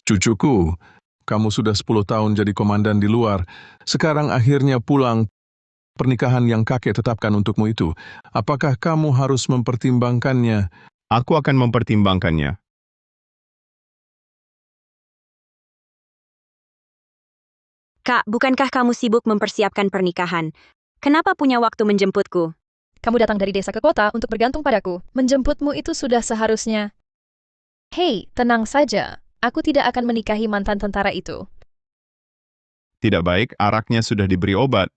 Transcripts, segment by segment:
Cucuku, kamu sudah 10 tahun jadi komandan di luar. Sekarang akhirnya pulang pernikahan yang kakek tetapkan untukmu itu. Apakah kamu harus mempertimbangkannya? Aku akan mempertimbangkannya. Kak, bukankah kamu sibuk mempersiapkan pernikahan? Kenapa punya waktu menjemputku? Kamu datang dari desa ke kota untuk bergantung padaku. Menjemputmu itu sudah seharusnya. Hei, tenang saja. Aku tidak akan menikahi mantan tentara itu. Tidak baik, araknya sudah diberi obat.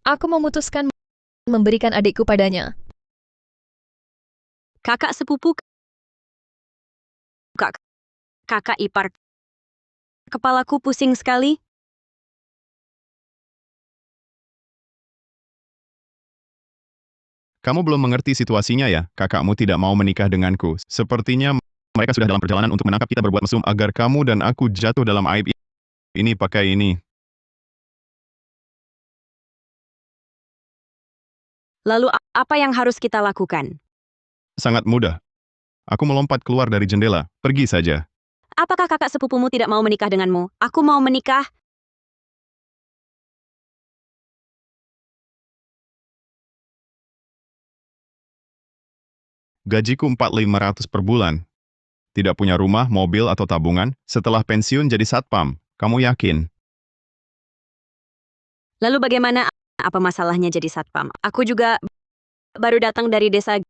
Aku memutuskan memberikan adikku padanya. Kakak sepupu, kakak ipar. Kepalaku pusing sekali. Kamu belum mengerti situasinya ya, kakakmu tidak mau menikah denganku. Sepertinya mereka sudah dalam perjalanan untuk menangkap kita berbuat mesum agar kamu dan aku jatuh dalam aib ini pakai ini. Lalu apa yang harus kita lakukan? Sangat mudah. Aku melompat keluar dari jendela, pergi saja. Apakah kakak sepupumu tidak mau menikah denganmu? Aku mau menikah. Gajiku 4.500 per bulan. Tidak punya rumah, mobil, atau tabungan, setelah pensiun jadi satpam. Kamu yakin? Lalu bagaimana? Apa masalahnya jadi satpam? Aku juga baru datang dari desa,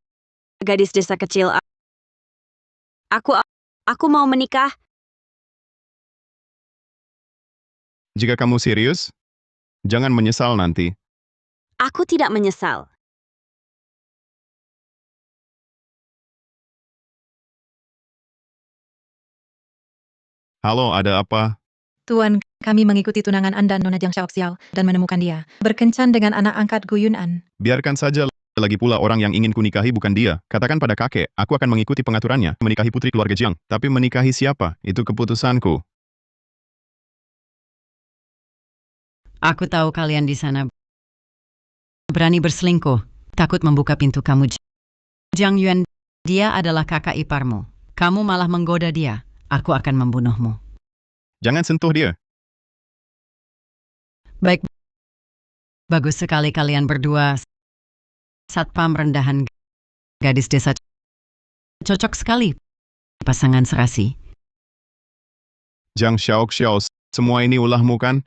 gadis desa kecil. Aku mau menikah. Jika kamu serius, jangan menyesal nanti. Aku tidak menyesal. Halo, ada apa? Tuan, kami mengikuti tunangan Anda Nona Jiang Xiaoxiao dan menemukan dia. Berkencan dengan anak angkat Gu Yunan. Biarkan saja, lagi pula orang yang ingin kunikahi bukan dia. Katakan pada kakek, aku akan mengikuti pengaturannya, menikahi putri keluarga Jiang. Tapi menikahi siapa? Itu keputusanku. Aku tahu kalian di sana berani berselingkuh, takut membuka pintu kamu. Jiang Yuan, dia adalah kakak iparmu. Kamu malah menggoda dia. Aku akan membunuhmu. Jangan sentuh dia. Baik, bagus sekali kalian berdua. Satpam rendahan gadis desa. Cocok sekali. Pasangan serasi. Jiang Xiaoxiao, semua ini ulahmu kan?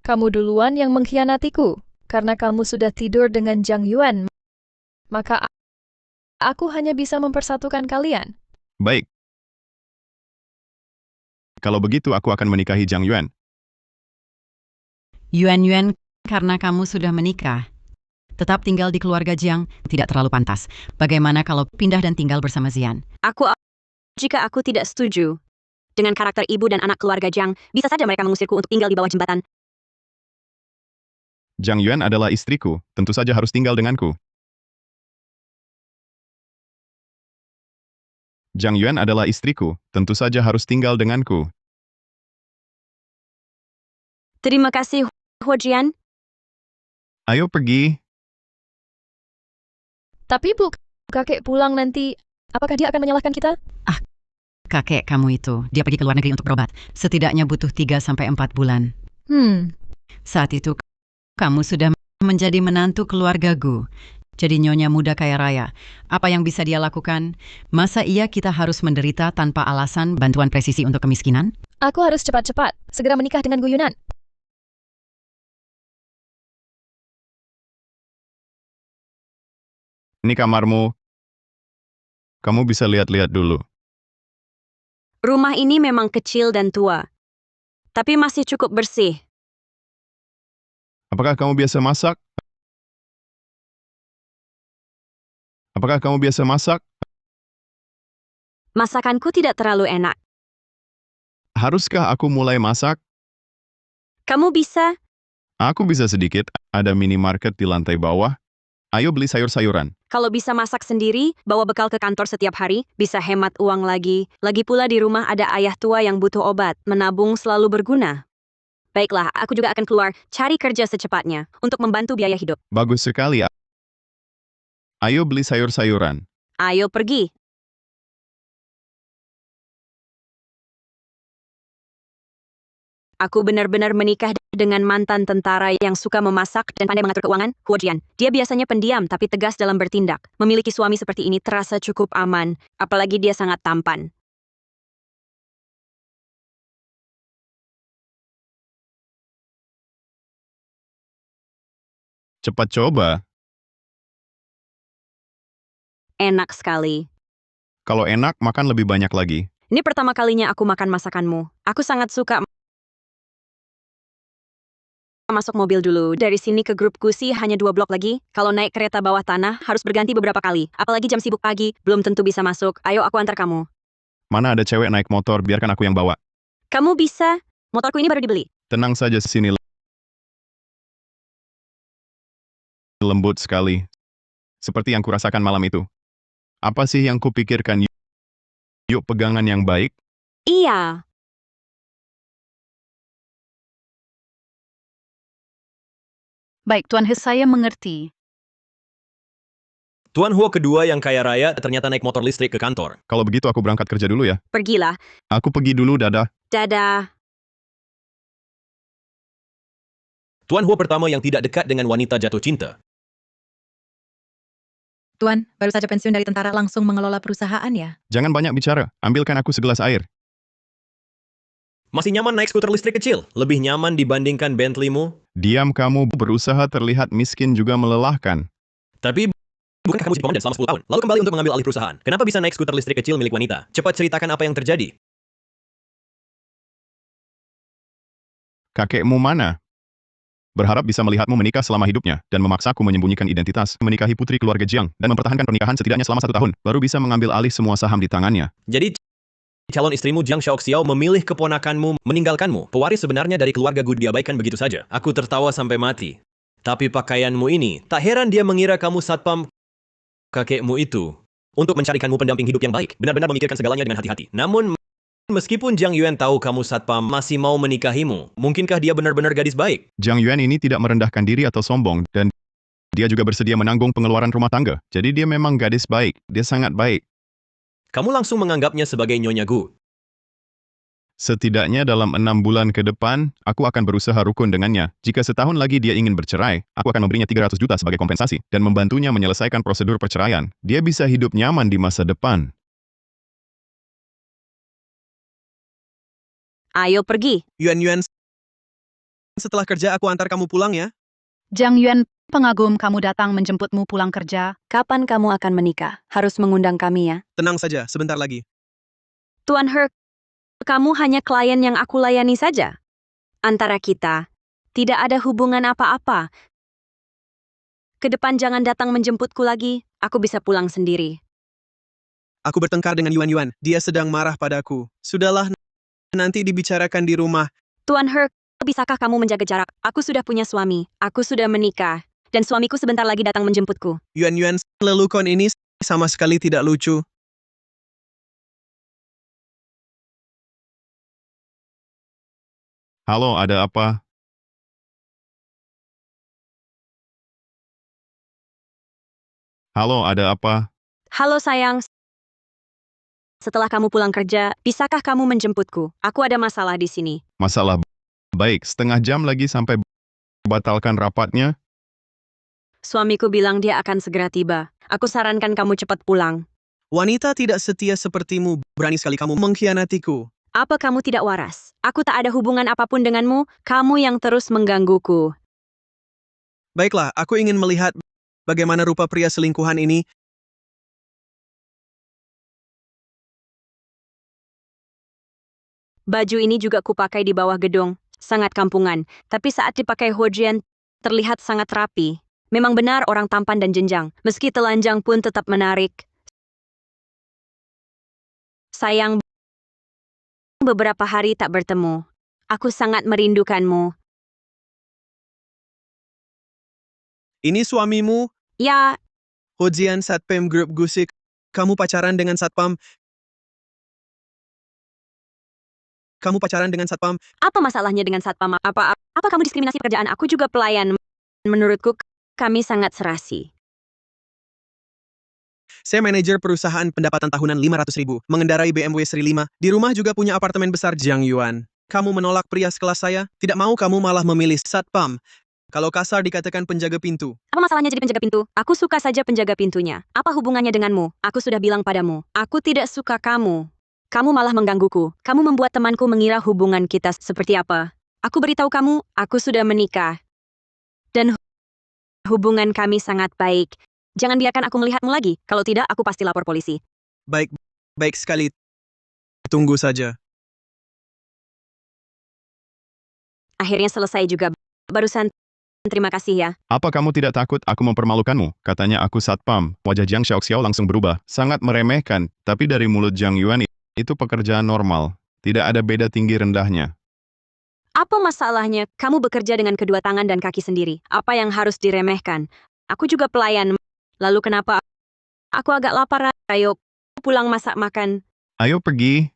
Kamu duluan yang mengkhianatiku, karena kamu sudah tidur dengan Jiang Yuan. Maka aku hanya bisa mempersatukan kalian. Baik. Kalau begitu aku akan menikahi Jiang Yuan. Yuan, karena kamu sudah menikah, tetap tinggal di keluarga Jiang tidak terlalu pantas. Bagaimana kalau pindah dan tinggal bersama Zian? Jika aku tidak setuju dengan karakter ibu dan anak keluarga Jiang, bisa saja mereka mengusirku untuk tinggal di bawah jembatan. Jiang Yuan adalah istriku, tentu saja harus tinggal denganku. Jiang Yuan adalah istriku, tentu saja harus tinggal denganku. Terima kasih, Huo Jian. Ayo pergi. Tapi Bu, kakek pulang nanti, apakah dia akan menyalahkan kita? Kakek kamu itu, dia pergi ke luar negeri untuk berobat. Setidaknya butuh 3-4 bulan. Saat itu, kamu sudah menjadi menantu keluarga Gu. Jadi nyonya muda kaya raya. Apa yang bisa dia lakukan? Masa iya kita harus menderita tanpa alasan bantuan presisi untuk kemiskinan? Aku harus cepat-cepat, segera menikah dengan Gu Yunan. Ini kamarmu. Kamu bisa lihat-lihat dulu. Rumah ini memang kecil dan tua, tapi masih cukup bersih. Apakah kamu biasa masak? Apakah kamu biasa masak? Masakanku tidak terlalu enak. Haruskah aku mulai masak? Kamu bisa? Aku bisa sedikit, ada minimarket di lantai bawah. Ayo beli sayur-sayuran. Kalau bisa masak sendiri, bawa bekal ke kantor setiap hari, bisa hemat uang lagi. Lagi pula di rumah ada ayah tua yang butuh obat. Menabung selalu berguna. Baiklah, aku juga akan keluar, cari kerja secepatnya, untuk membantu biaya hidup. Bagus sekali. Ayo beli sayur-sayuran. Ayo pergi. Aku benar-benar menikah dengan mantan tentara yang suka memasak dan pandai mengatur keuangan, Huo Jian. Dia biasanya pendiam tapi tegas dalam bertindak. Memiliki suami seperti ini terasa cukup aman, apalagi dia sangat tampan. Cepat coba. Enak sekali. Kalau enak, makan lebih banyak lagi. Ini pertama kalinya aku makan masakanmu. Aku sangat suka masuk mobil dulu. Dari sini ke grup Gusi hanya 2 blok lagi. Kalau naik kereta bawah tanah, harus berganti beberapa kali. Apalagi jam sibuk pagi, belum tentu bisa masuk. Ayo aku antar kamu. Mana ada cewek naik motor, biarkan aku yang bawa. Kamu bisa. Motorku ini baru dibeli. Tenang saja, sini lembut sekali. Seperti yang kurasakan malam itu. Apa sih yang kupikirkan? Yuk pegangan yang baik. Iya. Baik, Tuan He, saya mengerti. Tuan Huo kedua yang kaya raya ternyata naik motor listrik ke kantor. Kalau begitu aku berangkat kerja dulu ya. Pergilah. Aku pergi dulu, dadah. Dadah. Tuan Huo pertama yang tidak dekat dengan wanita jatuh cinta. Tuan, baru saja pensiun dari tentara langsung mengelola perusahaan ya? Jangan banyak bicara, ambilkan aku segelas air. Masih nyaman naik skuter listrik kecil? Lebih nyaman dibandingkan Bentley-mu? Diam, kamu berusaha terlihat miskin juga melelahkan. Tapi bukankah kamu jadi komandan selama 10 tahun? Lalu kembali untuk mengambil alih perusahaan. Kenapa bisa naik skuter listrik kecil milik wanita? Cepat ceritakan apa yang terjadi. Kakekmu mana? Berharap bisa melihatmu menikah selama hidupnya, dan memaksaku menyembunyikan identitas, menikahi putri keluarga Jiang, dan mempertahankan pernikahan setidaknya selama 1 tahun, baru bisa mengambil alih semua saham di tangannya. Jadi, calon istrimu Jiang Shaoxiao memilih keponakanmu meninggalkanmu. Pewaris sebenarnya dari keluarga Gu diabaikan begitu saja. Aku tertawa sampai mati. Tapi pakaianmu ini, tak heran dia mengira kamu satpam kakekmu itu. Untuk mencarikanmu pendamping hidup yang baik. Benar-benar memikirkan segalanya dengan hati-hati. Namun, meskipun Jiang Yuan tahu kamu satpam masih mau menikahimu, mungkinkah dia benar-benar gadis baik? Jiang Yuan ini tidak merendahkan diri atau sombong, dan dia juga bersedia menanggung pengeluaran rumah tangga. Jadi dia memang gadis baik, dia sangat baik. Kamu langsung menganggapnya sebagai Nyonya Gu. Setidaknya dalam 6 bulan ke depan, aku akan berusaha rukun dengannya. Jika setahun lagi dia ingin bercerai, aku akan memberinya 300 juta sebagai kompensasi, dan membantunya menyelesaikan prosedur perceraian. Dia bisa hidup nyaman di masa depan. Ayo pergi. Yuan, setelah kerja aku antar kamu pulang ya. Jiang Yuan, pengagum kamu datang menjemputmu pulang kerja. Kapan kamu akan menikah? Harus mengundang kami ya. Tenang saja, sebentar lagi. Tuan He, kamu hanya klien yang aku layani saja. Antara kita, tidak ada hubungan apa-apa. Ke depan jangan datang menjemputku lagi, aku bisa pulang sendiri. Aku bertengkar dengan Yuan. Dia sedang marah padaku. Sudahlah, nanti dibicarakan di rumah. Tuan He, bisakah kamu menjaga jarak? Aku sudah punya suami, aku sudah menikah, dan suamiku sebentar lagi datang menjemputku. Yuan, lelukon ini sama sekali tidak lucu. Halo, ada apa? Halo, ada apa? Halo sayang, setelah kamu pulang kerja, bisakah kamu menjemputku? Aku ada masalah di sini. Masalah baik, setengah jam lagi sampai batalkan rapatnya. Suamiku bilang dia akan segera tiba. Aku sarankan kamu cepat pulang. Wanita tidak setia sepertimu, berani sekali kamu mengkhianatiku. Apa kamu tidak waras? Aku tak ada hubungan apapun denganmu, kamu yang terus menggangguku. Baiklah, aku ingin melihat bagaimana rupa pria selingkuhan ini. Baju ini juga kupakai di bawah gedung, sangat kampungan. Tapi saat dipakai Huo Jian, terlihat sangat rapi. Memang benar orang tampan dan jenjang, meski telanjang pun tetap menarik. Sayang, beberapa hari tak bertemu. Aku sangat merindukanmu. Ini suamimu, Ya, Hojian Satpam Group Gusik. Kamu pacaran dengan Satpam. Kamu pacaran dengan Satpam. apa masalahnya dengan satpam? Apa kamu diskriminasi pekerjaan? Aku juga pelayan. Menurutku, kami sangat serasi. Saya manajer perusahaan pendapatan tahunan 500.000, mengendarai BMW Seri 5, di rumah juga punya apartemen besar Jiang Yuan. kamu menolak pria sekelas saya? Tidak mau kamu malah memilih satpam. Kalau kasar dikatakan penjaga pintu. Apa masalahnya jadi penjaga pintu? Aku suka saja penjaga pintunya. Apa hubungannya denganmu? Aku sudah bilang padamu. Aku tidak suka kamu. Kamu malah menggangguku. Kamu membuat temanku mengira hubungan kita seperti apa. Aku beritahu kamu, aku sudah menikah. Dan hubungan kami sangat baik. Jangan biarkan aku melihatmu lagi. Kalau tidak, aku pasti lapor polisi. Baik, baik sekali. Tunggu saja. Akhirnya selesai juga. Barusan, terima kasih ya. Apa kamu tidak takut aku mempermalukanmu? Katanya aku satpam. Wajah Jiang Xiaoxiao langsung berubah. Sangat meremehkan. Tapi dari mulut Jiang Yuan itu pekerjaan normal. Tidak ada beda tinggi rendahnya. Apa masalahnya? Kamu bekerja dengan kedua tangan dan kaki sendiri. Apa yang harus diremehkan? Aku juga pelayan. Lalu kenapa? Aku agak lapar. Ayo, pulang masak makan. Ayo pergi.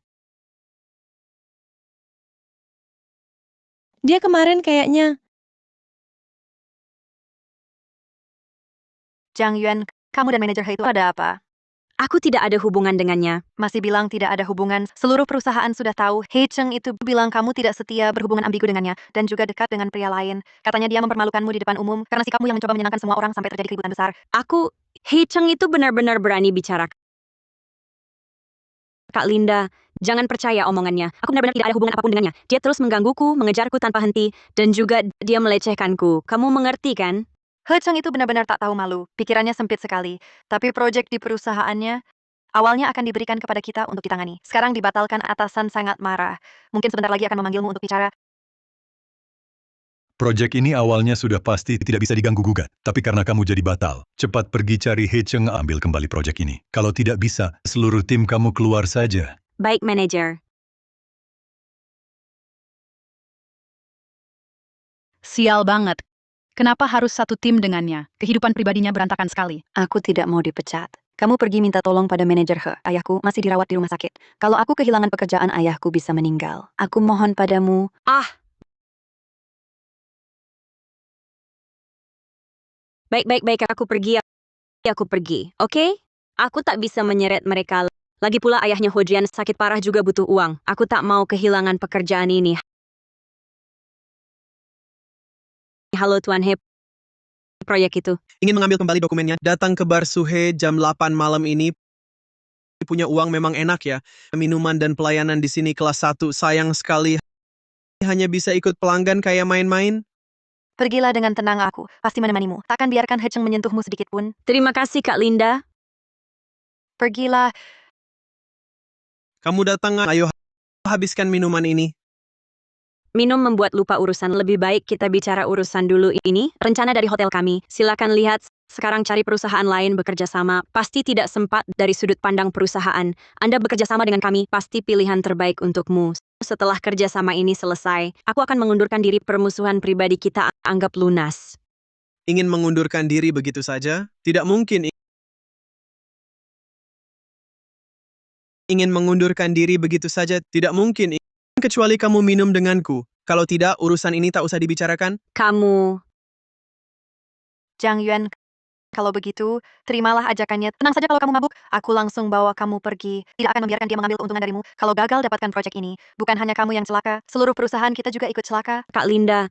Dia kemarin kayaknya... Jiang Yuan, kamu dan manajer He itu ada apa? Aku tidak ada hubungan dengannya. Masih bilang tidak ada hubungan. Seluruh perusahaan sudah tahu. He Cheng itu bilang kamu tidak setia, berhubungan ambigu dengannya, dan juga dekat dengan pria lain. Katanya dia mempermalukanmu di depan umum karena sikapmu yang mencoba menyenangkan semua orang sampai terjadi keributan besar. Hei Cheng itu benar-benar berani bicara. Kak Linda, jangan percaya omongannya. Aku benar-benar tidak ada hubungan apapun dengannya. Dia terus menggangguku, mengejarku tanpa henti, dan juga dia melecehkanku. Kamu mengerti kan? He Cheng itu benar-benar tak tahu malu. Pikirannya sempit sekali. Tapi proyek di perusahaannya awalnya akan diberikan kepada kita untuk ditangani. Sekarang dibatalkan, atasan sangat marah. Mungkin sebentar lagi akan memanggilmu untuk bicara. Proyek ini awalnya sudah pasti tidak bisa diganggu-gugat. Tapi karena kamu jadi batal, cepat pergi cari He Cheng ambil kembali proyek ini. Kalau tidak bisa, seluruh tim kamu keluar saja. Baik, manajer. Sial banget. Kenapa harus satu tim dengannya? Kehidupan pribadinya berantakan sekali. Aku tidak mau dipecat. Kamu pergi minta tolong pada manajer He. Ayahku masih dirawat di rumah sakit. Kalau aku kehilangan pekerjaan, ayahku bisa meninggal. Aku mohon padamu. Baik, aku pergi. Aku pergi, oke? Aku tak bisa menyeret mereka. Lagi pula ayahnya Hojian sakit parah juga butuh uang. Aku tak mau kehilangan pekerjaan ini. Halo Tuan He. Proyek itu. Ingin mengambil kembali dokumennya. Datang ke bar Suhe jam 8 malam ini. Punya uang memang enak ya. Minuman dan pelayanan di sini kelas 1. Sayang sekali. Hanya bisa ikut pelanggan kayak main-main. Pergilah dengan tenang, aku pasti menemanimu. Takkan biarkan He Cheng menyentuhmu sedikit pun. Terima kasih Kak Linda. Pergilah. Kamu datang, ayo habiskan minuman ini. Minum membuat lupa urusan. Lebih baik kita bicara urusan dulu ini. Rencana dari hotel kami. Silakan lihat. Sekarang cari perusahaan lain bekerja sama. Pasti tidak sempat dari sudut pandang perusahaan. Anda bekerja sama dengan kami. Pasti pilihan terbaik untukmu. Setelah kerjasama ini selesai, aku akan mengundurkan diri. Permusuhan pribadi kita anggap lunas. Ingin mengundurkan diri begitu saja? Tidak mungkin. Ingin mengundurkan diri begitu saja? Tidak mungkin. Kecuali kamu minum denganku. Kalau tidak, urusan ini tak usah dibicarakan. Kamu... Jiang Yuan, kalau begitu, terimalah ajakannya. Tenang saja kalau kamu mabuk. Aku langsung bawa kamu pergi. Tidak akan membiarkan dia mengambil keuntungan darimu. Kalau gagal dapatkan proyek ini, bukan hanya kamu yang celaka. Seluruh perusahaan kita juga ikut celaka. Kak Linda,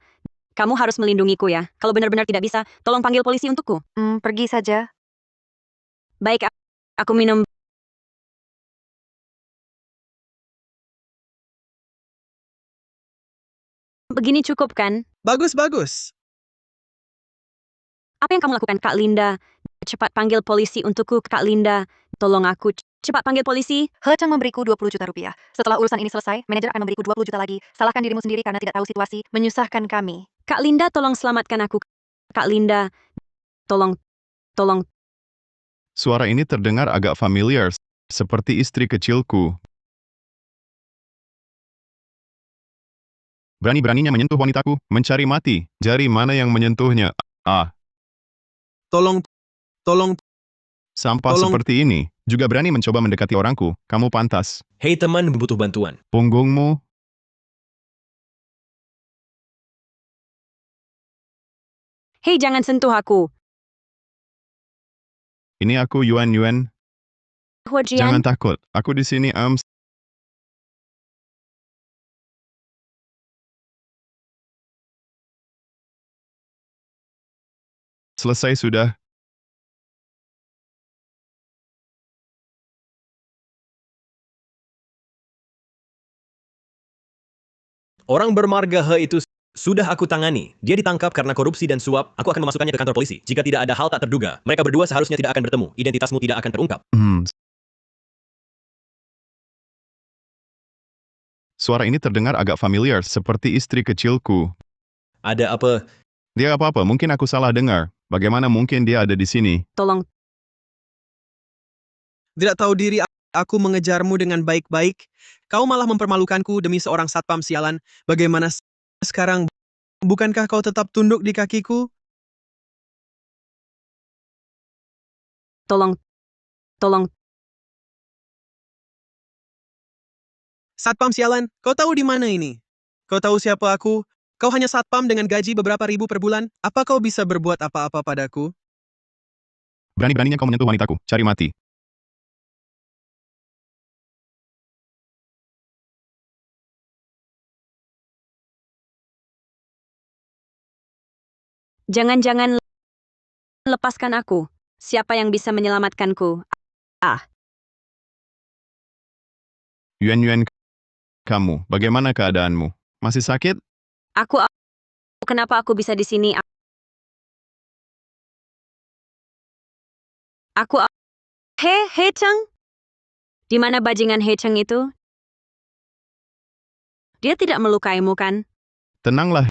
kamu harus melindungiku ya. Kalau benar-benar tidak bisa, tolong panggil polisi untukku. Pergi saja. Baik, aku minum. Begini cukup kan? Bagus, bagus. Apa yang kamu lakukan, Kak Linda? Cepat panggil polisi untukku, Kak Linda. Tolong aku, cepat panggil polisi. He Cheng memberiku 20 juta rupiah. Setelah urusan ini selesai, manajer akan memberiku 20 juta lagi. Salahkan dirimu sendiri karena tidak tahu situasi. Menyusahkan kami. Kak Linda, tolong selamatkan aku. Kak Linda, tolong. Suara ini terdengar agak familiar, seperti istri kecilku. Berani-beraninya menyentuh wanitaku, mencari mati. Jari mana yang menyentuhnya? Tolong. Sampah seperti ini. Juga berani mencoba mendekati orangku. Kamu pantas. Hei teman, butuh bantuan. Punggungmu. Hei, jangan sentuh aku. Ini aku Yuan. Huojian. Jangan takut. Aku di sini, Selesai sudah. Orang bermarga He itu sudah aku tangani. Dia ditangkap karena korupsi dan suap. Aku akan memasukkannya ke kantor polisi. Jika tidak ada hal tak terduga, mereka berdua seharusnya tidak akan bertemu. Identitasmu tidak akan terungkap. Suara ini terdengar agak familiar, seperti istri kecilku. Ada apa? Dia apa-apa, mungkin aku salah dengar. Bagaimana mungkin dia ada di sini? Tolong, Tidak tahu diri aku mengejarmu dengan baik-baik. Kau malah mempermalukanku demi seorang satpam sialan. Bagaimana sekarang? Bukankah kau tetap tunduk di kakiku? tolong, tolong. Satpam sialan, kau tahu di mana ini? Kau tahu siapa aku? Kau hanya satpam dengan gaji beberapa ribu per bulan. Apa kau bisa berbuat apa-apa padaku? Berani-beraninya kau menyentuh wanitaku, cari mati. Jangan-jangan lepaskan aku. Siapa yang bisa menyelamatkanku? Yuan, kamu, bagaimana keadaanmu? Masih sakit? Kenapa aku bisa di sini? He Cheng? Di mana bajingan He Cheng itu? Dia tidak melukaimu kan? Tenanglah.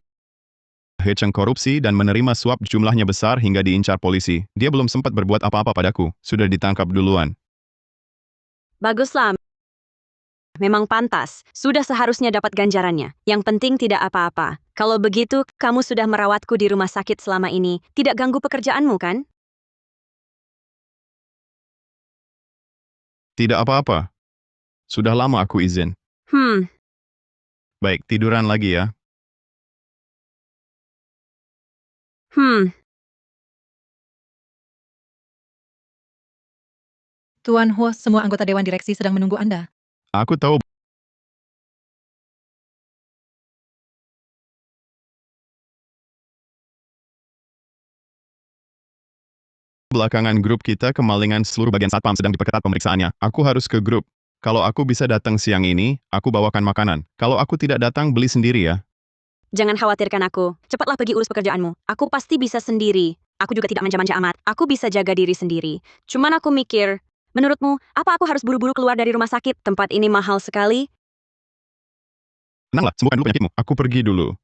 He Cheng korupsi dan menerima suap jumlahnya besar hingga diincar polisi. Dia belum sempat berbuat apa-apa padaku. Sudah ditangkap duluan. Baguslah. Memang pantas. Sudah seharusnya dapat ganjarannya. Yang penting tidak apa-apa. Kalau begitu, kamu sudah merawatku di rumah sakit selama ini. Tidak ganggu pekerjaanmu kan? Tidak apa-apa. Sudah lama aku izin. Baik, tiduran lagi ya. Tuan Ho, semua anggota Dewan Direksi sedang menunggu Anda. Aku tahu. Belakangan grup kita kemalingan seluruh bagian satpam sedang diperketat pemeriksaannya. Aku harus ke grup. Kalau aku bisa datang siang ini, aku bawakan makanan. Kalau aku tidak datang, beli sendiri ya. Jangan khawatirkan aku. Cepatlah pergi urus pekerjaanmu. Aku pasti bisa sendiri. Aku juga tidak manja-manja amat. Aku bisa jaga diri sendiri. Cuman aku mikir, menurutmu, apa aku harus buru-buru keluar dari rumah sakit? Tempat ini mahal sekali. Tenanglah, sembuhkan dulu penyakitmu. Aku pergi dulu.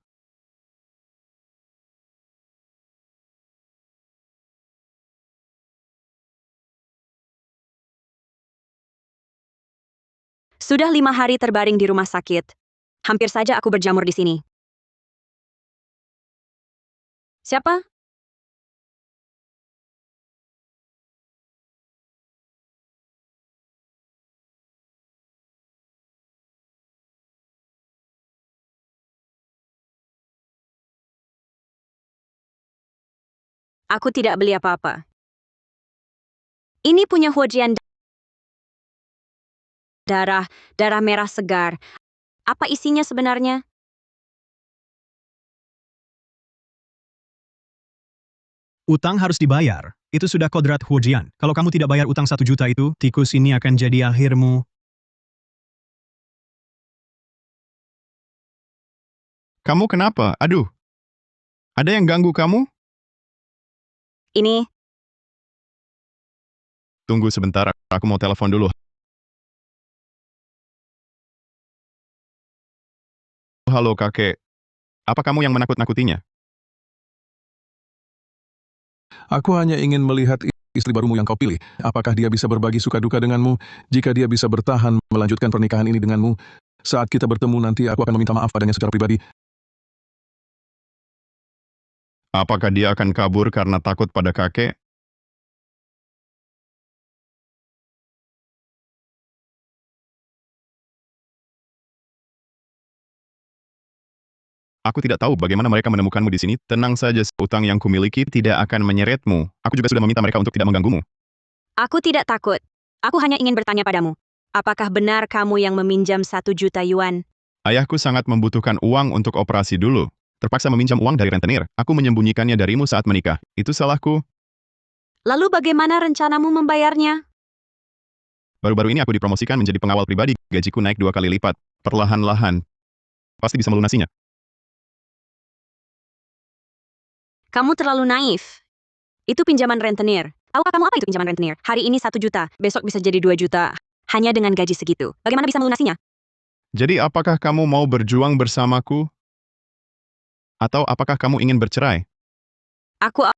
Sudah 5 hari terbaring di rumah sakit. Hampir saja aku berjamur di sini. Siapa? Aku tidak beli apa-apa. Ini punya Huojian darah merah segar. Apa isinya sebenarnya? Utang harus dibayar. Itu sudah kodrat Huojian. Kalau kamu tidak bayar utang 1 juta itu, tikus ini akan jadi akhirmu. Kamu kenapa? Aduh. Ada yang ganggu kamu? Ini, Tunggu sebentar, aku mau telepon dulu. Halo kakek. Apa kamu yang menakut-nakutinya? Aku hanya ingin melihat istri barumu yang kau pilih. Apakah dia bisa berbagi suka duka denganmu? Jika dia bisa bertahan melanjutkan pernikahan ini denganmu, saat kita bertemu nanti aku akan meminta maaf padanya secara pribadi. Apakah dia akan kabur karena takut pada kakek? Aku tidak tahu bagaimana mereka menemukanmu di sini. Tenang saja, utang yang kumiliki tidak akan menyeretmu. Aku juga sudah meminta mereka untuk tidak mengganggumu. aku tidak takut. Aku hanya ingin bertanya padamu. Apakah benar kamu yang meminjam 1 juta yuan? Ayahku sangat membutuhkan uang untuk operasi dulu. Terpaksa meminjam uang dari rentenir. Aku menyembunyikannya darimu saat menikah. Itu salahku. Lalu bagaimana rencanamu membayarnya? Baru-baru ini aku dipromosikan menjadi pengawal pribadi. Gajiku naik 2 kali lipat. Perlahan-lahan. Pasti bisa melunasinya. Kamu terlalu naif. Itu pinjaman rentenir. Tahukah kamu apa itu pinjaman rentenir? Hari ini 1 juta, besok bisa jadi 2 juta. Hanya dengan gaji segitu. Bagaimana bisa melunasinya? Jadi apakah kamu mau berjuang bersamaku? Atau apakah kamu ingin bercerai? Aku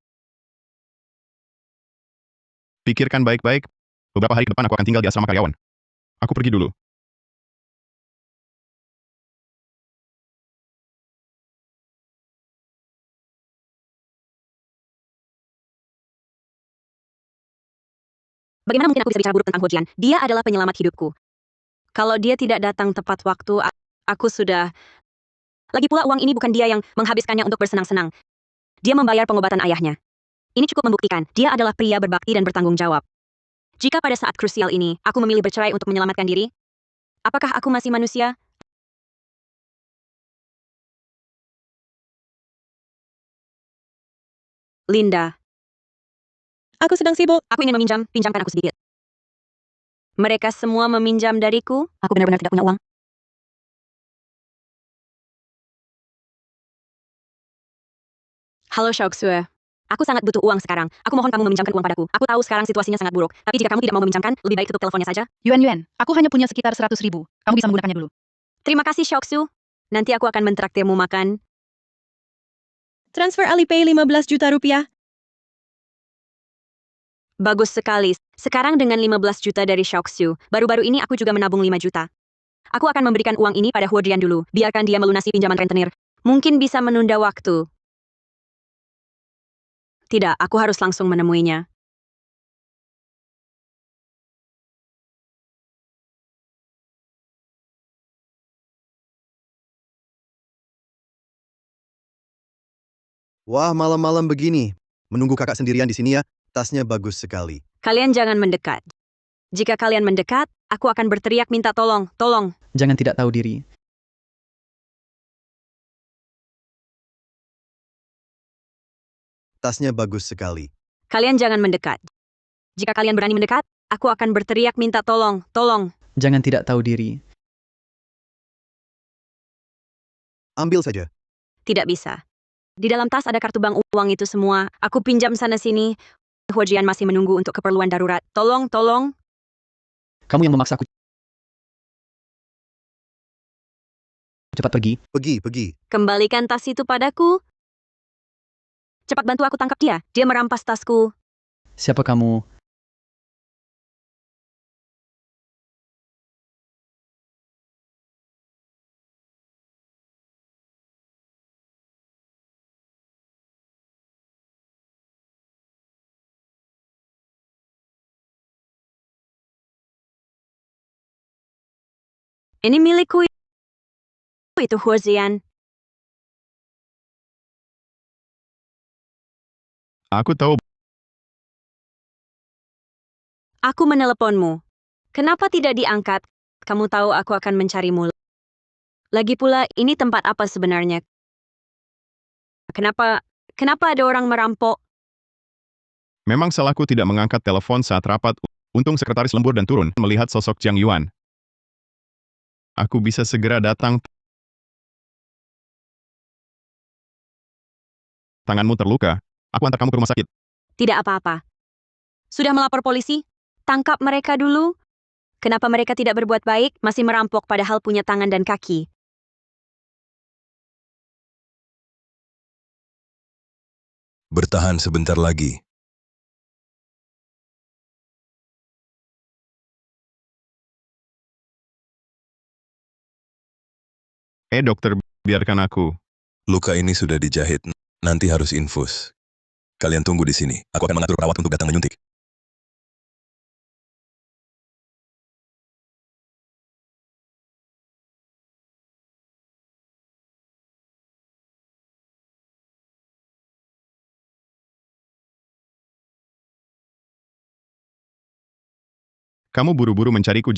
Pikirkan baik-baik. Beberapa hari ke depan aku akan tinggal di asrama karyawan. Aku pergi dulu. Bagaimana mungkin aku bisa bicara buruk tentang Ho Jian? Dia adalah penyelamat hidupku. Kalau dia tidak datang tepat waktu, aku sudah... Lagi pula uang ini bukan dia yang menghabiskannya untuk bersenang-senang. Dia membayar pengobatan ayahnya. Ini cukup membuktikan, dia adalah pria berbakti dan bertanggung jawab. Jika pada saat krusial ini, aku memilih bercerai untuk menyelamatkan diri, apakah aku masih manusia? Linda. Aku sedang sibuk. Aku ingin meminjam, pinjamkan aku sedikit. Mereka semua meminjam dariku? Aku benar-benar tidak punya uang. Halo Xiaoxue. Aku sangat butuh uang sekarang. Aku mohon kamu meminjamkan uang padaku. Aku tahu sekarang situasinya sangat buruk. Tapi jika kamu tidak mau meminjamkan, lebih baik tutup teleponnya saja. Yuan, aku hanya punya sekitar 100.000. Kamu bisa menggunakannya dulu. Terima kasih Xiaoxu. Nanti aku akan mentraktirmu makan. Transfer Alipay 15 juta rupiah. Bagus sekali. Sekarang dengan 15 juta dari Xiaoxiu, baru-baru ini aku juga menabung 5 juta. Aku akan memberikan uang ini pada Huo Jian dulu. Biarkan dia melunasi pinjaman rentenir. Mungkin bisa menunda waktu. Tidak, aku harus langsung menemuinya. Wah, malam-malam begini. Menunggu kakak sendirian di sini ya. Tasnya bagus sekali. Kalian jangan mendekat. Jika kalian mendekat, aku akan berteriak minta tolong, tolong. Jangan tidak tahu diri. Tasnya bagus sekali. Kalian jangan mendekat. Jika kalian berani mendekat, aku akan berteriak minta tolong, tolong. Jangan tidak tahu diri. Ambil saja. Tidak bisa. Di dalam tas ada kartu bank uang itu semua. Aku pinjam sana-sini. Huo Jian masih menunggu untuk keperluan darurat. Tolong, tolong. Kamu yang memaksaku. Cepat pergi. Pergi. Kembalikan tas itu padaku. Cepat bantu aku tangkap dia. Dia merampas tasku. Siapa kamu? Ini milikku. Itu Huo Jian. Aku tahu. Aku meneleponmu. Kenapa tidak diangkat? Kamu tahu aku akan mencarimu. Lagi pula, ini tempat apa sebenarnya? Kenapa ada orang merampok? Memang salahku tidak mengangkat telepon saat rapat. Untung sekretaris lembur dan turun melihat sosok Jiang Yuan. Aku bisa segera datang. Tanganmu terluka. Aku antar kamu ke rumah sakit. Tidak apa-apa. Sudah melapor polisi? Tangkap mereka dulu. Kenapa mereka tidak berbuat baik, masih merampok padahal punya tangan dan kaki? Bertahan sebentar lagi. Dokter, biarkan aku. Luka ini sudah dijahit, nanti harus infus. Kalian tunggu di sini, aku akan mengatur perawat untuk datang menyuntik. Kamu buru-buru mencariku.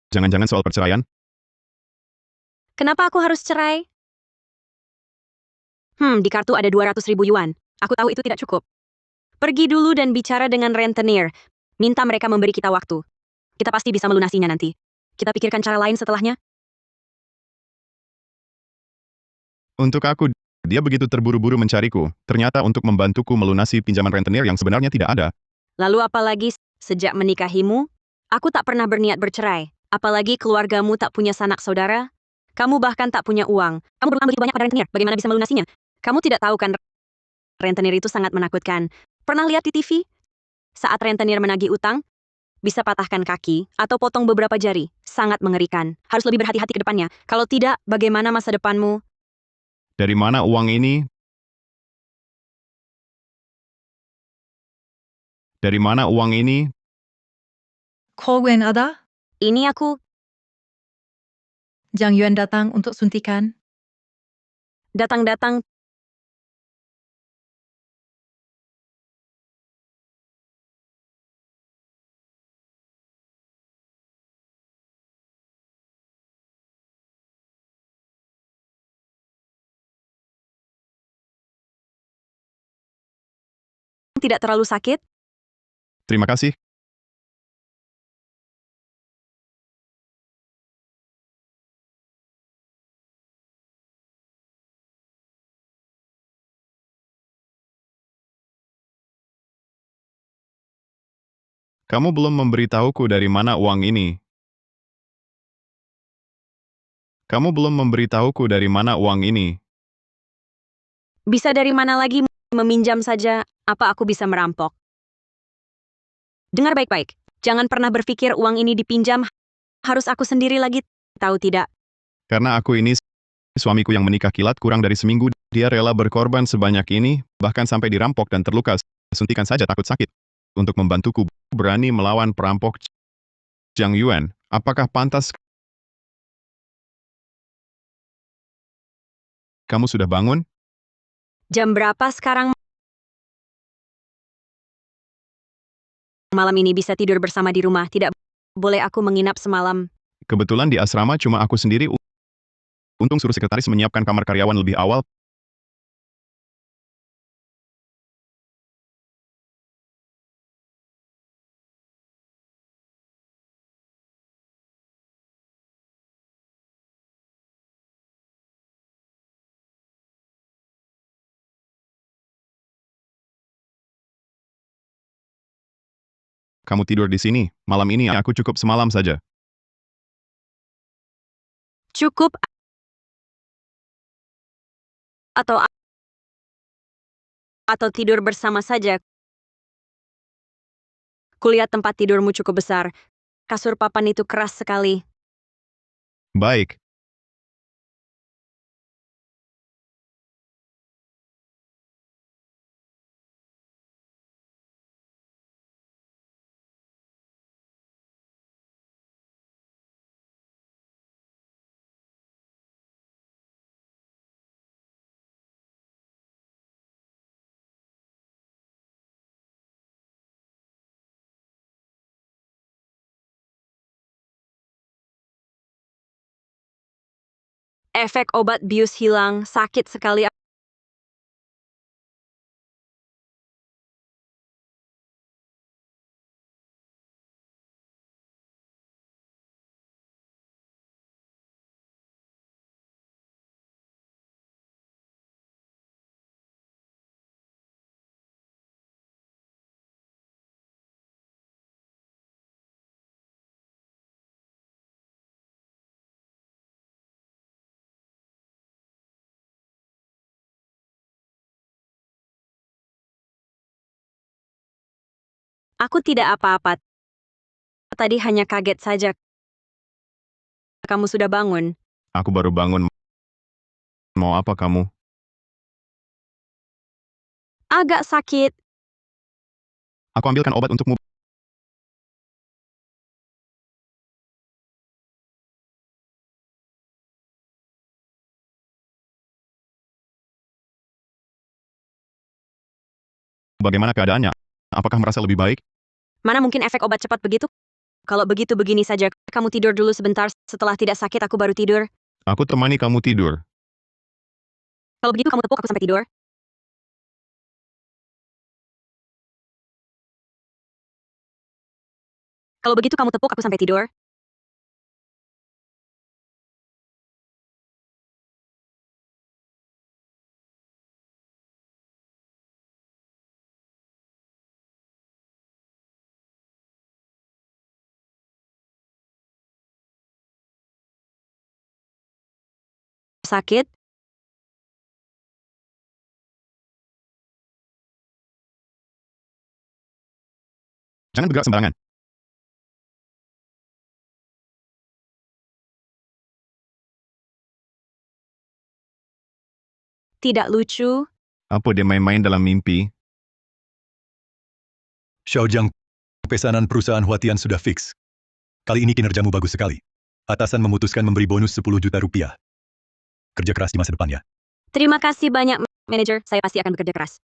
Jangan-jangan soal perceraian? Kenapa aku harus cerai? Di kartu ada 200.000 yuan. Aku tahu itu tidak cukup. Pergi dulu dan bicara dengan rentenir. Minta mereka memberi kita waktu. Kita pasti bisa melunasinya nanti. Kita pikirkan cara lain setelahnya. Untuk aku, dia begitu terburu-buru mencariku. Ternyata untuk membantuku melunasi pinjaman rentenir yang sebenarnya tidak ada. Lalu apalagi sejak menikahimu, aku tak pernah berniat bercerai. Apalagi keluargamu tak punya sanak saudara. Kamu bahkan tak punya uang. Kamu berutang begitu banyak pada rentenir. Bagaimana bisa melunasinya? Kamu tidak tahu kan, rentenir itu sangat menakutkan. Pernah lihat di TV? Saat rentenir menagih utang, bisa patahkan kaki atau potong beberapa jari. Sangat mengerikan. Harus lebih berhati-hati ke depannya. Kalau tidak, bagaimana masa depanmu? Dari mana uang ini? Dari mana uang ini? Kolwen ada? Ini aku, Zhang Yuan datang untuk suntikan. datang-datang. Tidak terlalu sakit? Terima kasih. Kamu belum memberitahuku dari mana uang ini. Kamu belum memberitahuku dari mana uang ini. Bisa dari mana lagi? Meminjam saja. Apa aku bisa merampok? Dengar baik-baik. Jangan pernah berpikir uang ini dipinjam. Harus aku sendiri lagi. Tahu tidak? Karena aku ini suamiku yang menikah kilat kurang dari seminggu, dia rela berkorban sebanyak ini, bahkan sampai dirampok dan terluka. Suntikan saja takut sakit. Untuk membantuku berani melawan perampok Zhang Yuan. Apakah pantas kamu sudah bangun? Jam berapa sekarang? Malam ini bisa tidur bersama di rumah. Tidak boleh aku menginap semalam. Kebetulan di asrama cuma aku sendiri. Untung suruh sekretaris menyiapkan kamar karyawan lebih awal. Kamu tidur di sini. Malam ini aku cukup semalam saja. Cukup atau tidur bersama saja. Kulihat tempat tidurmu cukup besar. Kasur papan itu keras sekali. Baik. Efek obat bius hilang. Sakit sekali. Aku tidak apa-apa. Tadi hanya kaget saja. Kamu sudah bangun. Aku baru bangun. Mau apa kamu? Agak sakit. Aku ambilkan obat untukmu. Bagaimana keadaannya? Apakah merasa lebih baik? Mana mungkin efek obat cepat begitu? Kalau begitu begini saja. Kamu tidur dulu sebentar. Setelah tidak sakit aku baru tidur. Aku temani kamu tidur. Kalau begitu kamu tepuk aku sampai tidur. Kalau begitu kamu tepuk aku sampai tidur. Sakit? Jangan bergerak sembarangan. Tidak lucu. Apa dia main-main dalam mimpi? Xiaojiang, pesanan perusahaan Huatian sudah fix. Kali ini kinerjamu bagus sekali. Atasan memutuskan memberi bonus 10 juta rupiah. Kerja keras di masa depan ya. Terima kasih banyak, manajer. Saya pasti akan bekerja keras.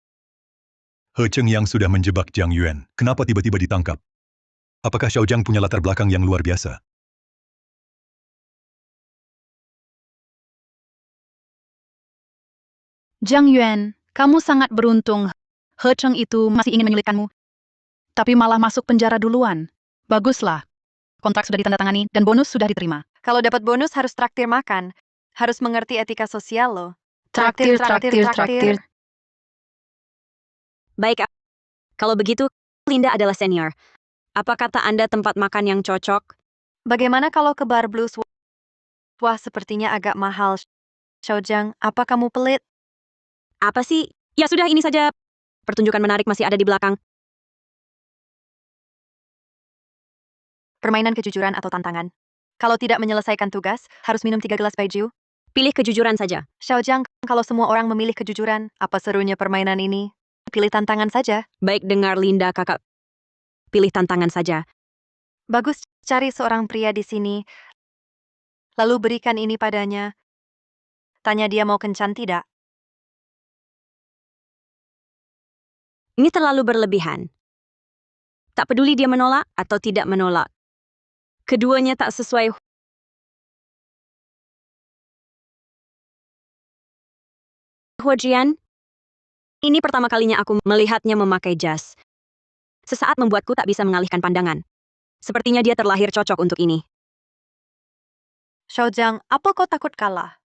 He Cheng yang sudah menjebak Jiang Yuan, kenapa tiba-tiba ditangkap? Apakah Xiaojiang punya latar belakang yang luar biasa? Jiang Yuan, kamu sangat beruntung. He Cheng itu masih ingin menyulitkanmu. Tapi malah masuk penjara duluan. Baguslah. Kontrak sudah ditandatangani dan bonus sudah diterima. Kalau dapat bonus harus traktir makan. Harus mengerti etika sosial loh. Traktir. Baik, kalau begitu, Linda adalah senior. Apa kata Anda tempat makan yang cocok? Bagaimana kalau ke bar blues? Wah, sepertinya agak mahal. Xiaojiang, apa kamu pelit? Apa sih? Ya sudah, ini saja. Pertunjukan menarik masih ada di belakang. Permainan kejujuran atau tantangan. Kalau tidak menyelesaikan tugas, harus minum 3 gelas baijiu. Pilih kejujuran saja. Xiaojiang, kalau semua orang memilih kejujuran, apa serunya permainan ini? Pilih tantangan saja. Baik dengar Linda, kakak. Pilih tantangan saja. Bagus, cari seorang pria di sini. Lalu berikan ini padanya. Tanya dia mau kencan tidak. Ini terlalu berlebihan. Tak peduli dia menolak atau tidak menolak. Keduanya tak sesuai. Huojian, ini pertama kalinya aku melihatnya memakai jas. Sesaat membuatku tak bisa mengalihkan pandangan. Sepertinya dia terlahir cocok untuk ini. Xiaojiang, apa kau takut kalah?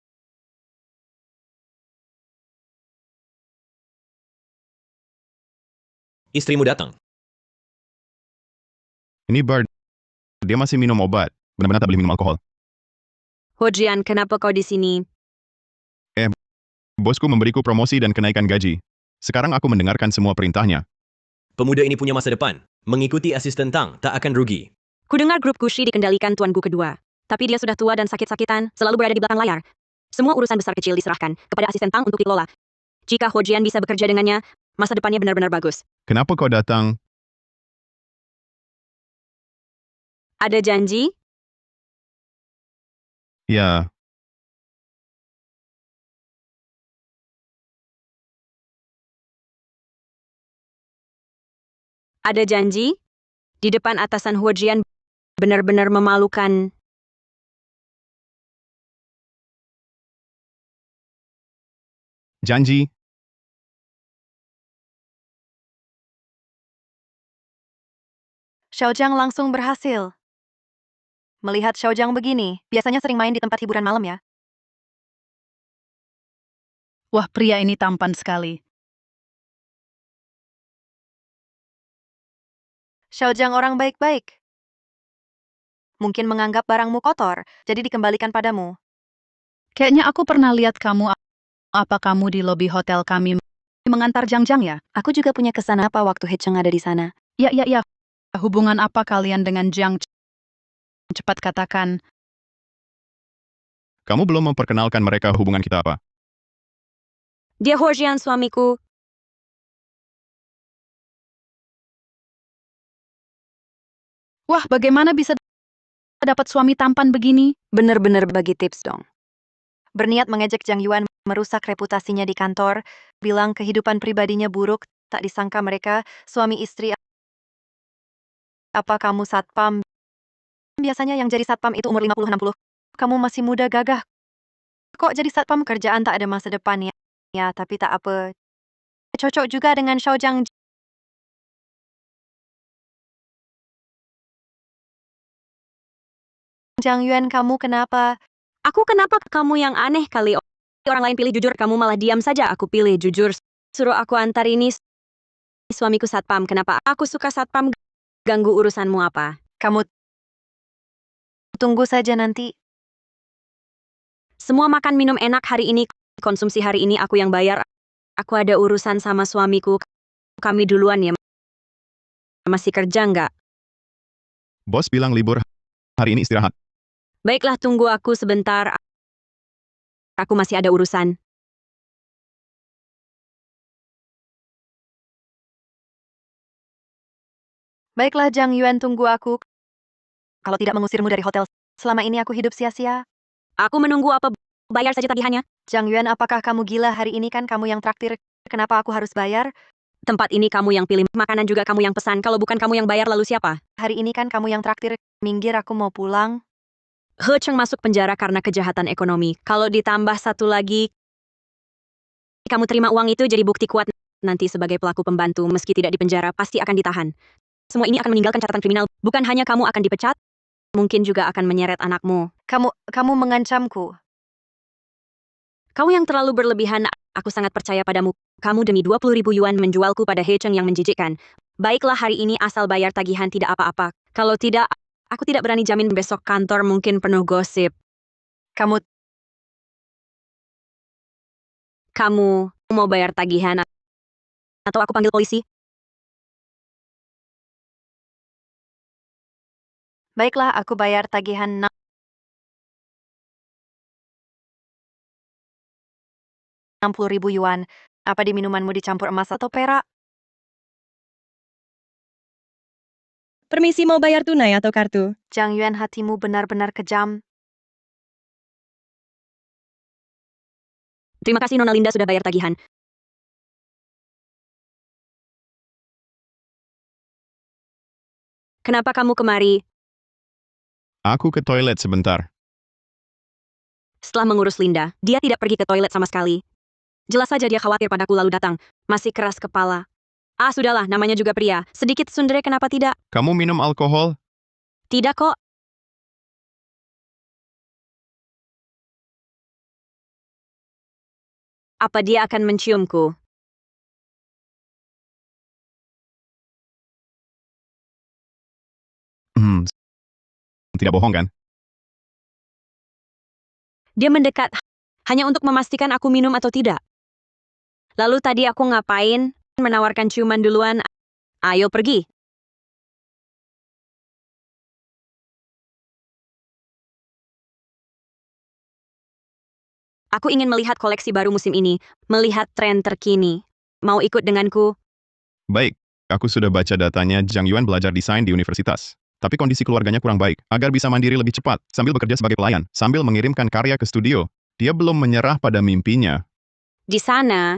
Istrimu datang. Ini bar. Dia masih minum obat. Benar-benar tak boleh minum alkohol. Huojian, kenapa kau di sini? Bosku memberiku promosi dan kenaikan gaji. Sekarang aku mendengarkan semua perintahnya. Pemuda ini punya masa depan. Mengikuti asisten Tang tak akan rugi. Kudengar grup Kushi dikendalikan tuanku kedua. Tapi dia sudah tua dan sakit-sakitan, selalu berada di belakang layar. Semua urusan besar kecil diserahkan kepada asisten Tang untuk dikelola. Jika Huojian bisa bekerja dengannya, masa depannya benar-benar bagus. Kenapa kau datang? Ada janji? Ya, Ada janji? Di depan atasan Huojian benar-benar memalukan. janji. Xiaojiang langsung berhasil. Melihat Xiaojiang begini, biasanya sering main di tempat hiburan malam ya. Wah, pria ini tampan sekali. Xiaojiang orang baik-baik. Mungkin menganggap barangmu kotor, jadi dikembalikan padamu. Kayaknya aku pernah lihat kamu. Apa kamu di lobi hotel kami mengantar Jiang ya? Aku juga punya kesan apa waktu He Cheng ada di sana. Ya. Hubungan apa kalian dengan Jiang? Cepat katakan. Kamu belum memperkenalkan mereka hubungan kita apa? Dia Huojian suamiku. Wah, bagaimana bisa dapat suami tampan begini? Bener-bener bagi tips dong. Berniat mengejek Jiang Yuan, merusak reputasinya di kantor, bilang kehidupan pribadinya buruk, tak disangka mereka suami istri. Apa kamu satpam? Biasanya yang jadi satpam itu umur 50-60. Kamu masih muda gagah. Kok jadi satpam, kerjaan tak ada masa depan ya? Ya, tapi tak apa. Cocok juga dengan Xiaojang. Jiang Yuan, kamu kenapa? Aku kenapa kamu yang aneh kali? Orang lain pilih jujur, kamu malah diam saja. Aku pilih jujur. Suruh aku antar ini. Suamiku satpam. Kenapa aku suka satpam? Ganggu urusanmu apa? Kamu tunggu saja nanti. Semua makan minum enak hari ini. Konsumsi hari ini aku yang bayar. Aku ada urusan sama suamiku. Kami duluan ya. Masih kerja nggak? Bos bilang libur, hari ini istirahat. Baiklah, tunggu aku sebentar. Aku masih ada urusan. Baiklah, Jiang Yuan, tunggu aku. Kalau tidak mengusirmu dari hotel, selama ini aku hidup sia-sia. Aku menunggu apa? Bayar saja tagihannya. Jiang Yuan, apakah kamu gila? Hari ini kan kamu yang traktir. Kenapa aku harus bayar? Tempat ini kamu yang pilih, makanan juga kamu yang pesan. Kalau bukan kamu yang bayar, lalu siapa? Hari ini kan kamu yang traktir. Minggir, aku mau pulang. He Cheng masuk penjara karena kejahatan ekonomi. Kalau ditambah satu lagi, kamu terima uang itu jadi bukti kuat. Nanti sebagai pelaku pembantu, meski tidak dipenjara, pasti akan ditahan. Semua ini akan meninggalkan catatan kriminal. Bukan hanya kamu akan dipecat, mungkin juga akan menyeret anakmu. Kamu mengancamku. Kau yang terlalu berlebihan, aku sangat percaya padamu. Kamu demi 20.000 yuan menjualku pada He Cheng yang menjijikkan. Baiklah, hari ini asal bayar tagihan tidak apa-apa. Kalau tidak, aku tidak berani jamin besok kantor mungkin penuh gosip. Kamu mau bayar tagihan atau aku panggil polisi? Baiklah, aku bayar tagihan 60.000 yuan. Apa di minumanmu dicampur emas atau perak? Permisi, mau bayar tunai atau kartu? Jiang Yuan, hatimu benar-benar kejam. Terima kasih Nona Linda sudah bayar tagihan. Kenapa kamu kemari? Aku ke toilet sebentar. Setelah mengurus Linda, dia tidak pergi ke toilet sama sekali. Jelas saja dia khawatir padaku lalu datang. Masih keras kepala. Ah, sudahlah, namanya juga pria. Sedikit tsundere, kenapa tidak? Kamu minum alkohol? Tidak kok. Apa dia akan menciumku? Tidak bohong kan? Dia mendekat hanya untuk memastikan aku minum atau tidak. Lalu tadi aku ngapain? Menawarkan ciuman duluan. Ayo pergi. Aku ingin melihat koleksi baru musim ini, melihat tren terkini. Mau ikut denganku? Baik, aku sudah baca datanya. Jiang Yuan belajar desain di universitas. Tapi kondisi keluarganya kurang baik. Agar bisa mandiri lebih cepat, sambil bekerja sebagai pelayan, sambil mengirimkan karya ke studio. Dia belum menyerah pada mimpinya. Di sana,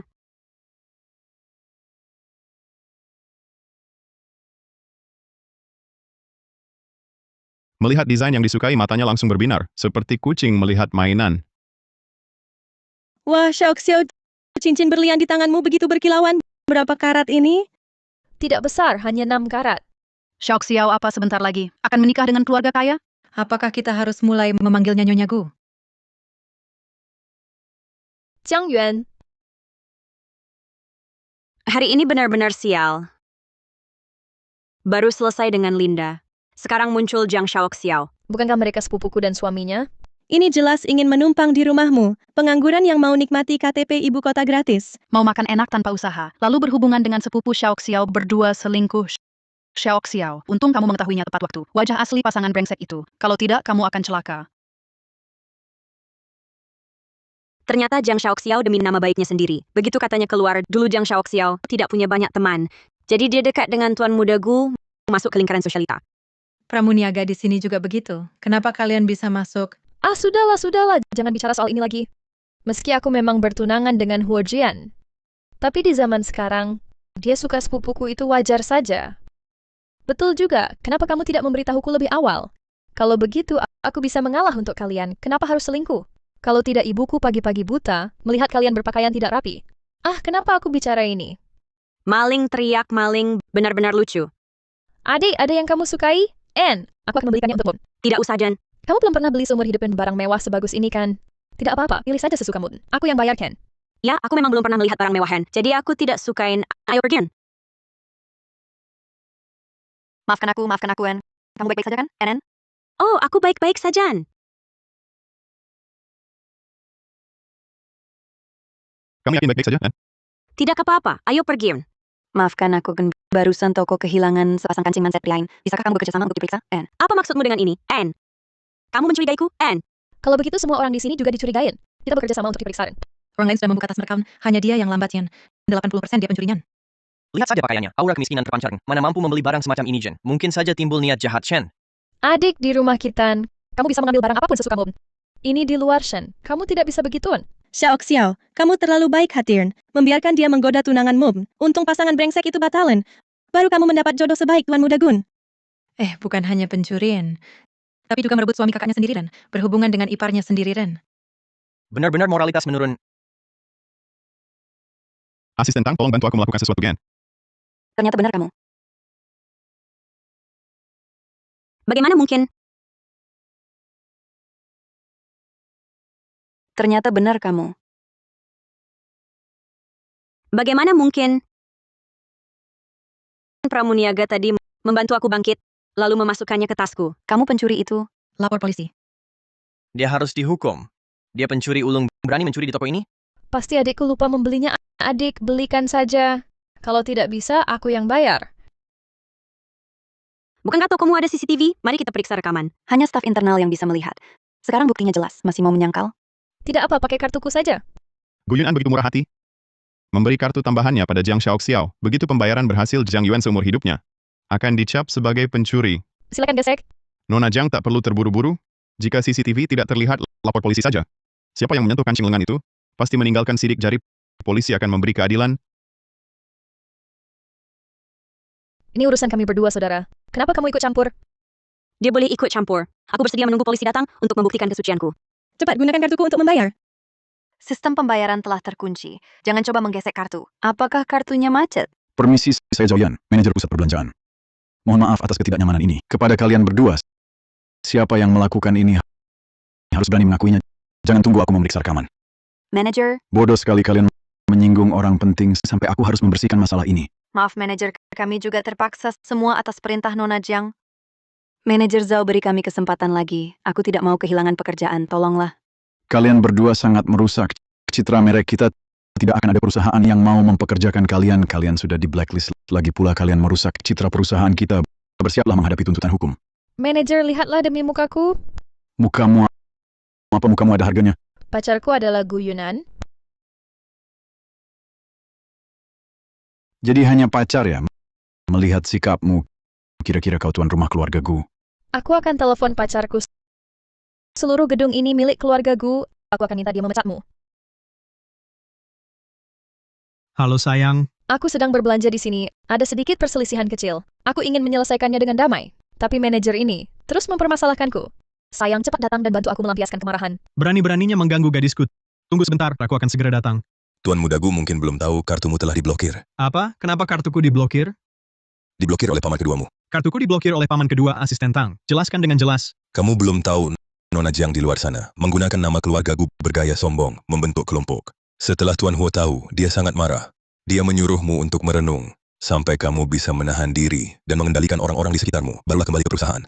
Melihat desain yang disukai, matanya langsung berbinar, seperti kucing melihat mainan. wah, Xiaoxiao, cincin berlian di tanganmu begitu berkilauan. Berapa karat ini? Tidak besar, hanya 6 karat. Xiao apa sebentar lagi? Akan menikah dengan keluarga kaya? Apakah kita harus mulai memanggilnya Nyonya Gu? Jiang Yuan, Hari ini benar-benar sial. Baru selesai dengan Linda. Sekarang muncul Jiang Xiaoxiao. bukankah mereka sepupuku dan suaminya? Ini jelas ingin menumpang di rumahmu. Pengangguran yang mau nikmati KTP ibu kota gratis. Mau makan enak tanpa usaha, lalu berhubungan dengan sepupu Xiao berdua selingkuh. Xiao, untung kamu mengetahuinya tepat waktu. Wajah asli pasangan brengsek itu. Kalau tidak, kamu akan celaka. Ternyata Jiang Xiaoxiao demi nama baiknya sendiri. Begitu katanya keluar, dulu Jiang Xiaoxiao tidak punya banyak teman. Jadi dia dekat dengan Tuan Muda Gu, masuk ke lingkaran sosialita. Pramuniaga di sini juga begitu. Kenapa kalian bisa masuk? Ah, sudahlah. Jangan bicara soal ini lagi. Meski aku memang bertunangan dengan Huo Jian. Tapi di zaman sekarang, dia suka sepupuku itu wajar saja. Betul juga, kenapa kamu tidak memberitahuku lebih awal? Kalau begitu, aku bisa mengalah untuk kalian. Kenapa harus selingkuh? Kalau tidak ibuku pagi-pagi buta, melihat kalian berpakaian tidak rapi. Ah, kenapa aku bicara ini? Maling teriak maling, benar-benar lucu. Adik, ada yang kamu sukai? Anne, aku akan membelikannya untukmu. Tidak usah, Jen. Kamu belum pernah beli seumur hidup barang mewah sebagus ini kan? Tidak apa-apa, pilih saja sesukamu. Aku yang bayar, Ken. Ya, aku memang belum pernah melihat barang mewahan, jadi aku tidak sukain. Ayo pergi. Maafkan aku, Anne. Kamu baik-baik saja kan, Anne? Oh, aku baik-baik saja. Kami yakin baik-baik saja, kan? Tidak apa-apa, ayo pergi. Maafkan aku, Gen. Barusan toko kehilangan sepasang kancing manset pria lain. Bisakah kamu bekerja sama untuk diperiksa, Anne? Apa maksudmu dengan ini, Anne? Kamu mencurigaiku, Anne? Kalau begitu semua orang di sini juga dicurigain. Kita bekerja sama untuk diperiksa. Orang lain sudah membuka tas merekam, hanya dia yang lambat, Yan. 80% dia pencurinya. Lihat saja pakaiannya, aura kemiskinan terpancar. Mana mampu membeli barang semacam ini, Jen? Mungkin saja timbul niat jahat Shen. Adik di rumah kita, kamu bisa mengambil barang apapun sesukamu. Ini di luar Shen, kamu tidak bisa begituan. Xiao Xiao, kamu terlalu baik hati, membiarkan dia menggoda tunanganmu. Untung pasangan brengsek itu batalan. Baru kamu mendapat jodoh sebaik Tuan Muda Gun. Bukan hanya pencurian, tapi juga merebut suami kakaknya sendiri, Ren. Berhubungan dengan iparnya sendiri, Ren. Benar-benar moralitas menurun. Asisten Tang, tolong bantu aku melakukan sesuatu, Gen. Ternyata benar kamu. Bagaimana mungkin? Ternyata benar kamu. Bagaimana mungkin? Pramuniaga tadi membantu aku bangkit, lalu memasukkannya ke tasku. Kamu pencuri itu. Lapor polisi. Dia harus dihukum. Dia pencuri ulung, berani mencuri di toko ini? Pasti adikku lupa membelinya. Adik, belikan saja. Kalau tidak bisa, aku yang bayar. Bukankah tokomu ada CCTV? Mari kita periksa rekaman. Hanya staf internal yang bisa melihat. Sekarang buktinya jelas. Masih mau menyangkal? Tidak apa, pakai kartuku saja. Gu Yunan begitu murah hati. Memberi kartu tambahannya pada Jiang Xiao. Begitu pembayaran berhasil, Jiang Yuan seumur hidupnya akan dicap sebagai pencuri. Silakan gesek. Nona Jiang tak perlu terburu-buru. Jika CCTV tidak terlihat, lapor polisi saja. Siapa yang menyentuh kancing lengan itu, pasti meninggalkan sidik jari. Polisi akan memberi keadilan. Ini urusan kami berdua, saudara. Kenapa kamu ikut campur? Dia boleh ikut campur. Aku bersedia menunggu polisi datang untuk membuktikan kesucianku. Cepat gunakan kartuku untuk membayar. Sistem pembayaran telah terkunci. Jangan coba menggesek kartu. Apakah kartunya macet? Permisi, saya Zhao Yan, manajer pusat perbelanjaan. Mohon maaf atas ketidaknyamanan ini. Kepada kalian berdua, siapa yang melakukan ini harus berani mengakuinya. Jangan tunggu aku memeriksa rekaman. Manajer, Bodoh sekali kalian menyinggung orang penting sampai aku harus membersihkan masalah ini. maaf manajer, kami juga terpaksa semua atas perintah Nona Jiang. Manajer Zhao, beri kami kesempatan lagi. Aku tidak mau kehilangan pekerjaan, tolonglah. Kalian berdua sangat merusak citra merek kita. Tidak akan ada perusahaan yang mau mempekerjakan kalian. Kalian sudah di blacklist. Lagi pula kalian merusak citra perusahaan kita. Bersiaplah menghadapi tuntutan hukum. Manajer, lihatlah demi mukaku. Mukamu, apa mukamu ada harganya? Pacarku adalah Gu Yunan. Jadi hanya pacar ya? Melihat sikapmu, kira-kira kau tuan rumah keluarga Gu. Aku akan telepon pacarku. Seluruh gedung ini milik keluarga Gu. Aku akan minta dia memecatmu. Halo sayang. Aku sedang berbelanja di sini. Ada sedikit perselisihan kecil. Aku ingin menyelesaikannya dengan damai. Tapi manajer ini terus mempermasalahkanku. Sayang, cepat datang dan bantu aku melampiaskan kemarahan. Berani-beraninya mengganggu gadisku. Tunggu sebentar, aku akan segera datang. Tuan Muda Gu mungkin belum tahu kartumu telah diblokir. Apa? Kenapa kartuku diblokir? Diblokir oleh paman keduamu. Kartuku diblokir oleh paman kedua asisten Tang. Jelaskan dengan jelas. Kamu belum tahu Nona Jiang di luar sana menggunakan nama keluarga Gu bergaya sombong, membentuk kelompok. Setelah Tuan Huo tahu, dia sangat marah. Dia menyuruhmu untuk merenung, sampai kamu bisa menahan diri dan mengendalikan orang-orang di sekitarmu, barulah kembali ke perusahaan.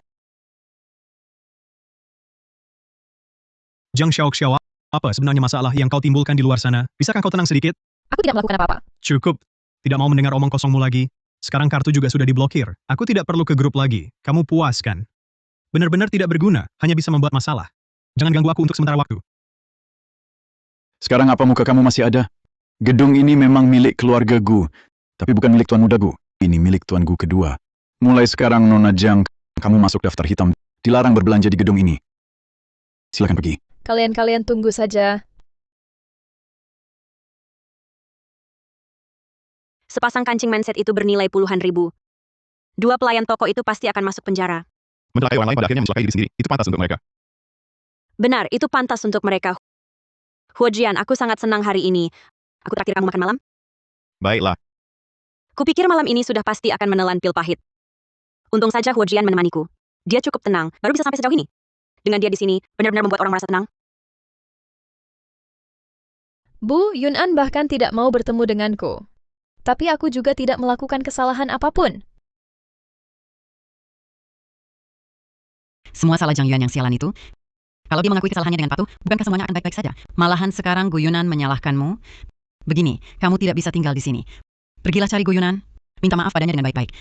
Jiang Xiao, apa sebenarnya masalah yang kau timbulkan di luar sana? Bisakah kau tenang sedikit? Aku tidak melakukan apa-apa. Cukup. Tidak mau mendengar omong kosongmu lagi. Sekarang kartu juga sudah diblokir. Aku tidak perlu ke grup lagi. Kamu puas kan? Benar-benar tidak berguna, hanya bisa membuat masalah. Jangan ganggu aku untuk sementara waktu. Sekarang apa muka kamu masih ada? Gedung ini memang milik keluarga Gu, tapi bukan milik Tuan Muda Gu. Ini milik Tuan Gu kedua. Mulai sekarang Nona Jiang, kamu masuk daftar hitam. Dilarang berbelanja di gedung ini. Silakan pergi. Kalian tunggu saja. Sepasang kancing manset itu bernilai puluhan ribu. 2 pelayan toko itu pasti akan masuk penjara. Mencelakai orang lain pada akhirnya mencelakai diri sendiri. Itu pantas untuk mereka. Benar, itu pantas untuk mereka. Huojian, aku sangat senang hari ini. Aku traktir kamu makan malam. Baiklah, Kupikir malam ini sudah pasti akan menelan pil pahit. Untung saja Huojian menemaniku. Dia cukup tenang, baru bisa sampai sejauh ini. Dengan dia di sini, benar-benar membuat orang merasa tenang. Bu, Yun'an bahkan tidak mau bertemu denganku. Tapi aku juga tidak melakukan kesalahan apapun. Semua salah Zhang Yuan yang sialan itu. Kalau dia mengakui kesalahannya dengan patuh, bukankah semuanya akan baik-baik saja? Malahan sekarang Gu Yunan menyalahkanmu. Begini, kamu tidak bisa tinggal di sini. Pergilah cari Gu Yunan, minta maaf padanya dengan baik-baik.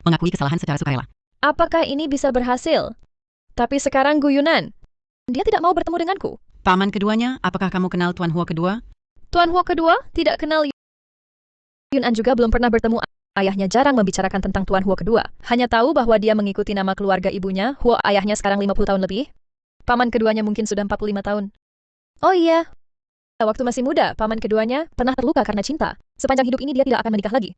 Mengakui kesalahan secara sukarela. Apakah ini bisa berhasil? Tapi sekarang Gu Yunan, dia tidak mau bertemu denganku. Paman keduanya, apakah kamu kenal Tuan Huo kedua? Tuan Huo kedua tidak kenal Yun'an, juga belum pernah bertemu. Ayahnya jarang membicarakan tentang Tuan Huo kedua. Hanya tahu bahwa dia mengikuti nama keluarga ibunya. Huo ayahnya sekarang 50 tahun lebih. Paman keduanya mungkin sudah 45 tahun. Oh iya, waktu masih muda, paman keduanya pernah terluka karena cinta. Sepanjang hidup ini dia tidak akan menikah lagi.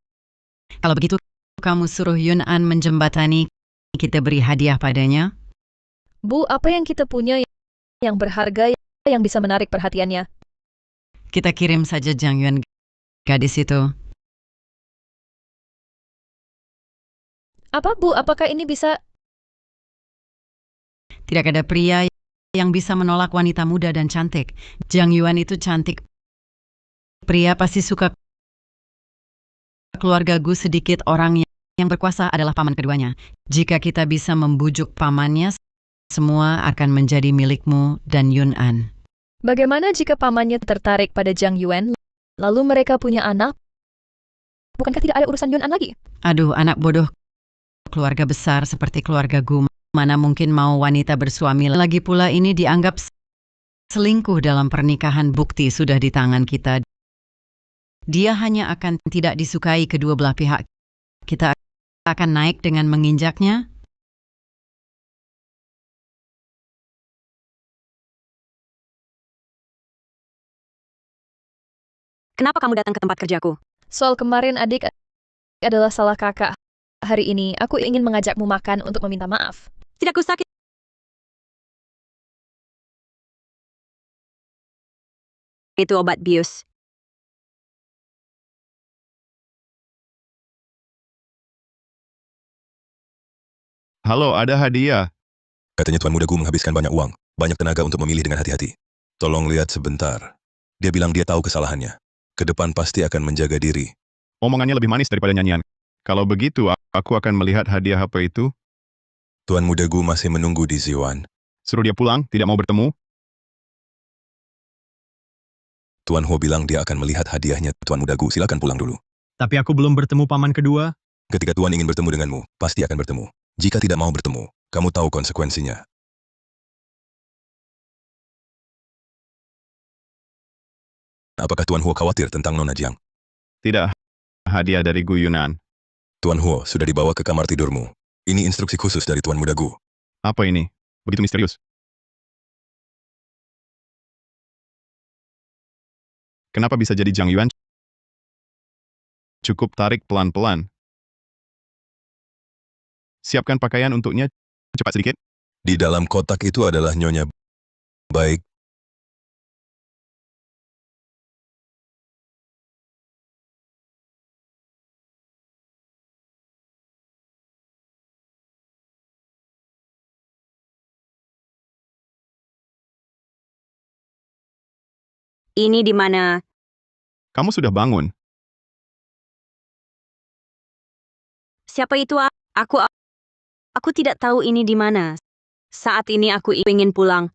Kalau begitu, kamu suruh Yun'an menjembatani, kita beri hadiah padanya. Bu, apa yang kita punya yang berharga yang bisa menarik perhatiannya? Kita kirim saja Zhang Yuan, gadis itu. Apa, Bu? Apakah ini bisa... Tidak ada pria yang bisa menolak wanita muda dan cantik. Zhang Yuan itu cantik. Pria pasti suka. Keluarga Gu sedikit orang yang berkuasa adalah paman keduanya. Jika kita bisa membujuk pamannya, semua akan menjadi milikmu dan Yun'an. Bagaimana jika pamannya tertarik pada Zhang Yuan, lalu mereka punya anak? Bukankah tidak ada urusan Yun'an lagi? Aduh, anak bodoh. Keluarga besar seperti keluarga Gu, mana mungkin mau wanita bersuami. Lagi pula ini dianggap selingkuh dalam pernikahan. Bukti sudah di tangan kita. Dia hanya akan tidak disukai kedua belah pihak. Kita akan naik dengan menginjaknya. Kenapa kamu datang ke tempat kerjaku? Soal kemarin adik adalah salah kakak. Hari ini aku ingin mengajakmu makan untuk meminta maaf. Tidak kusakit. Itu obat bius. halo, ada hadiah. Katanya Tuan Muda Gu menghabiskan banyak uang, banyak tenaga untuk memilih dengan hati-hati. Tolong lihat sebentar. Dia bilang dia tahu kesalahannya. Ke depan pasti akan menjaga diri. Omongannya lebih manis daripada nyanyian. Kalau begitu, aku akan melihat hadiah apa itu. Tuan Muda Gu masih menunggu di Ziwan. Suruh dia pulang, tidak mau bertemu. Tuan Ho bilang dia akan melihat hadiahnya. Tuan Muda Gu, silakan pulang dulu. Tapi aku belum bertemu paman kedua. Ketika Tuan ingin bertemu denganmu, pasti akan bertemu. Jika tidak mau bertemu, kamu tahu konsekuensinya. Apakah Tuan Ho khawatir tentang Nona Jiang? Tidak, hadiah dari Gu Yunan. Tuan Ho sudah dibawa ke kamar tidurmu. Ini instruksi khusus dari Tuan Muda Gu. Apa ini? Begitu misterius. Kenapa bisa jadi Zhang Yuan? Cukup tarik pelan-pelan. Siapkan pakaian untuknya. Cepat sedikit. Di dalam kotak itu adalah Nyonya baik. Ini di mana? Kamu sudah bangun. Siapa itu? Aku tidak tahu ini di mana. Saat ini aku ingin pulang.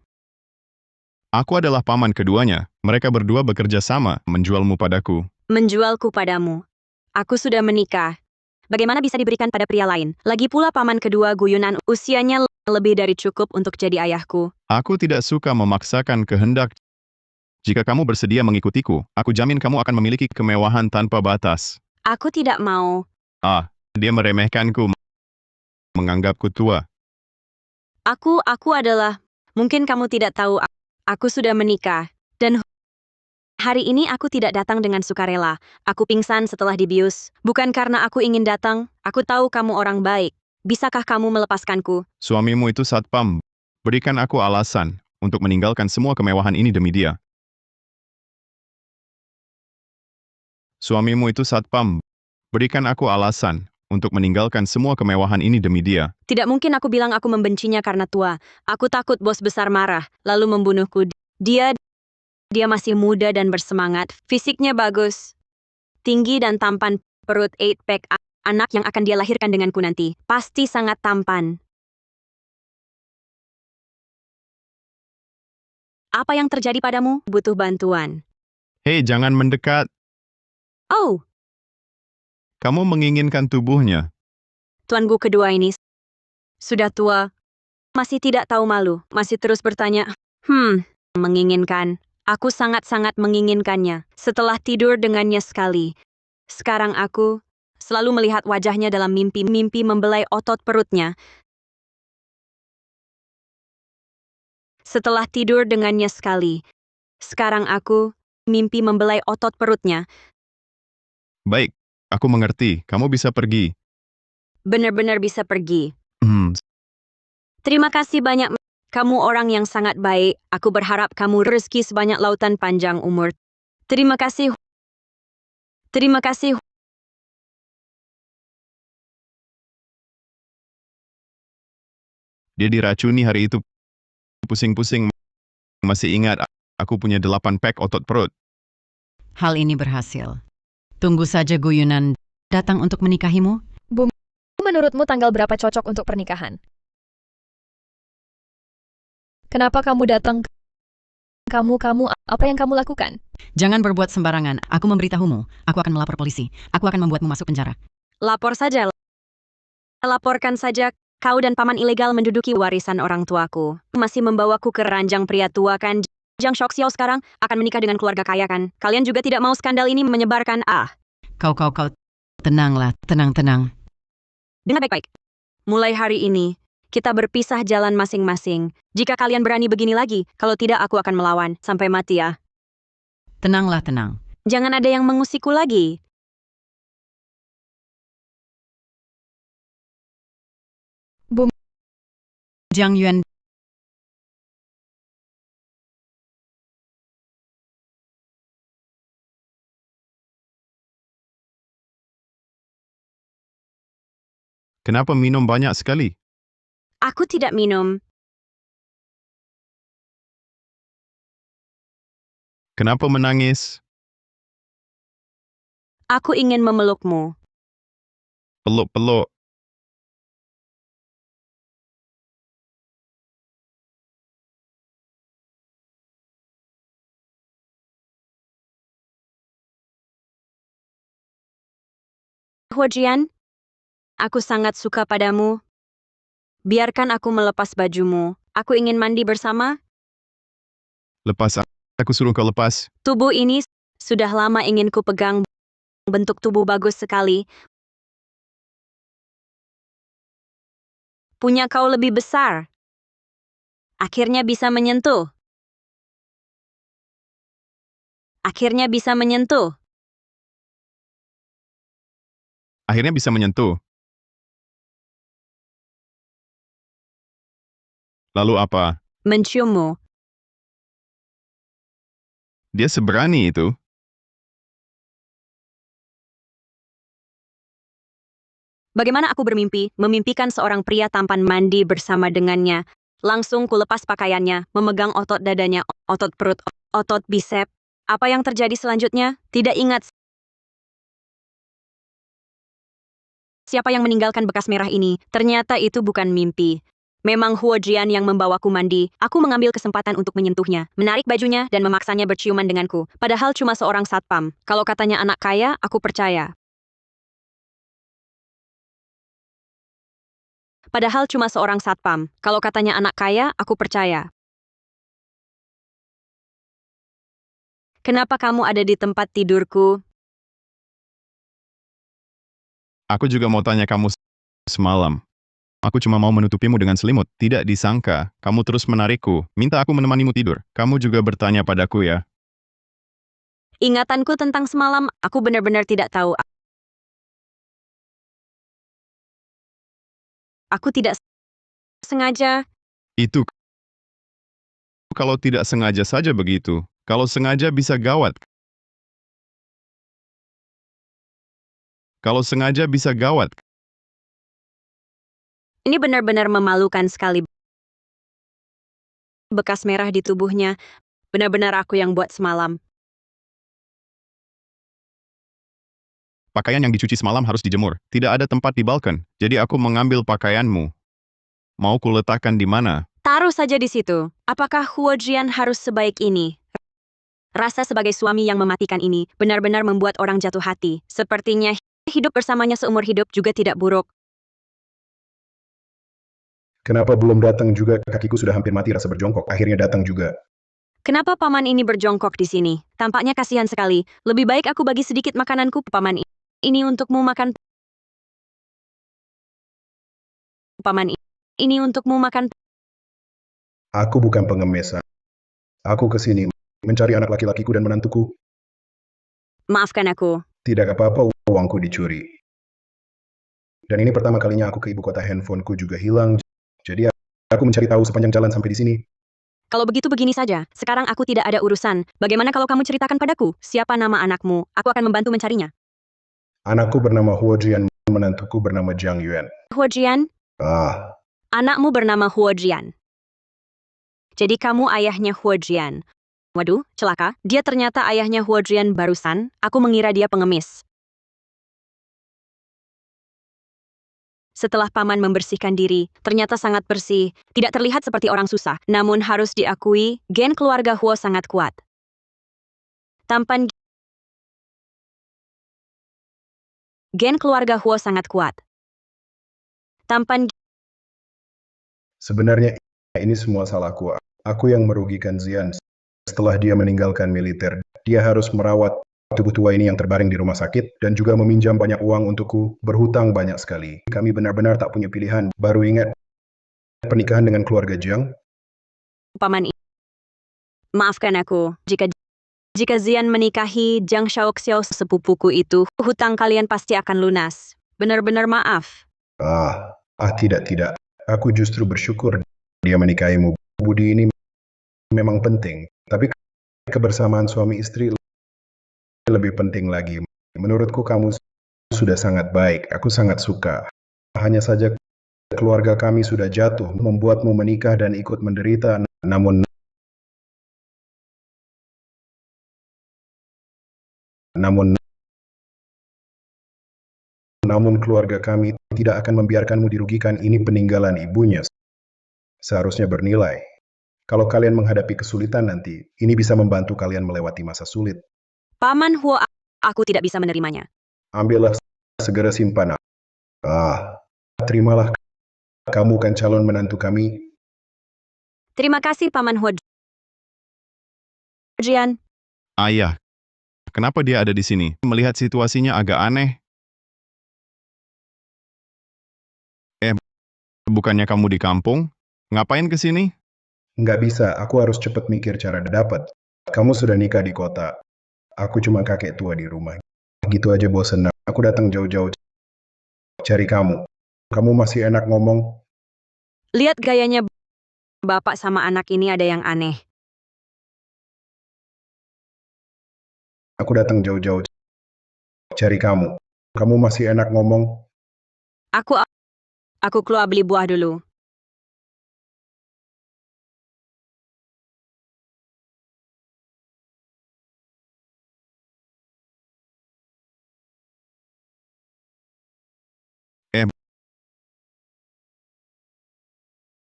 Aku adalah paman keduanya. Mereka berdua bekerja sama, menjualmu padaku. Menjualku padamu. Aku sudah menikah. Bagaimana bisa diberikan pada pria lain? Lagi pula paman kedua Gu Yunan usianya lebih dari cukup untuk jadi ayahku. Aku tidak suka memaksakan kehendak. Jika kamu bersedia mengikutiku, aku jamin kamu akan memiliki kemewahan tanpa batas. Aku tidak mau. Dia meremehkanku, menganggapku tua. Aku adalah... Mungkin kamu tidak tahu, aku sudah menikah. Dan hari ini aku tidak datang dengan sukarela. Aku pingsan setelah dibius. Bukan karena aku ingin datang, aku tahu kamu orang baik. Bisakah kamu melepaskanku? Suamimu itu satpam. Berikan aku alasan untuk meninggalkan semua kemewahan ini demi dia. Suamimu itu satpam. Berikan aku alasan untuk meninggalkan semua kemewahan ini demi dia. Tidak mungkin aku bilang aku membencinya karena tua. Aku takut bos besar marah, lalu membunuhku. Dia masih muda dan bersemangat. Fisiknya bagus. Tinggi dan tampan, perut 8-pack. Anak yang akan dia lahirkan denganku nanti. Pasti sangat tampan. Apa yang terjadi padamu? Butuh bantuan. Hei, jangan mendekat. Oh, Kamu menginginkan tubuhnya. tuanku kedua ini sudah tua. Masih tidak tahu malu. Masih terus bertanya. Menginginkan. Aku sangat-sangat menginginkannya. Setelah tidur dengannya sekali. Sekarang aku selalu melihat wajahnya dalam mimpi membelai otot perutnya. Setelah tidur dengannya sekali. Sekarang aku mimpi membelai otot perutnya. Baik, aku mengerti. Kamu bisa pergi. Benar-benar bisa pergi. Hmm, Terima kasih banyak. Kamu orang yang sangat baik. Aku berharap kamu rezeki sebanyak lautan panjang umur. Terima kasih. Terima kasih. dia diracuni hari itu. Pusing-pusing. Masih ingat, aku punya 8 pack otot perut. Hal ini berhasil. Tunggu saja Guyunan datang untuk menikahimu. Menurutmu tanggal berapa cocok untuk pernikahan? Kenapa kamu datang? Kamu, apa yang kamu lakukan? Jangan berbuat sembarangan. Aku memberitahumu. Aku akan melapor polisi. Aku akan membuatmu masuk penjara. Lapor saja. Laporkan saja. Kau dan paman ilegal menduduki warisan orang tuaku. Masih membawaku ke ranjang pria tua kan? Jiang Shoxiao sekarang akan menikah dengan keluarga kaya kan? Kalian juga tidak mau skandal ini menyebarkan. Kau. Tenanglah, tenang. Dengar baik-baik. Mulai hari ini, kita berpisah jalan masing-masing. Jika kalian berani begini lagi, kalau tidak aku akan melawan. Sampai mati ya. Tenanglah, tenang. Jangan ada yang mengusikku lagi. Jiang Yuan. Kenapa minum banyak sekali? Aku tidak minum. Kenapa menangis? Aku ingin memelukmu. Peluk-peluk. Huojian, aku sangat suka padamu. Biarkan aku melepas bajumu. Aku ingin mandi bersama. Lepas, aku suruh kau lepas. Tubuh ini sudah lama ingin ku pegang. Bentuk tubuh bagus sekali. Punya kau lebih besar. Akhirnya bisa menyentuh. Akhirnya bisa menyentuh. Akhirnya bisa menyentuh. Lalu apa? Menciummu. Dia seberani itu. Bagaimana aku bermimpi, memimpikan seorang pria tampan mandi bersama dengannya. Langsung ku lepas pakaiannya, memegang otot dadanya, otot perut, otot bisep. Apa yang terjadi selanjutnya? Tidak ingat. Siapa yang meninggalkan bekas merah ini? Ternyata itu bukan mimpi. Memang Huojian yang membawaku mandi. Aku mengambil kesempatan untuk menyentuhnya, menarik bajunya, dan memaksanya berciuman denganku. Padahal cuma seorang satpam. Kalau katanya anak kaya, aku percaya. Padahal cuma seorang satpam. Kalau katanya anak kaya, aku percaya. Kenapa kamu ada di tempat tidurku? Aku juga mau tanya kamu semalam. Aku cuma mau menutupimu dengan selimut. Tidak disangka, kamu terus menarikku. Minta aku menemanimu tidur. Kamu juga bertanya padaku ya. Ingatanku tentang semalam, aku benar-benar tidak tahu. Aku tidak sengaja. Itu kalau tidak sengaja saja begitu. Kalau sengaja bisa gawat. Kalau sengaja bisa gawat. Ini benar-benar memalukan sekali. Bekas merah di tubuhnya, benar-benar aku yang buat semalam. Pakaian yang dicuci semalam harus dijemur. Tidak ada tempat di balkon, jadi aku mengambil pakaianmu. Mau kuletakkan di mana? Taruh saja di situ. Apakah Huo Jian harus sebaik ini? Rasa sebagai suami yang mematikan ini benar-benar membuat orang jatuh hati. Sepertinya hidup bersamanya seumur hidup juga tidak buruk. Kenapa belum datang juga? Kakiku sudah hampir mati rasa berjongkok. Akhirnya datang juga. Kenapa paman ini berjongkok di sini? Tampaknya kasihan sekali. Lebih baik aku bagi sedikit makananku, paman ini untukmu makan. Paman ini untukmu makan. Aku bukan pengemis. Aku kesini mencari anak laki-lakiku dan menantuku. Maafkan aku. Tidak apa-apa, uangku dicuri. Dan ini pertama kalinya aku ke ibu kota, handphoneku juga hilang. Jadi aku mencari tahu sepanjang jalan sampai di sini. Kalau begitu begini saja. Sekarang aku tidak ada urusan. Bagaimana kalau kamu ceritakan padaku? Siapa nama anakmu? Aku akan membantu mencarinya. Anakku bernama Huo Jian, menantuku bernama Zhang Yuan. Huo Jian? Anakmu bernama Huo Jian. Jadi kamu ayahnya Huo Jian. Waduh, celaka. Dia ternyata ayahnya Huo Jian barusan. Aku mengira dia pengemis. Setelah paman membersihkan diri, ternyata sangat bersih, tidak terlihat seperti orang susah. Namun harus diakui, gen keluarga Huo sangat kuat. Tampan gen keluarga Huo sangat kuat. Tampan Sebenarnya ini semua salahku. Aku yang merugikan Zian. Setelah dia meninggalkan militer, dia harus merawat tubuh tua ini yang terbaring di rumah sakit dan juga meminjam banyak uang untukku, berhutang banyak sekali. Kami benar-benar tak punya pilihan. Baru ingat pernikahan dengan keluarga Jiang. paman maafkan aku. Jika Zian menikahi Jiang Shaoxiao sepupuku itu, hutang kalian pasti akan lunas. Benar-benar maaf. Tidak. Aku justru bersyukur dia menikahimu. Budi ini memang penting, tapi kebersamaan suami istri lebih penting lagi. Menurutku kamu sudah sangat baik. Aku sangat suka. Hanya saja keluarga kami sudah jatuh, membuatmu menikah dan ikut menderita. Namun keluarga kami tidak akan membiarkanmu dirugikan. Ini peninggalan ibunya. Seharusnya bernilai. Kalau kalian menghadapi kesulitan nanti, ini bisa membantu kalian melewati masa sulit. Paman Huo, aku tidak bisa menerimanya. Ambillah, segera simpan. Terimalah, kamu kan calon menantu kami. Terima kasih Paman Huo Jian. Ayah, kenapa dia ada di sini? Melihat situasinya agak aneh. Bukannya kamu di kampung? Ngapain ke sini? Nggak bisa, aku harus cepat mikir cara dapat. Kamu sudah nikah di kota. Aku cuma kakek tua di rumah. Gitu aja bosen. Aku datang jauh-jauh cari kamu. Kamu masih enak ngomong. Lihat gayanya bapak sama anak ini ada yang aneh. Aku datang jauh-jauh cari kamu. Kamu masih enak ngomong. Aku keluar beli buah dulu.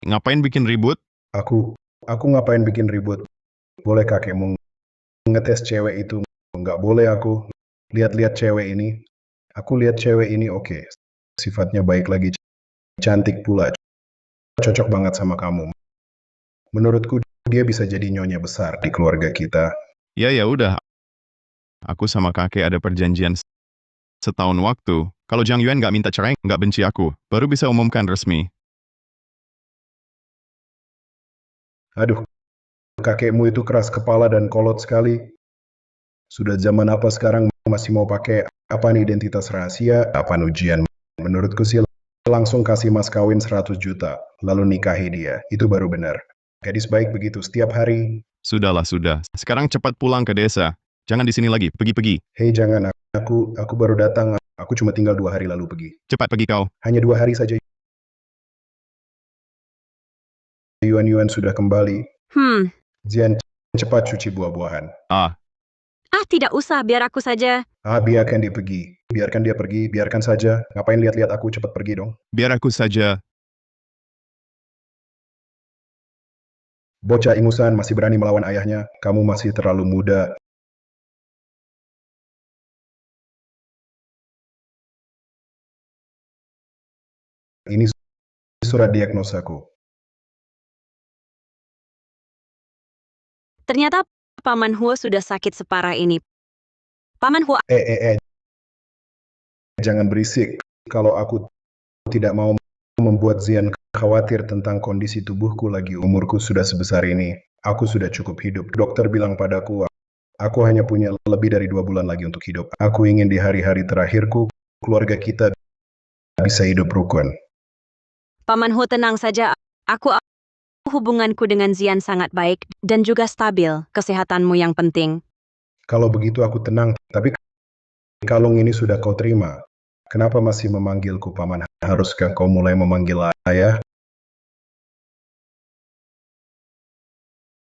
Ngapain bikin ribut? Aku ngapain bikin ribut? Boleh kakekmu ngetes cewek itu? Nggak boleh aku. Lihat-lihat cewek ini. Aku lihat cewek ini oke. Sifatnya baik lagi. Cantik pula. Cocok banget sama kamu. Menurutku dia bisa jadi nyonya besar di keluarga kita. Ya udah. Aku sama kakek ada perjanjian setahun waktu. Kalau Zhang Yuan nggak minta cerai, nggak benci aku, baru bisa umumkan resmi. Aduh, kakekmu itu keras kepala dan kolot sekali. Sudah zaman apa sekarang masih mau pakai identitas rahasia, ujian. Menurutku sih langsung kasih mas kawin 100 juta, lalu nikahi dia. Itu baru benar. Gadis baik begitu setiap hari. Sudah. Sekarang cepat pulang ke desa. Jangan di sini lagi, pergi. Hei jangan, aku baru datang. Aku cuma tinggal 2 hari lalu pergi. Cepat pergi kau. Hanya 2 hari saja. Yuan sudah kembali. Zian, cepat cuci buah-buahan. Tidak usah, biar aku saja. Biarkan dia pergi. Biarkan dia pergi, biarkan saja. Ngapain lihat-lihat aku, cepat pergi dong. Biar aku saja. Bocah ingusan masih berani melawan ayahnya. Kamu masih terlalu muda. Ini surat diagnosaku. Ternyata Paman Huo sudah sakit separah ini. Paman Huo, Jangan berisik. Kalau aku tidak mau membuat Zian khawatir tentang kondisi tubuhku lagi, umurku sudah sebesar ini. Aku sudah cukup hidup. Dokter bilang padaku, aku hanya punya lebih dari 2 bulan lagi untuk hidup. Aku ingin di hari-hari terakhirku, keluarga kita bisa hidup rukun. Paman Huo tenang saja. Hubunganku dengan Zian sangat baik dan juga stabil. Kesehatanmu yang penting. Kalau begitu aku tenang, tapi kalung ini sudah kau terima. Kenapa masih memanggilku paman? Haruskah kau mulai memanggil ayah?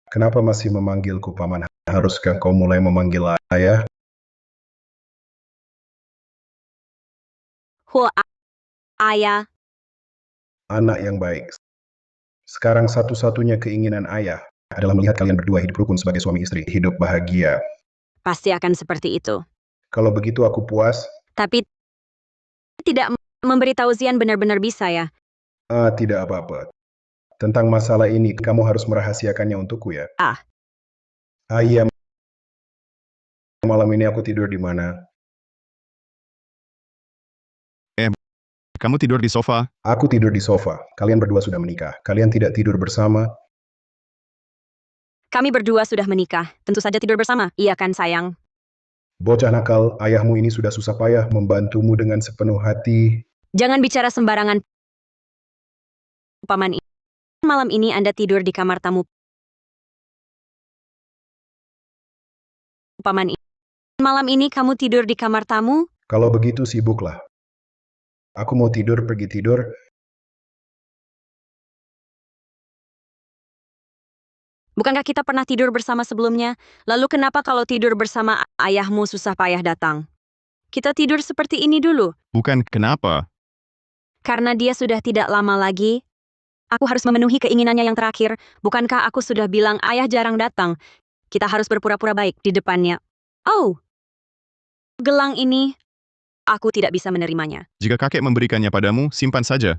Kenapa masih memanggilku paman? Haruskah kau mulai memanggil ayah? Huo, ayah. Anak yang baik. Sekarang satu-satunya keinginan ayah adalah melihat kalian berdua hidup rukun sebagai suami istri, hidup bahagia. Pasti akan seperti itu. Kalau begitu aku puas. Tapi tidak memberitahu Zian benar-benar bisa ya? Tidak apa-apa. Tentang masalah ini, kamu harus merahasiakannya untukku ya. Iya. Malam ini aku tidur di mana? Kamu tidur di sofa? Aku tidur di sofa. Kalian berdua sudah menikah. Kalian tidak tidur bersama? Kami berdua sudah menikah. Tentu saja tidur bersama. Iya kan sayang? Bocah nakal, ayahmu ini sudah susah payah membantumu dengan sepenuh hati. Jangan bicara sembarangan. Paman, malam ini Anda tidur di kamar tamu. Paman, malam ini kamu tidur di kamar tamu? Kalau begitu sibuklah. Aku mau tidur, pergi tidur. Bukankah kita pernah tidur bersama sebelumnya? Lalu kenapa kalau tidur bersama ayahmu susah payah datang? Kita tidur seperti ini dulu. Bukan, kenapa? Karena dia sudah tidak lama lagi. Aku harus memenuhi keinginannya yang terakhir. Bukankah aku sudah bilang ayah jarang datang? Kita harus berpura-pura baik di depannya. Oh, gelang ini, aku tidak bisa menerimanya. Jika kakek memberikannya padamu, simpan saja.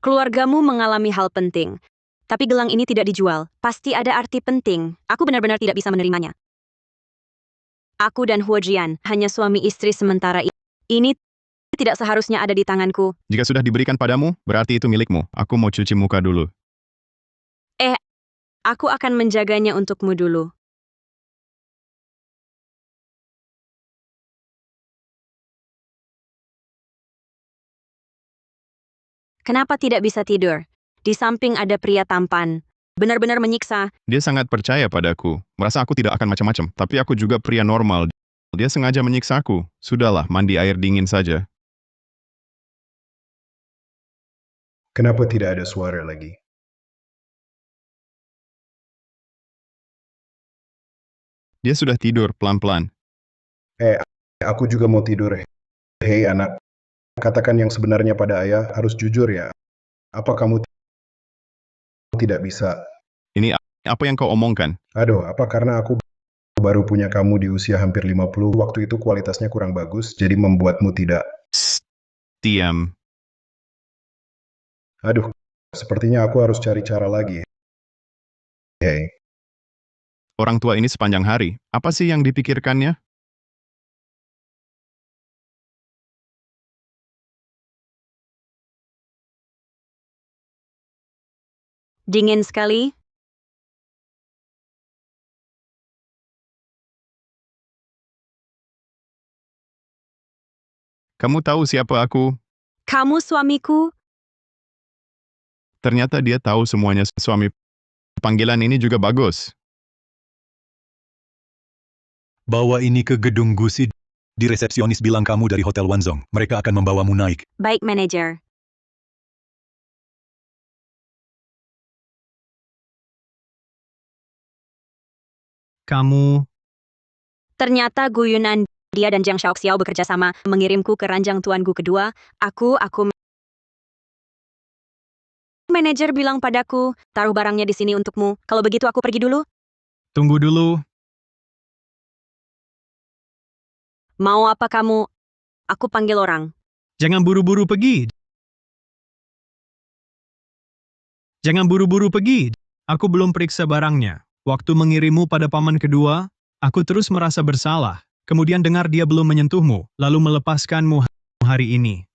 Keluargamu mengalami hal penting. Tapi gelang ini tidak dijual. Pasti ada arti penting. Aku benar-benar tidak bisa menerimanya. Aku dan Huo Jian hanya suami istri sementara ini. Ini tidak seharusnya ada di tanganku. Jika sudah diberikan padamu, berarti itu milikmu. Aku mau cuci muka dulu. Aku akan menjaganya untukmu dulu. Kenapa tidak bisa tidur? Di samping ada pria tampan. Benar-benar menyiksa. Dia sangat percaya padaku. Merasa aku tidak akan macam-macam. Tapi aku juga pria normal. Dia sengaja menyiksaku. Sudahlah, mandi air dingin saja. Kenapa tidak ada suara lagi? Dia sudah tidur pelan-pelan. Aku juga mau tidur. Hei anak, katakan yang sebenarnya pada ayah, harus jujur ya. Apa kamu tidak bisa? Ini apa yang kau omongkan? Aduh, apa karena aku baru punya kamu di usia hampir 50, waktu itu kualitasnya kurang bagus, jadi membuatmu tidak... Diam. Aduh, sepertinya aku harus cari cara lagi. Hei. Orang tua ini sepanjang hari, apa sih yang dipikirkannya? Dingin sekali. Kamu tahu siapa aku? Kamu suamiku? Ternyata dia tahu semuanya suami. Panggilan ini juga bagus. Bawa ini ke gedung Gusi Di resepsionis bilang kamu dari Hotel Wanzong. Mereka akan membawamu naik. Baik, manajer. Kamu, Ternyata guyunan dia dan Jiang Shaoxiao bekerja sama mengirimku ke ranjang tuanku kedua. Aku Manajer bilang padaku, taruh barangnya di sini untukmu. Kalau begitu aku pergi dulu. tunggu dulu. Mau apa kamu? Aku panggil orang. Jangan buru-buru pergi. Jangan buru-buru pergi. Aku belum periksa barangnya. Waktu mengirimmu pada paman kedua, aku terus merasa bersalah. Kemudian dengar dia belum menyentuhmu, lalu melepaskanmu hari ini.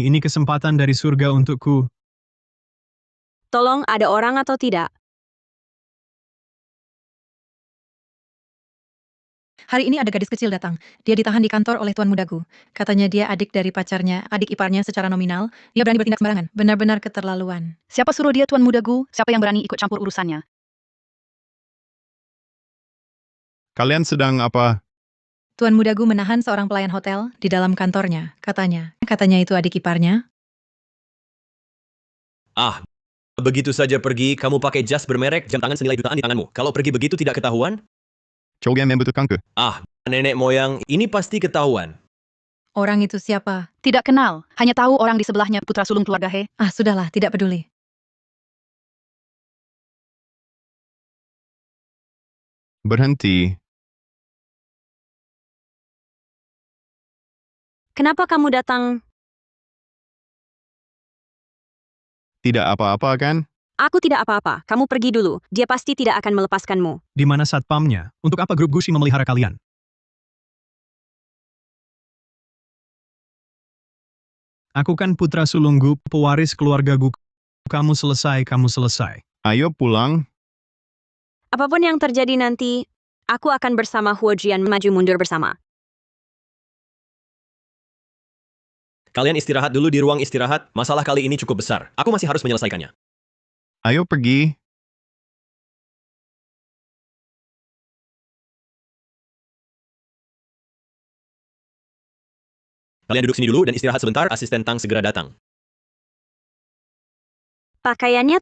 Ini kesempatan dari surga untukku. Tolong, ada orang atau tidak? Hari ini ada gadis kecil datang. Dia ditahan di kantor oleh Tuan Mudagu. Katanya dia adik dari pacarnya, adik iparnya secara nominal. Dia berani bertindak sembarangan. Benar-benar keterlaluan. Siapa suruh dia Tuan Mudagu? Siapa yang berani ikut campur urusannya? Kalian sedang apa? Tuan Mudagu menahan seorang pelayan hotel di dalam kantornya. Katanya itu adik iparnya. Begitu saja pergi, kamu pakai jas bermerek, jam tangan senilai jutaan di tanganmu. Kalau pergi begitu tidak ketahuan? Coba membutuhkan ke? Nenek moyang, ini pasti ketahuan. Orang itu siapa? Tidak kenal, hanya tahu orang di sebelahnya putra sulung keluarga He. Sudahlah, tidak peduli. Berhenti. Kenapa kamu datang? Tidak apa-apa kan? Aku tidak apa-apa. Kamu pergi dulu. Dia pasti tidak akan melepaskanmu. Di mana satpamnya? Untuk apa grup Gushi memelihara kalian? Aku kan putra sulungku, pewaris keluarga Gu. Kamu selesai. Ayo pulang. Apapun yang terjadi nanti, aku akan bersama Huo Jian maju mundur bersama. Kalian istirahat dulu di ruang istirahat, masalah kali ini cukup besar. Aku masih harus menyelesaikannya. Ayo pergi. Kalian duduk sini dulu dan istirahat sebentar, asisten Tang segera datang. Pakaiannya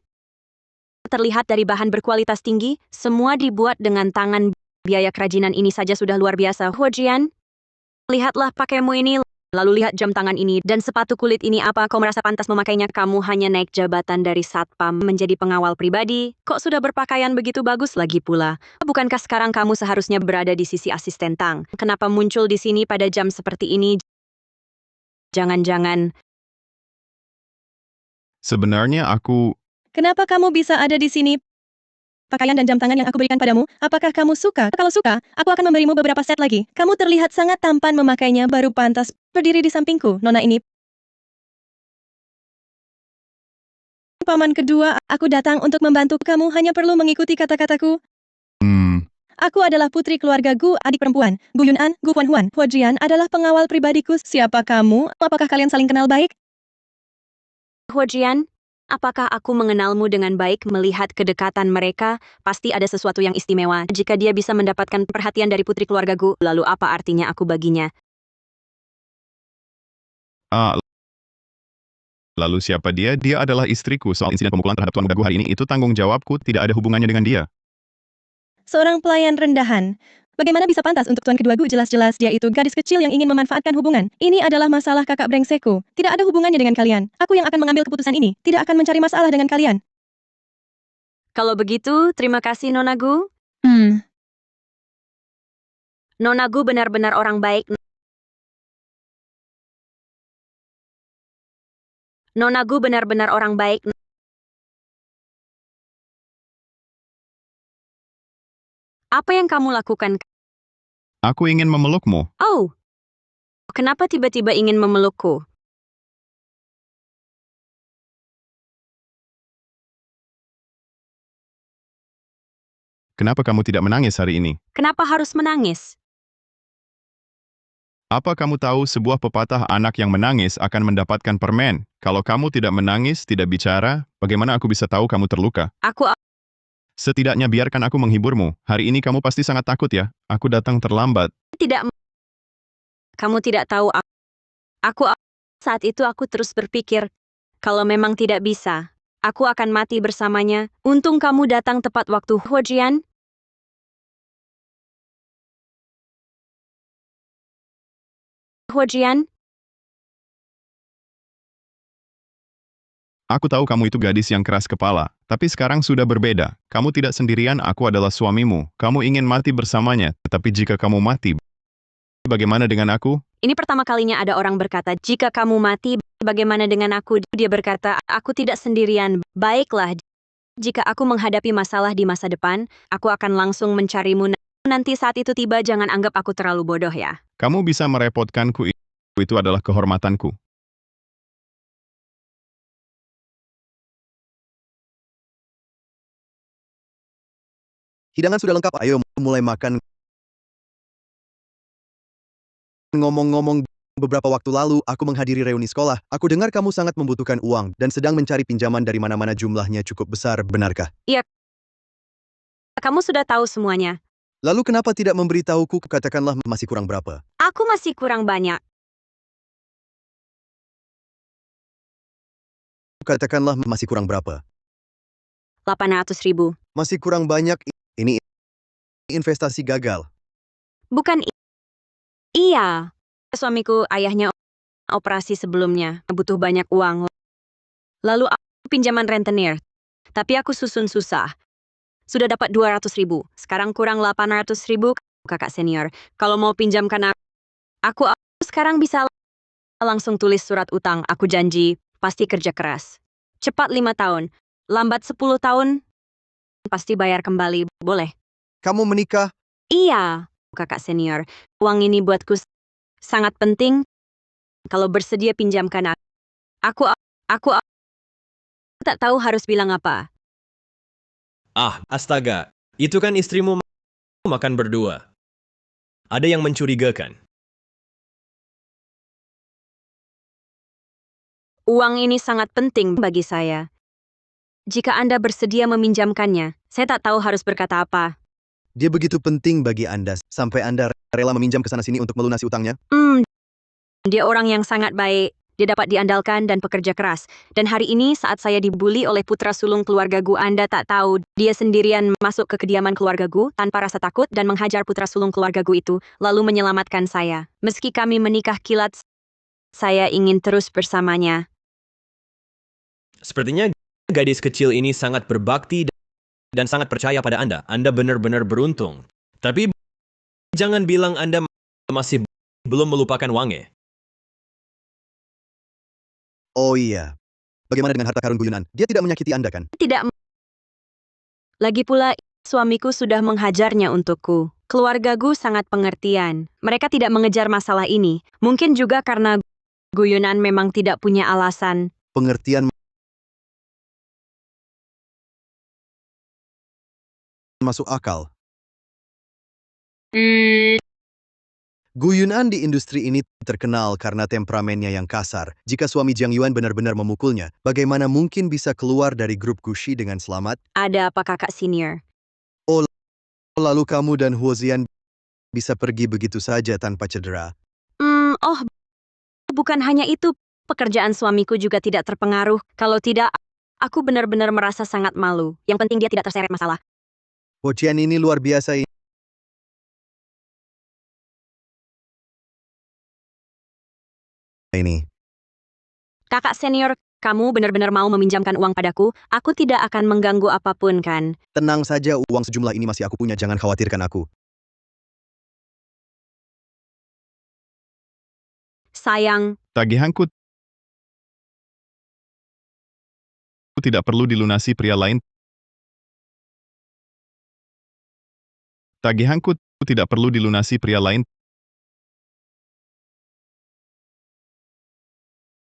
terlihat dari bahan berkualitas tinggi, semua dibuat dengan tangan. Biaya kerajinan ini saja sudah luar biasa. Huo Jian, lihatlah pakaimu ini, lalu lihat jam tangan ini dan sepatu kulit ini. Apa kau merasa pantas memakainya? Kamu hanya naik jabatan dari satpam menjadi pengawal pribadi. Kok sudah berpakaian begitu bagus lagi pula? Bukankah sekarang kamu seharusnya berada di sisi asisten Tang? Kenapa muncul di sini pada jam seperti ini? Jangan-jangan. Sebenarnya aku... Kenapa kamu bisa ada di sini? Pakaian dan jam tangan yang aku berikan padamu, apakah kamu suka? Kalau suka, aku akan memberimu beberapa set lagi. Kamu terlihat sangat tampan memakainya, baru pantas berdiri di sampingku, Nona ini. Paman kedua, aku datang untuk membantu kamu, hanya perlu mengikuti kata-kataku. Aku adalah putri keluarga Gu, adik perempuan. Gu Yun'an, Gu Huan, Huo Jian adalah pengawal pribadiku. Siapa kamu? Apakah kalian saling kenal baik? Huo Jian, apakah aku mengenalmu dengan baik? Melihat kedekatan mereka, pasti ada sesuatu yang istimewa. Jika dia bisa mendapatkan perhatian dari putri keluarga Gu, lalu apa artinya aku baginya? Lalu siapa dia? Dia adalah istriku. Soal insiden pemukulan terhadap Tuan Mudagu hari ini itu tanggung jawabku, tidak ada hubungannya dengan dia. Seorang pelayan rendahan. Bagaimana bisa pantas untuk tuan kedua Gu? Jelas-jelas dia itu gadis kecil yang ingin memanfaatkan hubungan. Ini adalah masalah kakak brengsekku. Tidak ada hubungannya dengan kalian. Aku yang akan mengambil keputusan ini. Tidak akan mencari masalah dengan kalian. Kalau begitu, terima kasih Nona Gu. Nona Gu benar-benar orang baik. Nona Gu benar-benar orang baik. Apa yang kamu lakukan? Aku ingin memelukmu. Oh, kenapa tiba-tiba ingin memelukku? Kenapa kamu tidak menangis hari ini? Kenapa harus menangis? Apa kamu tahu sebuah pepatah anak yang menangis akan mendapatkan permen? Kalau kamu tidak menangis, tidak bicara, bagaimana aku bisa tahu kamu terluka? Setidaknya biarkan aku menghiburmu. Hari ini kamu pasti sangat takut ya. Aku datang terlambat. Tidak. Kamu tidak tahu aku saat itu aku terus berpikir, kalau memang tidak bisa, aku akan mati bersamanya. Untung kamu datang tepat waktu, Huojian. Huojian, Aku tahu kamu itu gadis yang keras kepala, tapi sekarang sudah berbeda. Kamu tidak sendirian, aku adalah suamimu. Kamu ingin mati bersamanya, tetapi jika kamu mati, bagaimana dengan aku? ini pertama kalinya ada orang berkata, jika kamu mati, bagaimana dengan aku? Dia berkata, aku tidak sendirian. Baiklah, jika aku menghadapi masalah di masa depan, aku akan langsung mencarimu. Nanti saat itu tiba, jangan anggap aku terlalu bodoh ya. Kamu bisa merepotkanku, itu adalah kehormatanku. Hidangan sudah lengkap, ayo mulai makan. Ngomong-ngomong, beberapa waktu lalu aku menghadiri reuni sekolah. Aku dengar kamu sangat membutuhkan uang dan sedang mencari pinjaman dari mana-mana, jumlahnya cukup besar, benarkah? Iya, kamu sudah tahu semuanya. Lalu kenapa tidak memberitahuku, katakanlah masih kurang berapa? Aku masih kurang banyak. Katakanlah masih kurang berapa? 800.000. Masih kurang banyak, ini investasi gagal. Bukan iya. Suamiku, ayahnya operasi sebelumnya, butuh banyak uang. Lalu aku pinjaman rentenir. Tapi aku susun susah. Sudah dapat 200.000. Sekarang kurang 800.000. Kakak senior, kalau mau pinjamkan aku sekarang bisa langsung tulis surat utang. Aku janji, pasti kerja keras. Cepat 5 tahun. Lambat 10 tahun. Pasti bayar kembali, boleh? Kamu menikah? Iya, kakak senior. Uang ini buatku sangat penting. Kalau bersedia pinjamkan aku tak tahu harus bilang apa. Ah, astaga. Itu kan istrimu makan berdua. Ada yang mencurigakan. Uang ini sangat penting bagi saya. Jika Anda bersedia meminjamkannya, saya tak tahu harus berkata apa. Dia begitu penting bagi Anda, sampai Anda rela meminjam ke sana-sini untuk melunasi utangnya? Dia orang yang sangat baik. Dia dapat diandalkan dan pekerja keras. Dan hari ini saat saya dibully oleh putra sulung keluarga Gu, Anda tak tahu, dia sendirian masuk ke kediaman keluarga Gu tanpa rasa takut dan menghajar putra sulung keluarga Gu itu, lalu menyelamatkan saya. Meski kami menikah kilat, saya ingin terus bersamanya. Sepertinya gadis kecil ini sangat berbakti dan sangat percaya pada Anda. Anda benar-benar beruntung. Tapi jangan bilang Anda masih belum melupakan Wange. Oh iya. Bagaimana dengan harta karun Guyunan? Dia tidak menyakiti Anda kan? Tidak. Lagi pula, suamiku sudah menghajarnya untukku. Keluarga Gu sangat pengertian. Mereka tidak mengejar masalah ini. Mungkin juga karena Guyunan memang tidak punya alasan. Pengertian masuk akal. Guyunan di industri ini terkenal karena temperamennya yang kasar. Jika suami Jiang Yuan benar-benar memukulnya, bagaimana mungkin bisa keluar dari grup Gushi dengan selamat? Ada apa kakak senior? Oh, lalu kamu dan Huozian bisa pergi begitu saja tanpa cedera? Bukan hanya itu. Pekerjaan suamiku juga tidak terpengaruh. Kalau tidak, aku benar-benar merasa sangat malu. Yang penting dia tidak terseret masalah. Huozian ini luar biasa ini. Kakak senior, kamu benar-benar mau meminjamkan uang padaku? Aku tidak akan mengganggu apapun kan? Tenang saja, uang sejumlah ini masih aku punya, jangan khawatirkan aku. Sayang. Tagihanku tidak perlu dilunasi pria lain. Tagihanku tidak perlu dilunasi pria lain.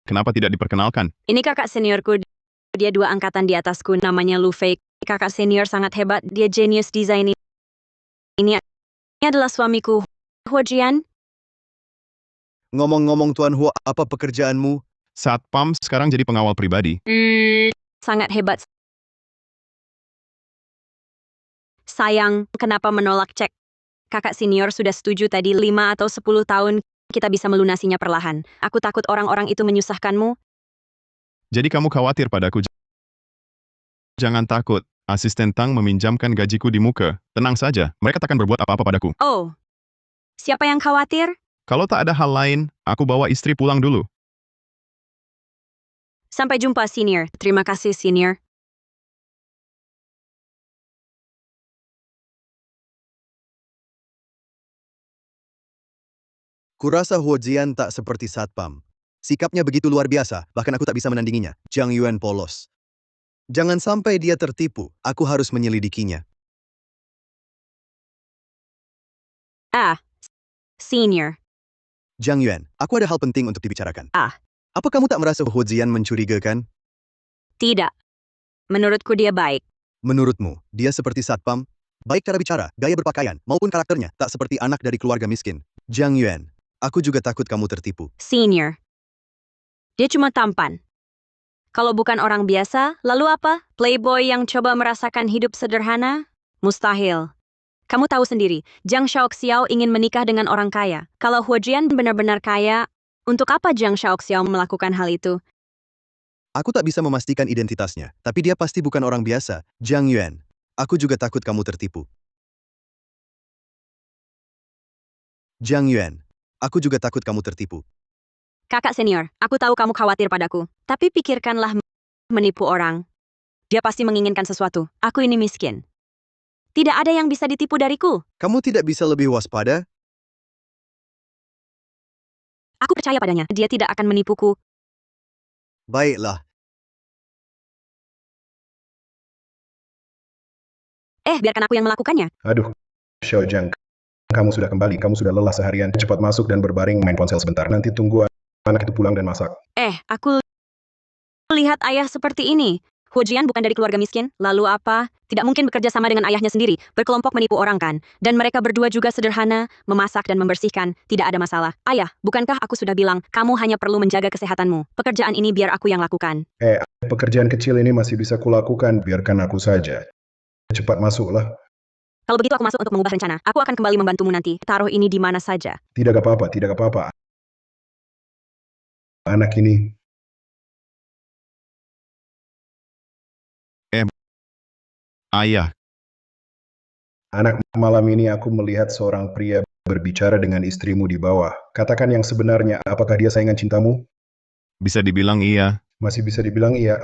Kenapa tidak diperkenalkan? Ini kakak seniorku. Dia 2 angkatan di atasku, namanya Lu Fei. Kakak senior sangat hebat, dia genius desain. Ini adalah suamiku, Huojian. Ngomong-ngomong Tuan Huo, apa pekerjaanmu? Satpam, sekarang jadi pengawal pribadi. Sangat hebat. Sayang, kenapa menolak cek? Kakak senior sudah setuju tadi 5 atau 10 tahun. kita bisa melunasinya perlahan. Aku takut orang-orang itu menyusahkanmu. Jadi kamu khawatir padaku? Jangan takut. Asisten Tang meminjamkan gajiku di muka. Tenang saja, mereka takkan berbuat apa-apa padaku. Oh, siapa yang khawatir? Kalau tak ada hal lain, aku bawa istri pulang dulu. Sampai jumpa, senior. Terima kasih, senior. Kurasa Huo Jian tak seperti satpam. Sikapnya begitu luar biasa, bahkan aku tak bisa menandinginya. Zhang Yuan polos. Jangan sampai dia tertipu, aku harus menyelidikinya. Senior. Zhang Yuan, aku ada hal penting untuk dibicarakan. Apa kamu tak merasa Huo Jian mencurigakan? Tidak. Menurutku dia baik. Menurutmu, dia seperti satpam? Baik cara bicara, gaya berpakaian, maupun karakternya, tak seperti anak dari keluarga miskin. Zhang Yuan, aku juga takut kamu tertipu. Senior. Dia cuma tampan. Kalau bukan orang biasa, lalu apa? Playboy yang coba merasakan hidup sederhana? Mustahil. Kamu tahu sendiri, Zhang Shaoxiao ingin menikah dengan orang kaya. Kalau Huo Jian benar-benar kaya, untuk apa Zhang Shaoxiao melakukan hal itu? Aku tak bisa memastikan identitasnya, tapi dia pasti bukan orang biasa. Zhang Yuan, aku juga takut kamu tertipu. Zhang Yuan, aku juga takut kamu tertipu. Kakak senior, aku tahu kamu khawatir padaku. Tapi pikirkanlah menipu orang. Dia pasti menginginkan sesuatu. Aku ini miskin. Tidak ada yang bisa ditipu dariku. Kamu tidak bisa lebih waspada? Aku percaya padanya. Dia tidak akan menipuku. Baiklah. Biarkan aku yang melakukannya. Aduh, Xiao Zhang, kamu sudah kembali. Kamu sudah lelah seharian. Cepat masuk dan berbaring main ponsel sebentar. Nanti tunggu anak itu pulang dan masak. Aku lihat ayah seperti ini. Huo Jian bukan dari keluarga miskin. Lalu apa? Tidak mungkin bekerja sama dengan ayahnya sendiri. Berkelompok menipu orang kan? Dan mereka berdua juga sederhana, memasak dan membersihkan. Tidak ada masalah. Ayah, bukankah aku sudah bilang, kamu hanya perlu menjaga kesehatanmu. Pekerjaan ini biar aku yang lakukan. Pekerjaan kecil ini masih bisa kulakukan. Biarkan aku saja. Cepat masuklah. Kalau begitu aku masuk untuk mengubah rencana. Aku akan kembali membantumu nanti. Taruh ini di mana saja. Tidak apa-apa, tidak apa-apa. Anak ini. Ayah. Anak, malam ini aku melihat seorang pria berbicara dengan istrimu di bawah. Katakan yang sebenarnya, apakah dia saingan cintamu? Bisa dibilang iya. Masih bisa dibilang iya.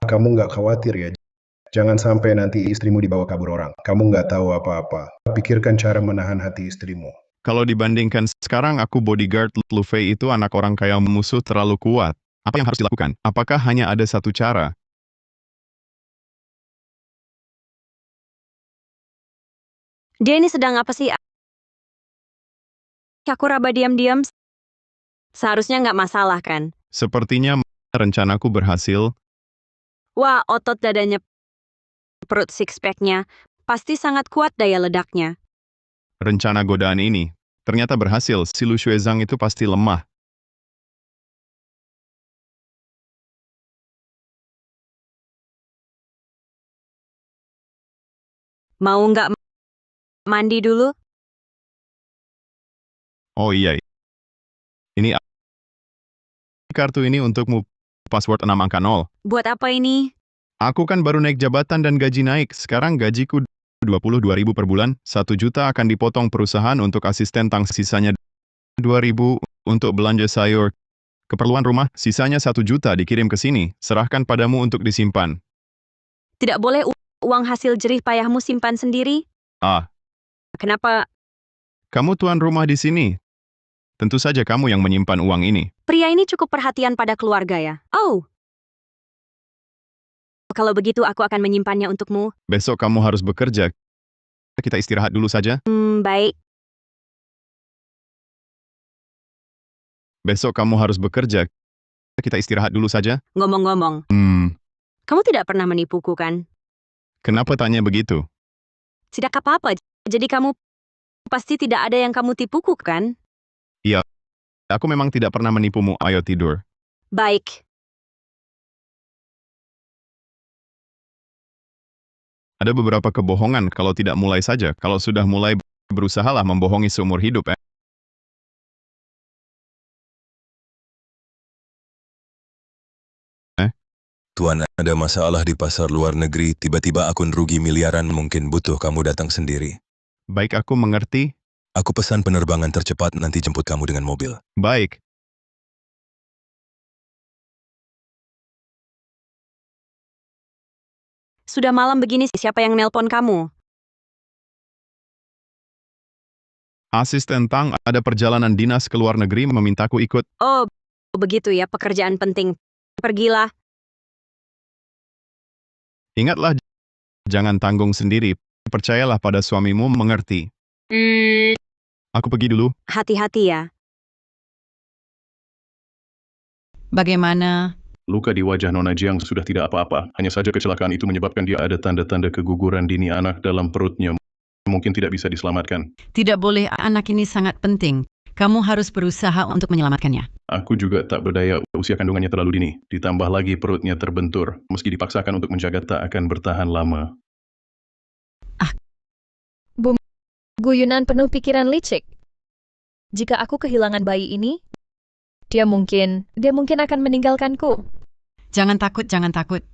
Kamu nggak khawatir ya? Jangan sampai nanti istrimu dibawa kabur orang. Kamu nggak tahu apa-apa. Pikirkan cara menahan hati istrimu. Kalau dibandingkan sekarang aku bodyguard Lu Fei itu anak orang kaya, musuh terlalu kuat. Apa yang harus dilakukan? Apakah hanya ada satu cara? Dia ini sedang apa sih? Aku raba diam-diam. Seharusnya nggak masalah kan? Sepertinya rencanaku berhasil. Wah, otot dadanya, perut six-pack-nya, pasti sangat kuat daya ledaknya. Rencana godaan ini ternyata berhasil. Si Lu Xuezhang itu pasti lemah. Mau nggak mandi dulu? Oh iya. Ini kartu ini untukmu. Password 6 angka 0. Buat apa ini? Aku kan baru naik jabatan dan gaji naik. Sekarang gajiku 22.000 per bulan. 1 juta akan dipotong perusahaan untuk asisten Tang. Sisanya 2.000 untuk belanja sayur. Keperluan rumah, sisanya 1 juta dikirim ke sini. Serahkan padamu untuk disimpan. Tidak boleh uang hasil jerih payahmu simpan sendiri? Kenapa? Kamu tuan rumah di sini. Tentu saja kamu yang menyimpan uang ini. Pria ini cukup perhatian pada keluarga ya? Oh. Kalau begitu aku akan menyimpannya untukmu. Besok kamu harus bekerja. Kita istirahat dulu saja. Baik. Besok kamu harus bekerja. Kita istirahat dulu saja. Ngomong-ngomong. Kamu tidak pernah menipuku kan? Kenapa tanya begitu? Tidak apa-apa. Jadi kamu pasti tidak ada yang kamu tipuku kan? Iya. Aku memang tidak pernah menipumu. Ayo tidur. Baik. Ada beberapa kebohongan kalau tidak mulai saja. Kalau sudah mulai, berusahalah membohongi seumur hidup. Tuan, ada masalah di pasar luar negeri, tiba-tiba akun rugi miliaran, mungkin butuh kamu datang sendiri. Baik, aku mengerti. Aku pesan penerbangan tercepat, nanti jemput kamu dengan mobil. Baik. Sudah malam begini, siapa yang nelpon kamu? Asisten Tang, ada perjalanan dinas ke luar negeri memintaku ikut. Oh, begitu ya, pekerjaan penting. Pergilah. Ingatlah, jangan tanggung sendiri. Percayalah pada suamimu, mengerti. Aku pergi dulu. Hati-hati ya. Bagaimana? Luka di wajah Nona Jiang sudah tidak apa-apa. Hanya saja kecelakaan itu menyebabkan dia ada tanda-tanda keguguran dini anak dalam perutnya. Mungkin tidak bisa diselamatkan. Tidak boleh, anak ini sangat penting. Kamu harus berusaha untuk menyelamatkannya. Aku juga tak berdaya, usia kandungannya terlalu dini. Ditambah lagi perutnya terbentur. Meski dipaksakan untuk menjaga, tak akan bertahan lama. Guyonan penuh pikiran licik. Jika aku kehilangan bayi ini, dia mungkin akan meninggalkanku. Jangan takut, jangan takut.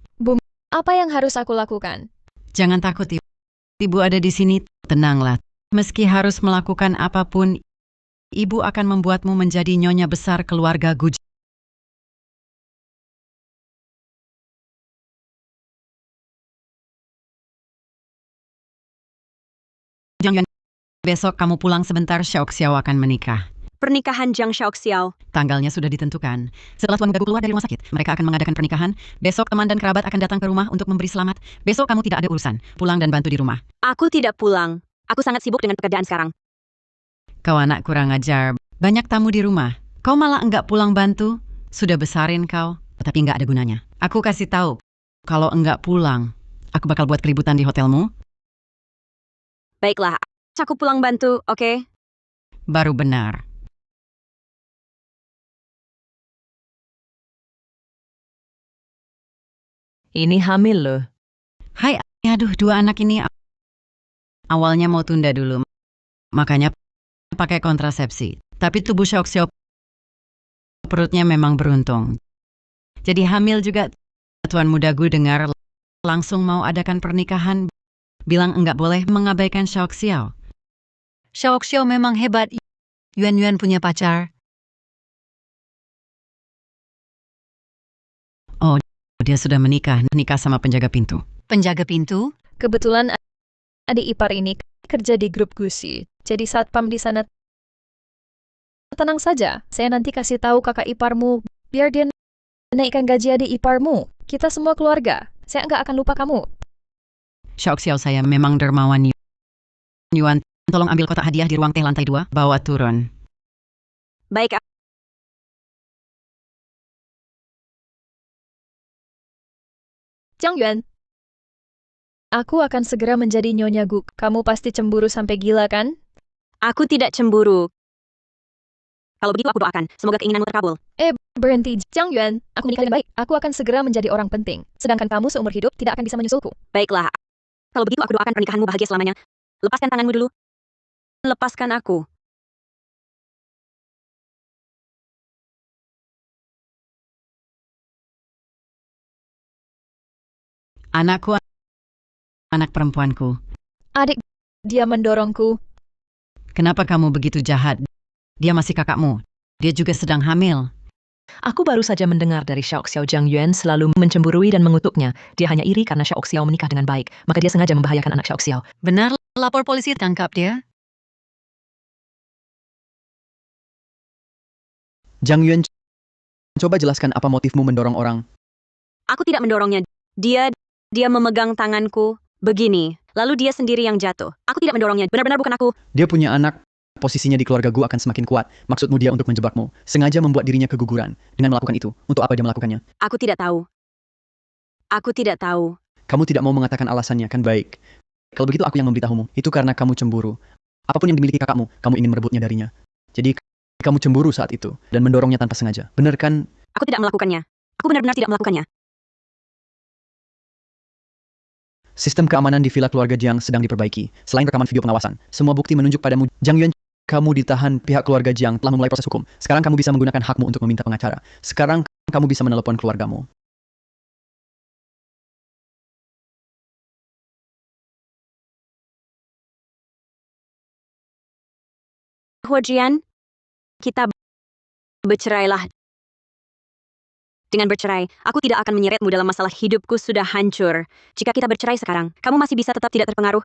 Apa yang harus aku lakukan? Jangan takut, Ibu ada di sini. Tenanglah. Meski harus melakukan apapun, Ibu akan membuatmu menjadi nyonya besar keluarga Gu. Jangan. Besok kamu pulang sebentar, Xiao akan menikah. Pernikahan Jiang Xiao. Tanggalnya sudah ditentukan. Setelah Tuan Mudagu keluar dari rumah sakit, mereka akan mengadakan pernikahan. Besok teman dan kerabat akan datang ke rumah untuk memberi selamat. Besok kamu tidak ada urusan. Pulang dan bantu di rumah. Aku tidak pulang. Aku sangat sibuk dengan pekerjaan sekarang. Kau anak kurang ajar. Banyak tamu di rumah. Kau malah enggak pulang bantu. Sudah besarin kau, tapi enggak ada gunanya. Aku kasih tahu, kalau enggak pulang, aku bakal buat keributan di hotelmu. Baiklah, aku pulang bantu, oke? Baru benar. Ini hamil loh. Hai, aduh, dua anak ini awalnya mau tunda dulu. Makanya pakai kontrasepsi. Tapi tubuh Xiao perutnya memang beruntung. Jadi hamil juga. Tuan Mudagu dengar langsung mau adakan pernikahan. Bilang enggak boleh mengabaikan Xiao. Xiao memang hebat. Yuan punya pacar. Oh, dia sudah menikah sama penjaga pintu. Penjaga pintu? Kebetulan adik ipar ini kerja di grup Gusi. Jadi satpam di sana. Tenang saja, saya nanti kasih tahu kakak iparmu, biar dia naikkan gaji adik iparmu. Kita semua keluarga, saya nggak akan lupa kamu. Xiao saya memang dermawan. Yuan, tolong ambil kotak hadiah di ruang teh lantai 2, bawa turun. Baik. Jiang Yuan, aku akan segera menjadi Nyonya Gu. Kamu pasti cemburu sampai gila kan? Aku tidak cemburu. Kalau begitu aku doakan, semoga keinginanmu terkabul. Berhenti, Jiang Yuan. Aku menikah dengan baik. Aku akan segera menjadi orang penting. Sedangkan kamu seumur hidup tidak akan bisa menyusulku. Baiklah. Kalau begitu aku doakan pernikahanmu bahagia selamanya. Lepaskan tanganmu dulu. Lepaskan aku. Anakku, anak perempuanku. Adik, dia mendorongku. Kenapa kamu begitu jahat? Dia masih kakakmu. Dia juga sedang hamil. Aku baru saja mendengar dari Xiao Jiang Yuan selalu mencemburui dan mengutuknya. Dia hanya iri karena Xiao menikah dengan baik. Maka dia sengaja membahayakan anak Xiao. Benar, lapor polisi, tangkap dia. Jiang Yuan, coba jelaskan apa motifmu mendorong orang. Aku tidak mendorongnya. Dia memegang tanganku. Begini. Lalu dia sendiri yang jatuh. Aku tidak mendorongnya. Benar-benar bukan aku. Dia punya anak. Posisinya di keluarga Gu akan semakin kuat. Maksudmu dia untuk menjebakmu. Sengaja membuat dirinya keguguran. Dengan melakukan itu. Untuk apa dia melakukannya? Aku tidak tahu. Aku tidak tahu. Kamu tidak mau mengatakan alasannya, kan baik. Kalau begitu aku yang memberitahumu. Itu karena kamu cemburu. Apapun yang dimiliki kakakmu, kamu ingin merebutnya darinya. Jadi, kamu cemburu saat itu. Dan mendorongnya tanpa sengaja. Benar kan? Aku tidak melakukannya. Aku benar-benar tidak melakukannya. Sistem keamanan di villa keluarga Jiang sedang diperbaiki. Selain rekaman video pengawasan, semua bukti menunjuk padamu. Jiang Yuan, kamu ditahan. Pihak keluarga Jiang telah memulai proses hukum. Sekarang kamu bisa menggunakan hakmu untuk meminta pengacara. Sekarang kamu bisa menelepon keluargamu. Huojian, kita bercerailah. Dengan bercerai, aku tidak akan menyeretmu dalam masalah hidupku sudah hancur. Jika kita bercerai sekarang, kamu masih bisa tetap tidak terpengaruh.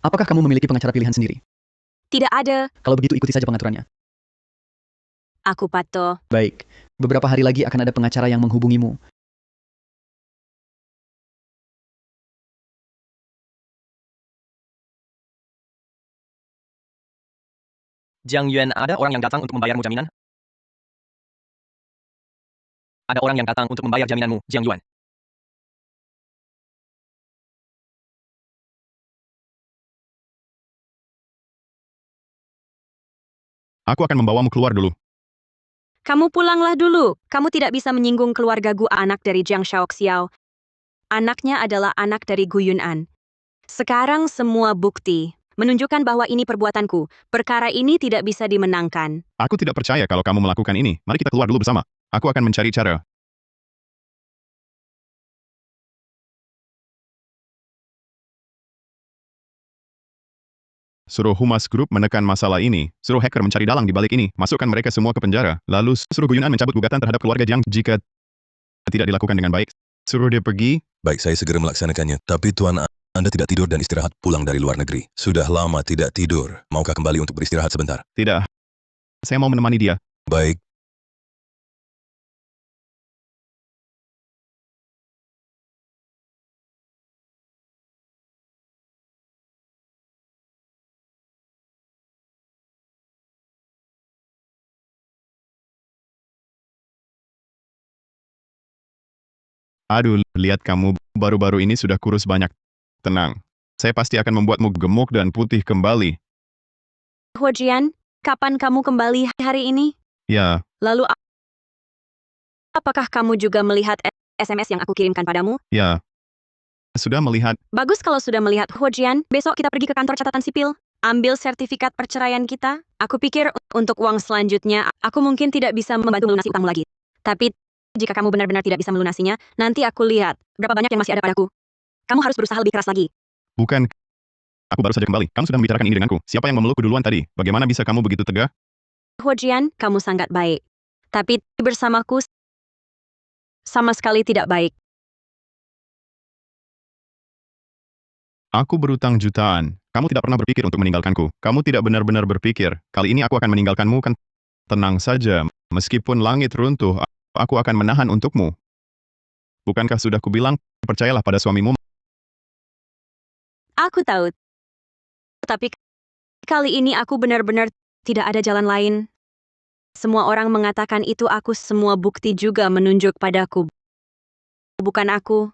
Apakah kamu memiliki pengacara pilihan sendiri? Tidak ada. Kalau begitu ikuti saja pengaturannya. Aku Pato. Baik, beberapa hari lagi akan ada pengacara yang menghubungimu. Jiang Yuan, ada orang yang datang untuk membayarmu jaminan? Ada orang yang datang untuk membayar jaminanmu, Jiang Yuan. Aku akan membawamu keluar dulu. Kamu pulanglah dulu. Kamu tidak bisa menyinggung keluarga Gu, anak dari Jiang Shaoxiao. Anaknya adalah anak dari Gu Yunan. Sekarang semua bukti menunjukkan bahwa ini perbuatanku. Perkara ini tidak bisa dimenangkan. Aku tidak percaya kalau kamu melakukan ini. Mari kita keluar dulu bersama. Aku akan mencari cara. Suruh humas grup menekan masalah ini. Suruh hacker mencari dalang di balik ini. Masukkan mereka semua ke penjara. Lalu suruh Gu Yunan mencabut gugatan terhadap keluarga Jiang jika tidak dilakukan dengan baik. Suruh dia pergi. Baik, saya segera melaksanakannya. Tapi Tuan, Anda tidak tidur dan istirahat pulang dari luar negeri. Sudah lama tidak tidur. Maukah kembali untuk beristirahat sebentar? Tidak. Saya mau menemani dia. Baik. Aduh, lihat kamu baru-baru ini sudah kurus banyak. Tenang. Saya pasti akan membuatmu gemuk dan putih kembali. Huojian, kapan kamu kembali hari ini? Ya, Lalu apakah kamu juga melihat SMS yang aku kirimkan padamu? ya. Sudah melihat. Bagus kalau sudah melihat. Huojian, besok kita pergi ke kantor catatan sipil. Ambil sertifikat perceraian kita. Aku pikir untuk uang selanjutnya, aku mungkin tidak bisa membantu melunasi utangmu lagi. Tapi jika kamu benar-benar tidak bisa melunasinya, nanti aku lihat berapa banyak yang masih ada padaku. Kamu harus berusaha lebih keras lagi. Bukan. Aku baru saja kembali. Kamu sudah membicarakan ini denganku. Siapa yang memelukku duluan tadi? Bagaimana bisa kamu begitu tegak? Huojian, kamu sangat baik. Tapi bersamaku sama sekali tidak baik. Aku berutang jutaan. Kamu tidak pernah berpikir untuk meninggalkanku. Kamu tidak benar-benar berpikir. Kali ini aku akan meninggalkanmu kan? Tenang saja. Meskipun langit runtuh, aku akan menahan untukmu. Bukankah sudah kubilang, percayalah pada suamimu? Aku tahu. Tapi kali ini aku benar-benar tidak ada jalan lain. Semua orang mengatakan itu aku, semua bukti juga menunjuk padaku. Bukan aku.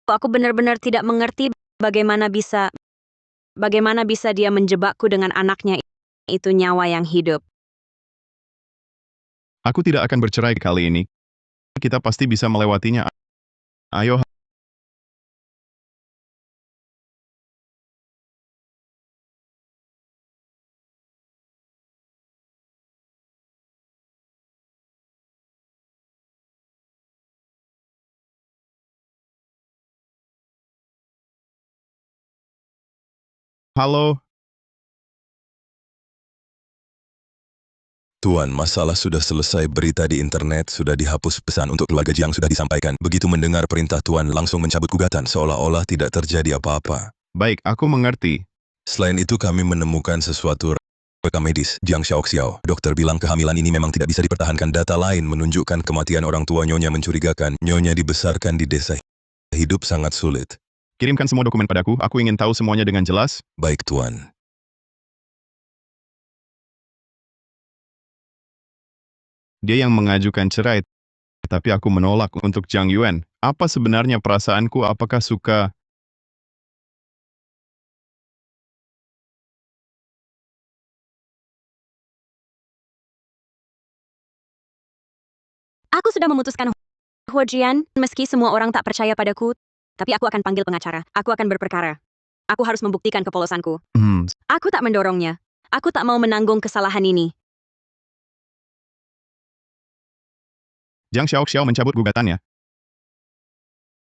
Aku benar-benar tidak mengerti bagaimana bisa dia menjebakku dengan anaknya itu, nyawa yang hidup. Aku tidak akan bercerai kali ini. Kita pasti bisa melewatinya. Ayo. Halo. Tuan, masalah sudah selesai. Berita di internet sudah dihapus. Pesan untuk keluarga Jiang sudah disampaikan. Begitu mendengar perintah Tuan langsung mencabut gugatan seolah-olah tidak terjadi apa-apa. Baik, aku mengerti. Selain itu kami menemukan sesuatu rekam medis Jiang Shaoxiao. Dokter bilang kehamilan ini memang tidak bisa dipertahankan. Data lain menunjukkan kematian orang tua Nyonya mencurigakan. Nyonya dibesarkan di desa. Hidup sangat sulit. Kirimkan semua dokumen padaku. Aku ingin tahu semuanya dengan jelas. Baik, Tuan. Dia yang mengajukan cerai, tapi aku menolak untuk Jiang Yuan. Apa sebenarnya perasaanku? Apakah suka? Aku sudah memutuskan, Huojian, meski semua orang tak percaya padaku, tapi aku akan panggil pengacara. Aku akan berperkara. Aku harus membuktikan kepolosanku. Aku tak mendorongnya. Aku tak mau menanggung kesalahan ini. Jiang Shaoxiao mencabut gugatannya.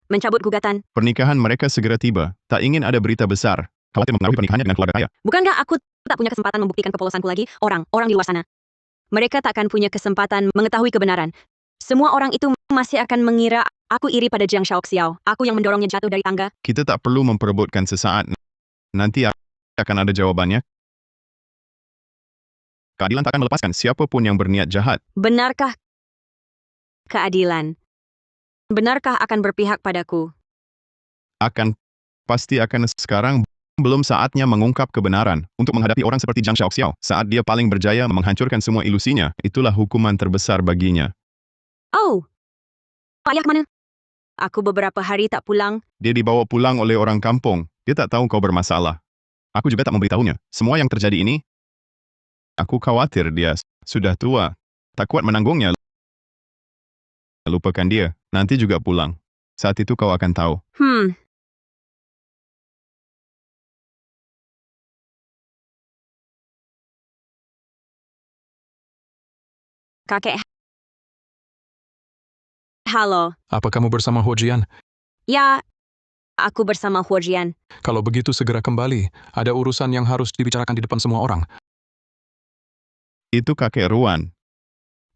mencabut gugatan. Pernikahan mereka segera tiba. Tak ingin ada berita besar. Khawatir mempengaruhi pernikahannya dengan keluarga kaya. Bukankah aku tak punya kesempatan membuktikan kepolosanku lagi? Orang di luar sana. Mereka tak akan punya kesempatan mengetahui kebenaran. Semua orang itu masih akan mengira aku iri pada Jiang Shaoxiao. Aku yang mendorongnya jatuh dari tangga. Kita tak perlu memperebutkan sesaat. Nanti akan ada jawabannya. Keadilan tak akan melepaskan siapapun yang berniat jahat. Benarkah keadilan? Benarkah akan berpihak padaku? Pasti akan. Sekarang belum saatnya mengungkap kebenaran. Untuk menghadapi orang seperti Jiang Shaoxiao, saat dia paling berjaya menghancurkan semua ilusinya, itulah hukuman terbesar baginya. Oh, ayah mana? Aku beberapa hari tak pulang. Dia dibawa pulang oleh orang kampung. Dia tak tahu kau bermasalah. Aku juga tak memberitahunya. Semua yang terjadi ini, aku khawatir dia sudah tua. Tak kuat menanggungnya. Lupakan dia. Nanti juga pulang. Saat itu kau akan tahu. Kakek. Halo. Apa kamu bersama Huojian? Ya, aku bersama Huojian. Kalau begitu segera kembali. Ada urusan yang harus dibicarakan di depan semua orang. Itu kakek Ruan.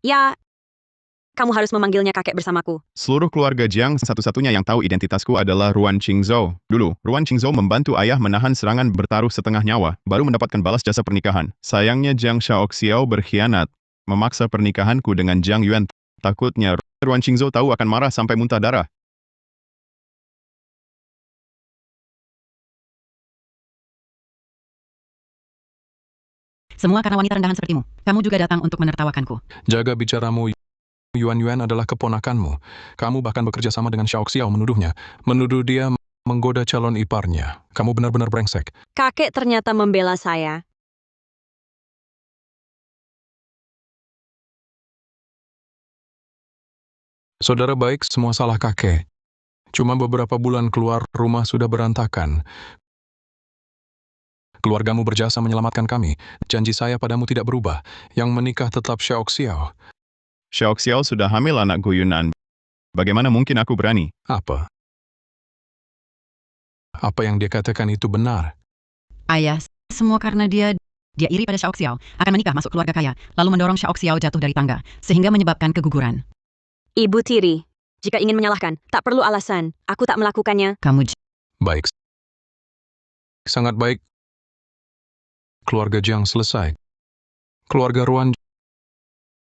Ya, kamu harus memanggilnya kakek bersamaku. Seluruh keluarga Jiang satu-satunya yang tahu identitasku adalah Ruan Qingzhou. Dulu, Ruan Qingzhou membantu ayah menahan serangan bertaruh setengah nyawa, baru mendapatkan balas jasa pernikahan. Sayangnya Jiang Shaoxiao berkhianat, memaksa pernikahanku dengan Jiang Yuan. Takutnya Ruan Qingzhou tahu akan marah sampai muntah darah. Semua karena wanita rendahan sepertimu. Kamu juga datang untuk menertawakanku. Jaga bicaramu. Yuan adalah keponakanmu. Kamu bahkan bekerja sama dengan Shaoxiao menuduhnya. Menuduh dia menggoda calon iparnya. Kamu benar-benar brengsek. Kakek ternyata membela saya. Saudara baik, semua salah kakek. Cuma beberapa bulan keluar rumah sudah berantakan. Keluargamu berjasa menyelamatkan kami. Janji saya padamu tidak berubah. Yang menikah tetap Shaoxiao. Shaoxiao sudah hamil anakku Yunan. Bagaimana mungkin aku berani? Apa? Apa yang dia katakan itu benar? Ayah, semua karena dia iri pada Shaoxiao, akan menikah masuk keluarga kaya, lalu mendorong Shaoxiao jatuh dari tangga, sehingga menyebabkan keguguran. Ibu tiri, jika ingin menyalahkan, tak perlu alasan. Aku tak melakukannya. Kamu baik. Sangat baik. Keluarga Jiang selesai. Keluarga Ruan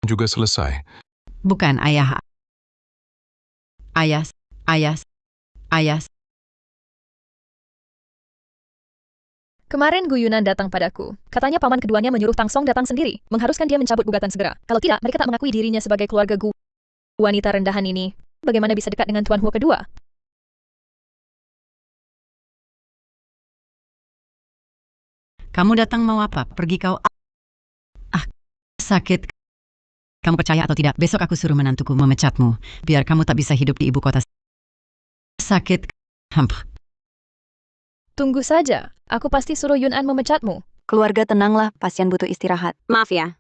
juga selesai. Bukan, ayah. Ayah. Kemarin Gu Yunan datang padaku. Katanya paman keduanya menyuruh Tang Song datang sendiri, mengharuskan dia mencabut gugatan segera. Kalau tidak, mereka tak mengakui dirinya sebagai keluarga Gu. Wanita rendahan ini, bagaimana bisa dekat dengan Tuan Huo kedua? Kamu datang mau apa? Pergi kau. Sakit. Kamu percaya atau tidak, besok aku suruh menantuku memecatmu, biar kamu tak bisa hidup di ibu kota. Sakit. Tunggu saja, aku pasti suruh Yunan memecatmu. Keluarga tenanglah, pasien butuh istirahat. Maaf ya.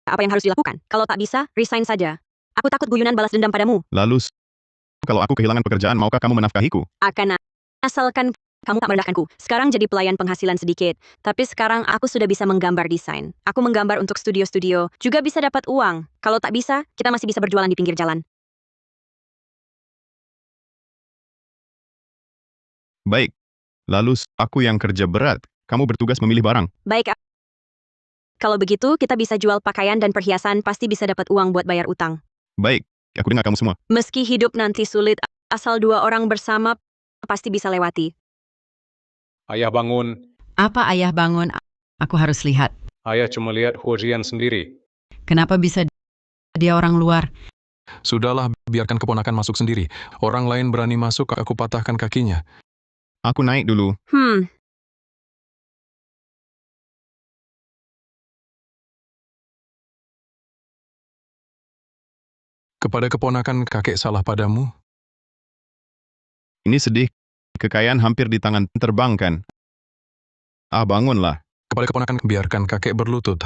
Apa yang harus dilakukan? Kalau tak bisa, resign saja. Aku takut Gu Yunan balas dendam padamu. Lalu, kalau aku kehilangan pekerjaan, maukah kamu menafkahiku? Asalkan kamu tak merendahkanku. Sekarang jadi pelayan penghasilan sedikit. Tapi sekarang aku sudah bisa menggambar desain. Aku menggambar untuk studio-studio. Juga bisa dapat uang. Kalau tak bisa, kita masih bisa berjualan di pinggir jalan. Baik. Lalu, aku yang kerja berat. Kamu bertugas memilih barang. Baik. Kalau begitu, kita bisa jual pakaian dan perhiasan, pasti bisa dapat uang buat bayar utang. Baik, aku dengar kamu semua. Meski hidup nanti sulit, asal dua orang bersama, pasti bisa lewati. Ayah bangun. Apa ayah bangun? Aku harus lihat. Ayah cuma lihat Huojian sendiri. Kenapa bisa dia orang luar? Sudahlah, biarkan keponakan masuk sendiri. Orang lain berani masuk, aku patahkan kakinya. Aku naik dulu. Kepada keponakan kakek salah padamu? Ini sedih. Kekayaan hampir di tangan terbang kan? Bangunlah. Kepada keponakan, biarkan kakek berlutut.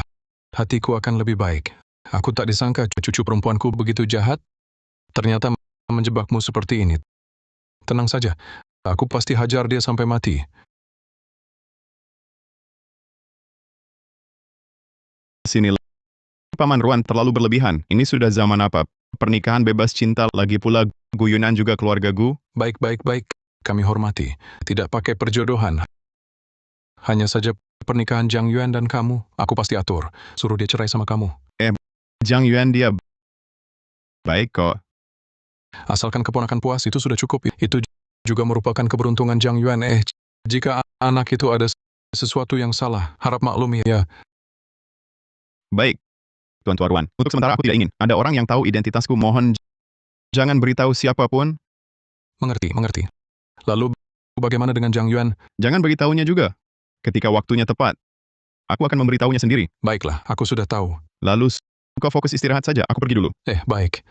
Hatiku akan lebih baik. Aku tak disangka cucu perempuanku begitu jahat. Ternyata menjebakmu seperti ini. Tenang saja, aku pasti hajar dia sampai mati. Sini, Paman Ruan terlalu berlebihan. Ini sudah zaman apa? Pernikahan bebas cinta, lagi pula Guyunan juga keluarga Gu. Baik, kami hormati. Tidak pakai perjodohan. Hanya saja pernikahan Jiang Yuan dan kamu, aku pasti atur. Suruh dia cerai sama kamu. Jiang Yuan dia baik kok. Asalkan keponakan puas itu sudah cukup. Itu juga merupakan keberuntungan Jiang Yuan. Jika anak itu ada sesuatu yang salah, harap maklumi ya. Baik, Tuan Ruan. Untuk sementara aku tidak ingin ada orang yang tahu identitasku. Mohon jangan beritahu siapapun. Mengerti. Lalu bagaimana dengan Jiang Yuan? Jangan beritahunya juga. Ketika waktunya tepat, aku akan memberitahunya sendiri. Baiklah, aku sudah tahu. Lalu, kau fokus istirahat saja. Aku pergi dulu. Baik.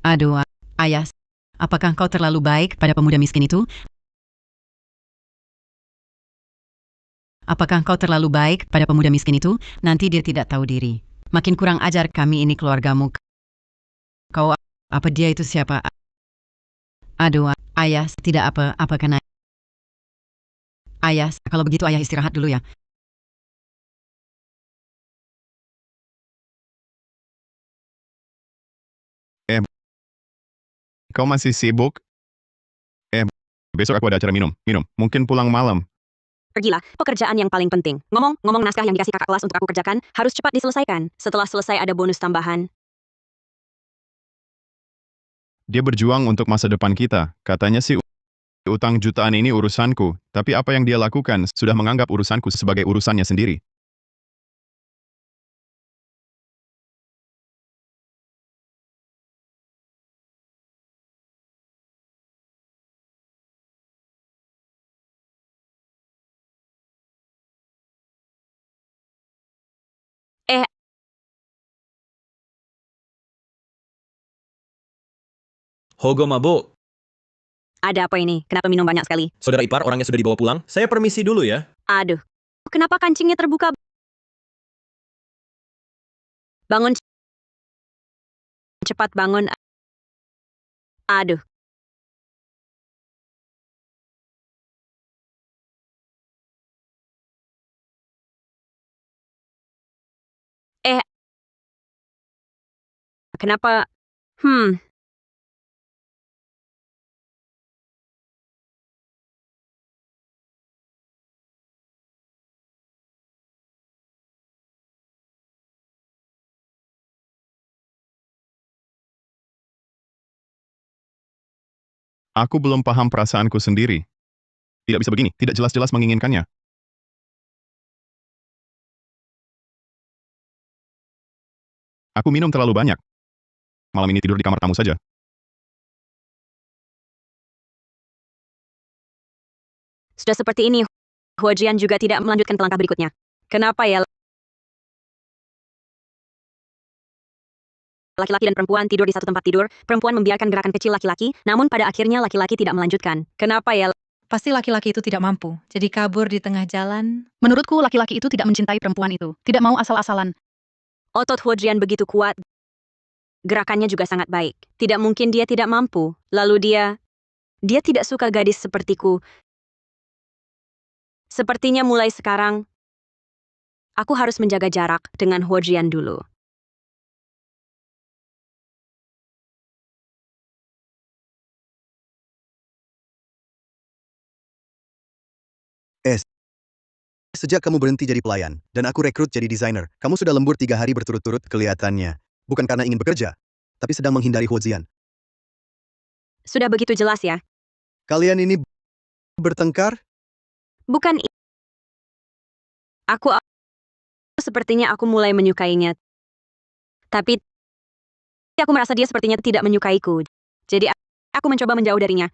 Aduh, Ayah, apakah kau terlalu baik pada pemuda miskin itu? Apakah kau terlalu baik pada pemuda miskin itu? Nanti dia tidak tahu diri. Makin kurang ajar kami ini keluargamu. Kau, apa dia itu siapa? Aduh, Ayah, tidak apa karena... Ayah, kalau begitu Ayah istirahat dulu ya. Kau masih sibuk? Besok aku ada acara minum. Mungkin pulang malam. Pergilah, pekerjaan yang paling penting. Ngomong naskah yang dikasih kakak kelas untuk aku kerjakan, harus cepat diselesaikan. Setelah selesai ada bonus tambahan. Dia berjuang untuk masa depan kita. Katanya sih utang jutaan ini urusanku. Tapi apa yang dia lakukan sudah menganggap urusanku sebagai urusannya sendiri. Hogo mabuk. Ada apa ini? Kenapa minum banyak sekali? Saudara ipar orangnya sudah dibawa pulang. Saya permisi dulu ya. Aduh, kenapa kancingnya terbuka? Bangun. Cepat bangun. Aduh. Kenapa? Aku belum paham perasaanku sendiri. Tidak bisa begini, tidak jelas-jelas menginginkannya. Aku minum terlalu banyak. Malam ini tidur di kamar tamu saja. Sudah seperti ini, Huajian juga tidak melanjutkan ke langkah berikutnya. Kenapa ya? Laki-laki dan perempuan tidur di satu tempat tidur, perempuan membiarkan gerakan kecil laki-laki, namun pada akhirnya laki-laki tidak melanjutkan. Kenapa ya? Pasti laki-laki itu tidak mampu, jadi kabur di tengah jalan. Menurutku laki-laki itu tidak mencintai perempuan itu. Tidak mau asal-asalan. Otot Huajian begitu kuat. Gerakannya juga sangat baik. Tidak mungkin dia tidak mampu. Lalu dia tidak suka gadis sepertiku. Sepertinya mulai sekarang, aku harus menjaga jarak dengan Huajian dulu. Sejak kamu berhenti jadi pelayan, dan aku rekrut jadi desainer, kamu sudah lembur 3 hari berturut-turut kelihatannya. Bukan karena ingin bekerja, tapi sedang menghindari Huajian. Sudah begitu jelas ya? Kalian ini bertengkar? Bukan. Sepertinya aku mulai menyukainya. Tapi aku merasa dia sepertinya tidak menyukaiku. Jadi aku mencoba menjauh darinya.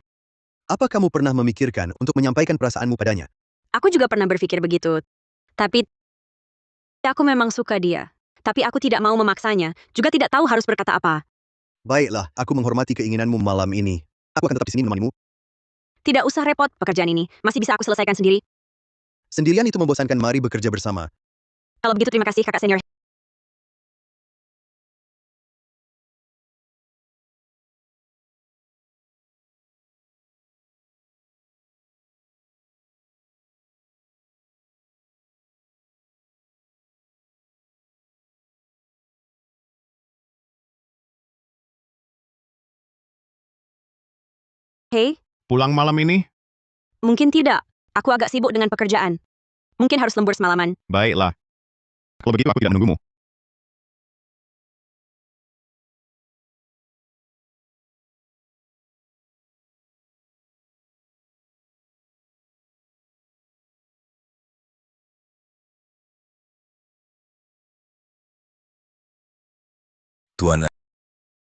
Apa kamu pernah memikirkan untuk menyampaikan perasaanmu padanya? Aku juga pernah berpikir begitu. Tapi aku memang suka dia. Tapi aku tidak mau memaksanya. Juga tidak tahu harus berkata apa. Baiklah, aku menghormati keinginanmu malam ini. Aku akan tetap di sini menemanimu. Tidak usah repot, pekerjaan ini masih bisa aku selesaikan sendiri. Sendirian itu membosankan, mari bekerja bersama. Kalau begitu terima kasih kakak senior. Hei, Pulang malam ini? mungkin tidak. Aku agak sibuk dengan pekerjaan. Mungkin harus lembur semalaman. Baiklah. Kalau begitu aku tidak menunggumu. Tuan,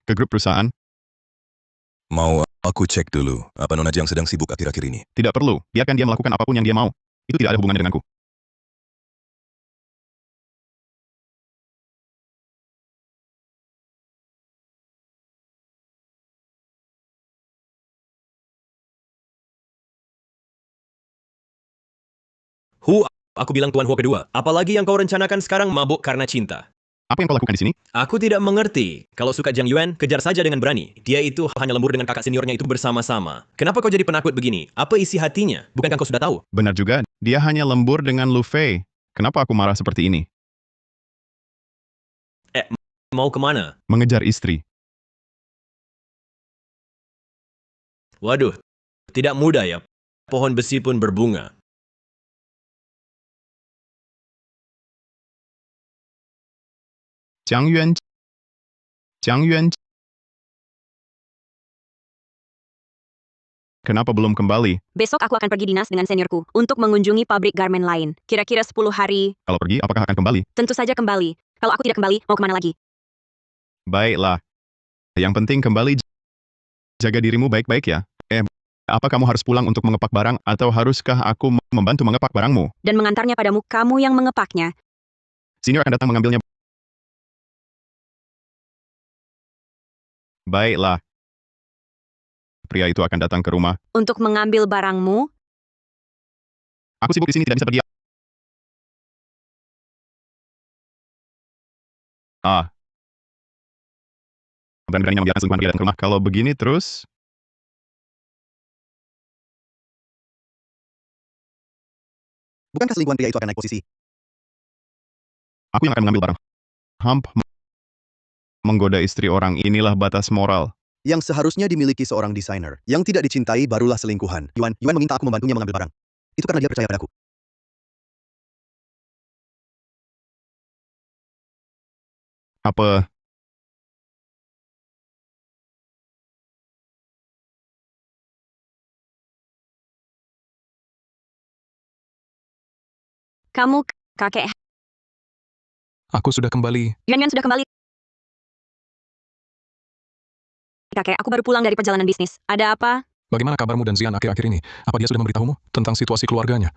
Ke grup perusahaan? mau aku cek dulu apa Nona Jiang sedang sibuk akhir-akhir ini? Tidak perlu, biarkan dia melakukan apapun yang dia mau. Itu tidak ada hubungannya denganku. Aku bilang Tuan Hu kedua. Apalagi yang kau rencanakan sekarang mabuk karena cinta. Apa yang kau lakukan di sini? Aku tidak mengerti. Kalau suka Jiang Yuan, kejar saja dengan berani. Dia itu hanya lembur dengan kakak seniornya itu bersama-sama. Kenapa kau jadi penakut begini? Apa isi hatinya? Bukankah kau sudah tahu? Benar juga, dia hanya lembur dengan Lu Fei. Kenapa aku marah seperti ini? Mau kemana? Mengejar istri. Waduh, tidak mudah ya. Pohon besi pun berbunga. Jiang Yuan. Jiang Yuan. Kenapa belum kembali? Besok aku akan pergi dinas dengan seniorku untuk mengunjungi pabrik garmen lain. Kira-kira 10 hari. Kalau pergi, apakah akan kembali? Tentu saja kembali. Kalau aku tidak kembali, mau kemana lagi? Baiklah. Yang penting kembali. Jaga dirimu baik-baik ya. Apa kamu harus pulang untuk mengepak barang atau haruskah aku membantu mengepak barangmu? Dan mengantarnya padamu, kamu yang mengepaknya. Senior akan datang mengambilnya. Baiklah. Pria itu akan datang ke rumah. Untuk mengambil barangmu, Aku sibuk di sini, tidak bisa pergi. Berani-beraninya membiarkan selingkuhan pria datang ke rumah. Kalau begini terus, Bukankah selingkuhan pria itu akan naik posisi? aku yang akan mengambil barang. Menggoda istri orang, inilah batas moral. Yang seharusnya dimiliki seorang desainer. Yang tidak dicintai barulah selingkuhan. Yuan meminta aku membantunya mengambil barang. Itu karena dia percaya padaku. Apa? kamu, kakek. Aku sudah kembali. Yuan sudah kembali. Kakek, aku baru pulang dari perjalanan bisnis. Ada apa? Bagaimana kabarmu dan Zian akhir-akhir ini? Apa dia sudah memberitahumu tentang situasi keluarganya?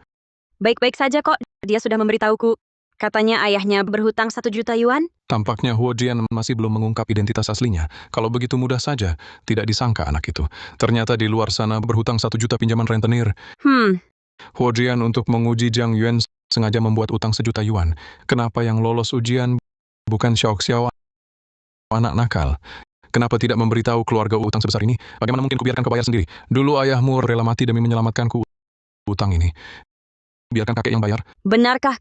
Baik-baik saja kok. Dia sudah memberitahuku. Katanya ayahnya berhutang 1 juta yuan. Tampaknya Huo Jian masih belum mengungkap identitas aslinya. Kalau begitu mudah saja, tidak disangka anak itu. Ternyata di luar sana berhutang 1 juta pinjaman rentenir. Huo Jian untuk menguji Jiang Yuan sengaja membuat utang 1 juta yuan. Kenapa yang lolos ujian bukan Xiao, anak nakal? Kenapa tidak memberitahu keluarga utang sebesar ini? Bagaimana mungkin kubiarkan kau bayar sendiri? Dulu ayahmu rela mati demi menyelamatkanku utang ini. Biarkan kakek yang bayar. Benarkah?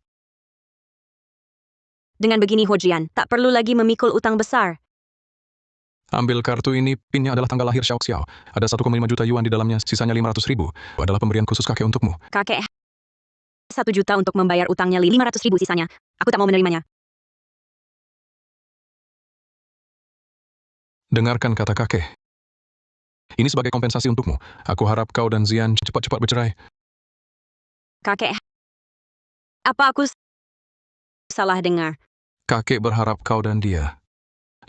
Dengan begini Huo Jian, tak perlu lagi memikul utang besar. Ambil kartu ini, pinnya adalah tanggal lahir Xiao. Ada 1,5 juta yuan di dalamnya, sisanya 500.000. Adalah pemberian khusus kakek untukmu. Kakek, 1 juta untuk membayar utangnya 500.000 sisanya. Aku tak mau menerimanya. Dengarkan kata kakek. Ini sebagai kompensasi untukmu. Aku harap kau dan Zian cepat-cepat bercerai. Kakek, apa aku salah dengar? Kakek berharap kau dan dia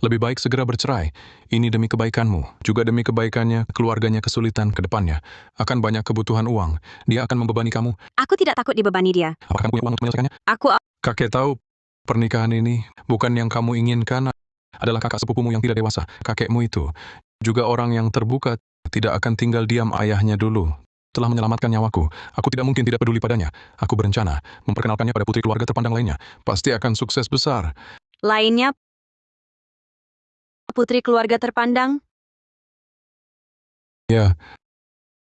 lebih baik segera bercerai. Ini demi kebaikanmu, juga demi kebaikannya, keluarganya kesulitan ke depannya. Akan banyak kebutuhan uang. Dia akan membebani kamu. Aku tidak takut dibebani dia. Apakah kamu punya uang untuk menyelesaikannya? Kakek tahu, pernikahan ini bukan yang kamu inginkan. Adalah kakak sepupumu yang tidak dewasa. Kakekmu itu juga orang yang terbuka, tidak akan tinggal diam ayahnya dulu. telah menyelamatkan nyawaku. Aku tidak mungkin tidak peduli padanya. Aku berencana memperkenalkannya pada putri keluarga terpandang lainnya. Pasti akan sukses besar. Lainnya, putri keluarga terpandang? Ya,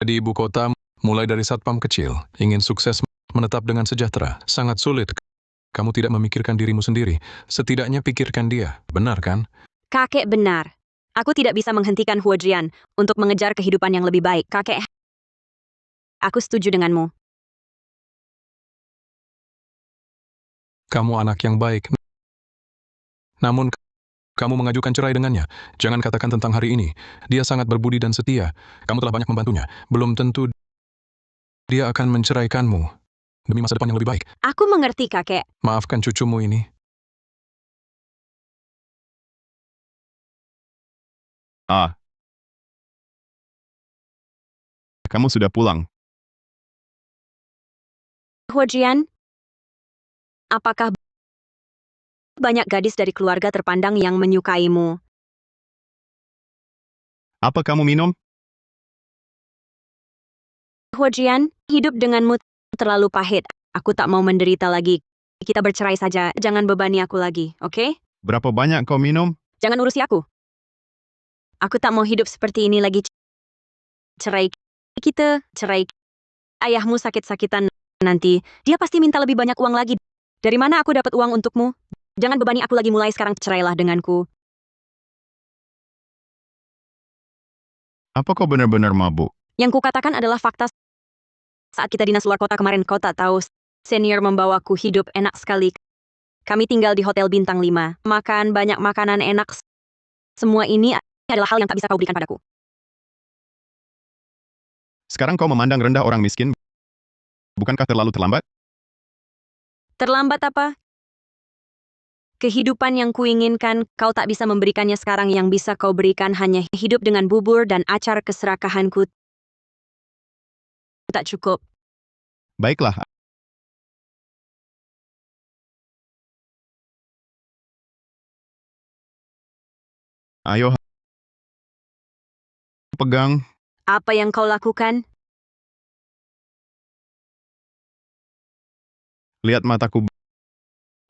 di ibu kota, mulai dari satpam kecil, ingin sukses menetap dengan sejahtera. Sangat sulit. Kamu tidak memikirkan dirimu sendiri. Setidaknya pikirkan dia. Benar kan? Kakek benar. Aku tidak bisa menghentikan Huojian untuk mengejar kehidupan yang lebih baik. Kakek, aku setuju denganmu. Kamu anak yang baik. Namun, kamu mengajukan cerai dengannya. Jangan katakan tentang hari ini. Dia sangat berbudi dan setia. Kamu telah banyak membantunya. Belum tentu dia akan menceraikanmu demi masa depan yang lebih baik. Aku mengerti, kakek. Maafkan cucumu ini. Kamu sudah pulang. Huojian, apakah banyak gadis dari keluarga terpandang yang menyukaimu? Apa kamu minum? Huojian, hidup denganmu terlalu pahit. Aku tak mau menderita lagi. Kita bercerai saja. Jangan bebani aku lagi, oke? Berapa banyak kau minum? Jangan urusi aku. Aku tak mau hidup seperti ini lagi. Cerai kita, cerai. Ayahmu sakit-sakitan nanti. Dia pasti minta lebih banyak uang lagi. Dari mana aku dapat uang untukmu? Jangan bebani aku lagi, mulai sekarang cerailah denganku. Apa kau benar-benar mabuk? Yang kukatakan adalah fakta. Saat kita dinas luar kota kemarin, kau tak tahu. Senior membawaku hidup enak sekali. Kami tinggal di hotel bintang 5. Makan banyak makanan enak. Semua ini adalah hal yang tak bisa kau berikan padaku. Sekarang kau memandang rendah orang miskin. Bukankah terlalu terlambat? Terlambat apa? Kehidupan yang kuinginkan, kau tak bisa memberikannya sekarang. Yang bisa kau berikan hanya hidup dengan bubur dan acar keserakahanku. Tak cukup. Baiklah. Ayo. Pegang. Apa yang kau lakukan? Lihat mataku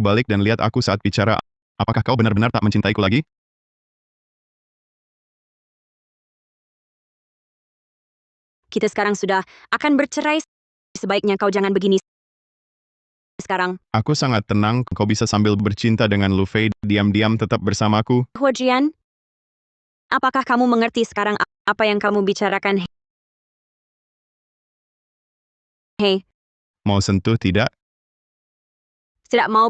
balik dan lihat aku saat bicara. Apakah kau benar-benar tak mencintaiku lagi? Kita sekarang sudah akan bercerai. Sebaiknya kau jangan begini sekarang. Aku sangat tenang. Kau bisa sambil bercinta dengan Lu Fei, diam-diam tetap bersamaku. Huojian, apakah kamu mengerti sekarang apa yang kamu bicarakan? Hei, Mau sentuh tidak? tidak mau.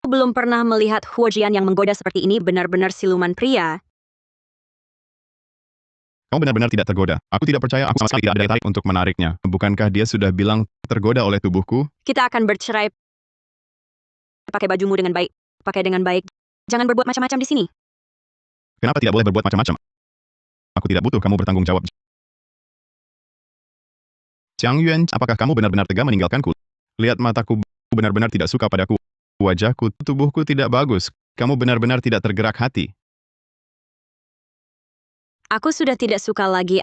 Belum pernah melihat Huojian yang menggoda seperti ini, benar-benar siluman pria. Kamu benar-benar tidak tergoda. Aku tidak percaya aku sama sekali tidak ada daya tarik untuk menariknya. Bukankah dia sudah bilang tergoda oleh tubuhku? Kita akan bercerai. Pakai bajumu dengan baik. Pakai dengan baik. Jangan berbuat macam-macam di sini. Kenapa tidak boleh berbuat macam-macam? Aku tidak butuh kamu bertanggung jawab. Jiang Yuan, apakah kamu benar-benar tega meninggalkanku? Lihat mataku, benar-benar tidak suka padaku. Wajahku, tubuhku tidak bagus. Kamu benar-benar tidak tergerak hati. Aku sudah tidak suka lagi.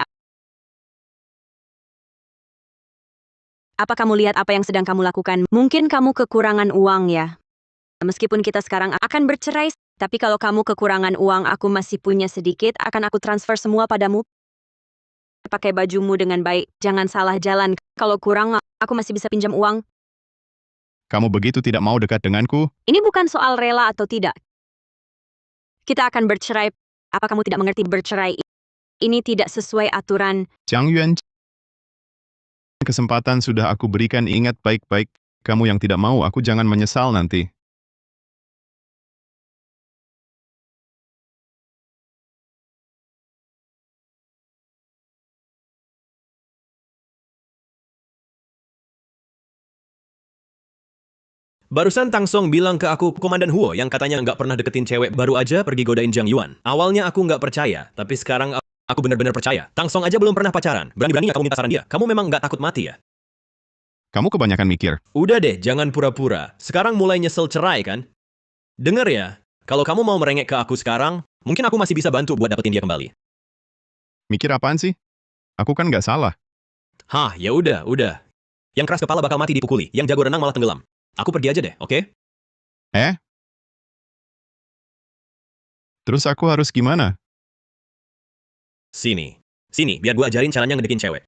Apa kamu lihat apa yang sedang kamu lakukan? Mungkin kamu kekurangan uang ya. Meskipun kita sekarang akan bercerai, tapi kalau kamu kekurangan uang, aku masih punya sedikit, akan aku transfer semua padamu. Pakai bajumu dengan baik, jangan salah jalan. Kalau kurang, aku masih bisa pinjam uang. Kamu begitu tidak mau dekat denganku? Ini bukan soal rela atau tidak. Kita akan bercerai. Apa kamu tidak mengerti bercerai? Ini tidak sesuai aturan. Jiang Yuan, kesempatan sudah aku berikan, ingat baik-baik. Kamu yang tidak mau, aku jangan menyesal nanti. Barusan Tang Song bilang ke aku, Komandan Huo yang katanya nggak pernah deketin cewek, baru aja pergi godain Jiang Yuan. Awalnya aku nggak percaya, tapi sekarang aku benar-benar percaya. Tang Song aja belum pernah pacaran. Berani-beraninya kamu minta saran dia. Kamu memang nggak takut mati ya? Kamu kebanyakan mikir. Udah deh, jangan pura-pura. Sekarang mulai nyesel cerai kan? Dengar ya, kalau kamu mau merengek ke aku sekarang, mungkin aku masih bisa bantu buat dapetin dia kembali. Mikir apaan sih? Aku kan nggak salah. Hah, ya udah. Yang keras kepala bakal mati dipukuli, yang jago renang malah tenggelam. Aku pergi aja deh, oke? Terus aku harus gimana? Sini, biar gua ajarin caranya ngedekin cewek.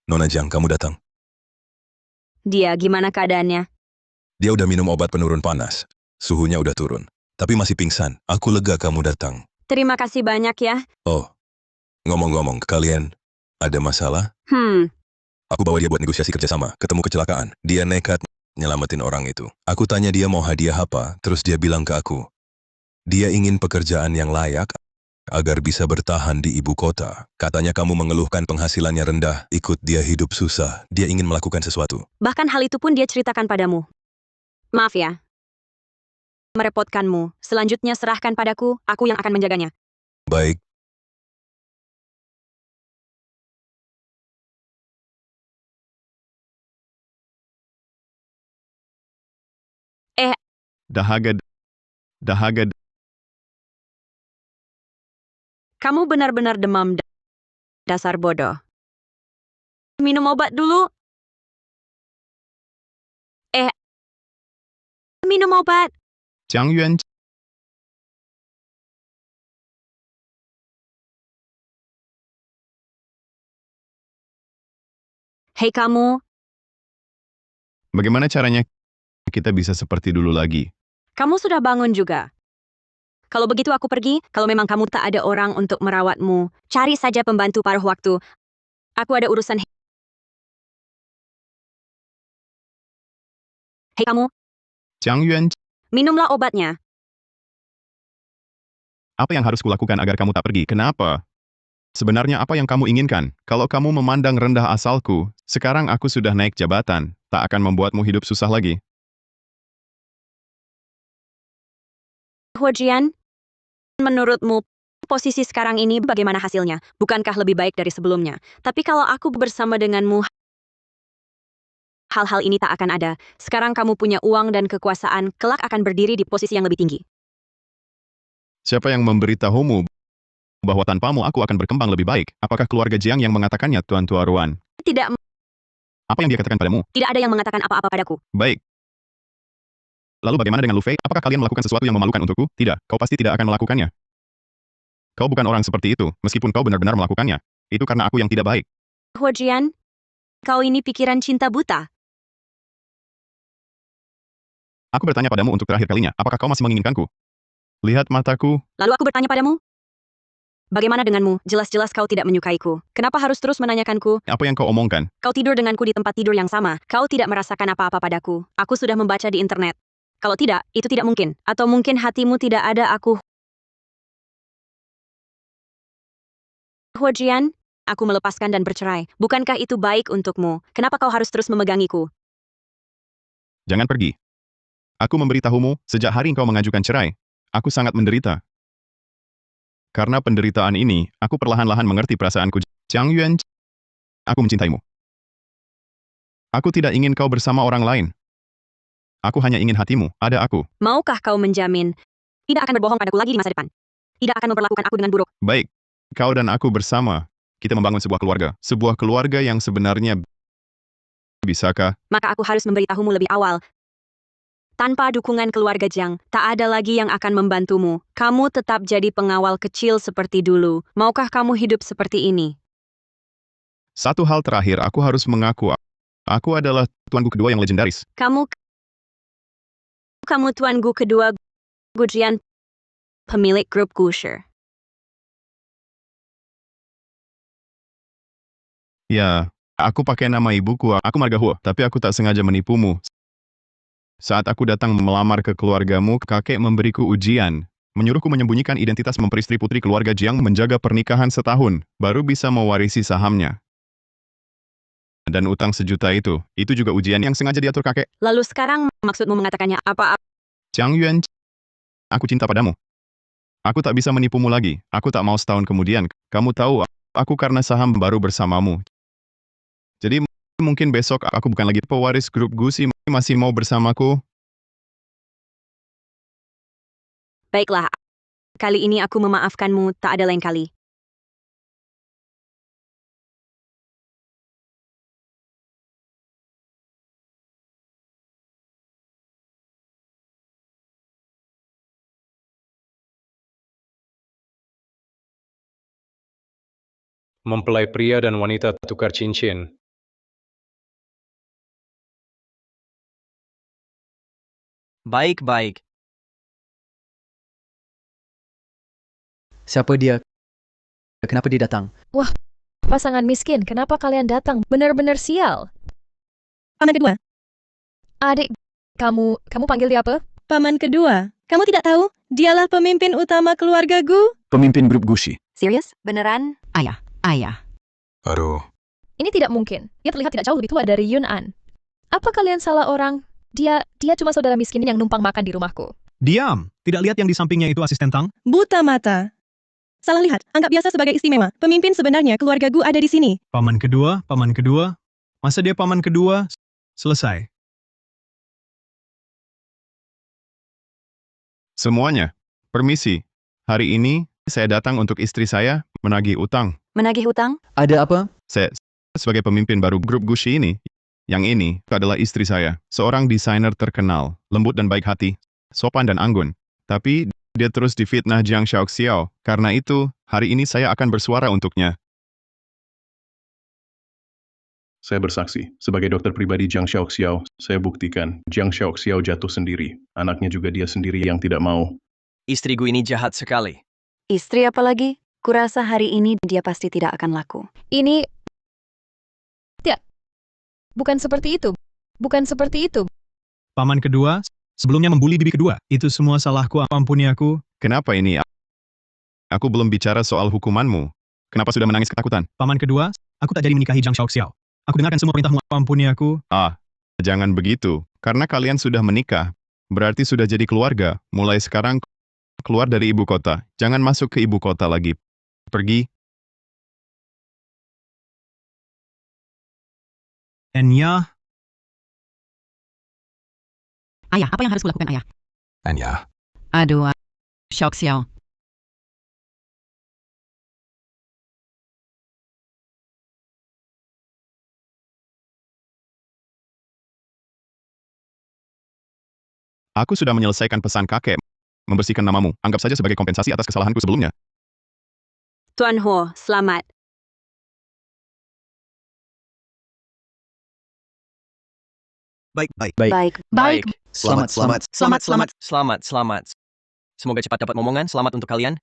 Nona Jiang, kamu datang. Dia gimana keadaannya? Dia udah minum obat penurun panas. Suhunya udah turun. Tapi masih pingsan. Aku lega kamu datang. Terima kasih banyak ya. Oh, ngomong-ngomong, kalian ada masalah? Aku bawa dia buat negosiasi kerjasama, ketemu kecelakaan. Dia nekat nyelamatin orang itu. Aku tanya dia mau hadiah apa, terus dia bilang ke aku. Dia ingin pekerjaan yang layak agar bisa bertahan di ibu kota. Katanya kamu mengeluhkan penghasilannya rendah, ikut dia hidup susah. Dia ingin melakukan sesuatu. Bahkan hal itu pun dia ceritakan padamu. Maaf ya. Merepotkanmu. Selanjutnya serahkan padaku, aku yang akan menjaganya. Baik. Dahaga. Kamu benar-benar demam, dasar bodoh. Minum obat dulu. Minum obat. Jiang Yuan. Hei kamu, Bagaimana caranya kita bisa seperti dulu lagi? kamu sudah bangun juga. Kalau begitu aku pergi, kalau memang kamu tak ada orang untuk merawatmu, cari saja pembantu paruh waktu. Aku ada urusan. Hei kamu, Jiang Yuan, minumlah obatnya. apa yang harus kulakukan agar kamu tak pergi? Kenapa? Sebenarnya apa yang kamu inginkan? Kalau kamu memandang rendah asalku, sekarang aku sudah naik jabatan, tak akan membuatmu hidup susah lagi. Huojian, menurutmu, posisi sekarang ini bagaimana hasilnya? Bukankah lebih baik dari sebelumnya? Tapi kalau aku bersama denganmu, hal-hal ini tak akan ada. Sekarang kamu punya uang dan kekuasaan, kelak akan berdiri di posisi yang lebih tinggi. Siapa yang memberitahumu bahwa tanpamu aku akan berkembang lebih baik? Apakah keluarga Jiang yang mengatakannya, Tuan Tua Ruan? Tidak, Apa yang dia katakan padamu? tidak ada yang mengatakan apa-apa padaku. Baik. Lalu bagaimana dengan Lu Fei? Apakah kalian melakukan sesuatu yang memalukan untukku? Tidak, kau pasti tidak akan melakukannya. Kau bukan orang seperti itu, meskipun kau benar-benar melakukannya. Itu karena aku yang tidak baik. Huojian, kau ini pikiran cinta buta. Aku bertanya padamu untuk terakhir kalinya, apakah kau masih menginginkanku? Lihat mataku. Lalu aku bertanya padamu, bagaimana denganmu? Jelas-jelas kau tidak menyukaiku. Kenapa harus terus menanyakanku? Apa yang kau omongkan? Kau tidur denganku di tempat tidur yang sama. Kau tidak merasakan apa-apa padaku. Aku sudah membaca di internet. Kalau tidak, itu tidak mungkin. Atau mungkin hatimu tidak ada aku. Huojian, aku melepaskan dan bercerai. Bukankah itu baik untukmu? Kenapa kau harus terus memegangiku? Jangan pergi. Aku memberitahumu, sejak hari engkau mengajukan cerai, aku sangat menderita. Karena penderitaan ini, aku perlahan-lahan mengerti perasaanku. Jiang Yuan, aku mencintaimu. Aku tidak ingin kau bersama orang lain. Aku hanya ingin hatimu, ada aku. Maukah kau menjamin tidak akan berbohong padaku lagi di masa depan? Tidak akan memperlakukan aku dengan buruk? Baik, kau dan aku bersama, kita membangun sebuah keluarga. Sebuah keluarga yang sebenarnya bisakah? Maka aku harus memberitahumu lebih awal. Tanpa dukungan keluarga Jiang, tak ada lagi yang akan membantumu. Kamu tetap jadi pengawal kecil seperti dulu. Maukah kamu hidup seperti ini? Satu hal terakhir, aku harus mengaku, aku adalah tuanku kedua yang legendaris. Kamu tuanku kedua, Gujian, pemilik grup Gusher. Ya, aku pakai nama ibuku, aku Marga Huo, tapi aku tak sengaja menipumu. Saat aku datang melamar ke keluargamu, kakek memberiku ujian. Menyuruhku menyembunyikan identitas memperistri putri keluarga Jiang menjaga pernikahan setahun, baru bisa mewarisi sahamnya. Dan utang 1 juta itu juga ujian yang sengaja diatur kakek. Lalu sekarang maksudmu mengatakannya apa? Jiang Yuan, aku cinta padamu. Aku tak bisa menipumu lagi, aku tak mau setahun kemudian. Kamu tahu, aku karena saham baru bersamamu. Jadi mungkin besok aku bukan lagi pewaris grup Gusi, masih mau bersamaku? Baiklah, kali ini aku memaafkanmu, tak ada lain kali. Mempelai pria dan wanita tukar cincin. Baik-baik. Siapa dia? Kenapa dia datang? Wah, pasangan miskin, kenapa kalian datang? Benar-benar sial. Paman kedua. Adik, kamu panggil dia apa? Paman kedua. Kamu tidak tahu? Dialah pemimpin utama keluarga Gu. Pemimpin grup Gushi. Serius? Beneran? Ayah. Aduh, Ini tidak mungkin. Dia terlihat tidak jauh lebih tua dari Yun An. Apa kalian salah orang? Dia cuma saudara miskin yang numpang makan di rumahku. Diam! Tidak lihat yang di sampingnya itu asisten Tang? Buta mata. Salah lihat. Anggap biasa sebagai istimewa. Pemimpin sebenarnya keluarga Gu ada di sini. Paman kedua? Masa dia paman kedua? Selesai. Semuanya, permisi. Hari ini, saya datang untuk istri saya menagih utang. Menagih hutang? Ada apa? Saya, sebagai pemimpin baru grup Gushi ini, yang ini adalah istri saya. Seorang desainer terkenal, lembut dan baik hati, sopan dan anggun. Tapi, dia terus difitnah Jiang Xiaoxiao. Karena itu, hari ini saya akan bersuara untuknya. Saya bersaksi, sebagai dokter pribadi Jiang Xiaoxiao, saya buktikan Jiang Xiaoxiao jatuh sendiri. Anaknya juga dia sendiri yang tidak mau. Istriku ini jahat sekali. Istri apa lagi? Kurasa hari ini dia pasti tidak akan laku. Ini... Tidak. Bukan seperti itu. Paman kedua, sebelumnya membuli bibi kedua. Itu semua salahku, ampuni aku. Kenapa ini? Aku belum bicara soal hukumanmu. Kenapa sudah menangis ketakutan? Paman kedua, aku tak jadi menikahi Jiang Xiaoxiao. Aku dengarkan semua perintahmu, ampuni aku. Jangan begitu. Karena kalian sudah menikah, berarti sudah jadi keluarga. Mulai sekarang, keluar dari ibu kota. Jangan masuk ke ibu kota lagi. Pergi. Enya, Ayah, apa yang harus kulakukan, Ayah? Anya. Aduh, Xiaoxiao. Aku sudah menyelesaikan pesan kakek. Membersihkan namamu. Anggap saja sebagai kompensasi atas kesalahanku sebelumnya. Tuan Ho, selamat. Baik. Selamat. Selamat. Semoga cepat dapat momongan. Selamat untuk kalian.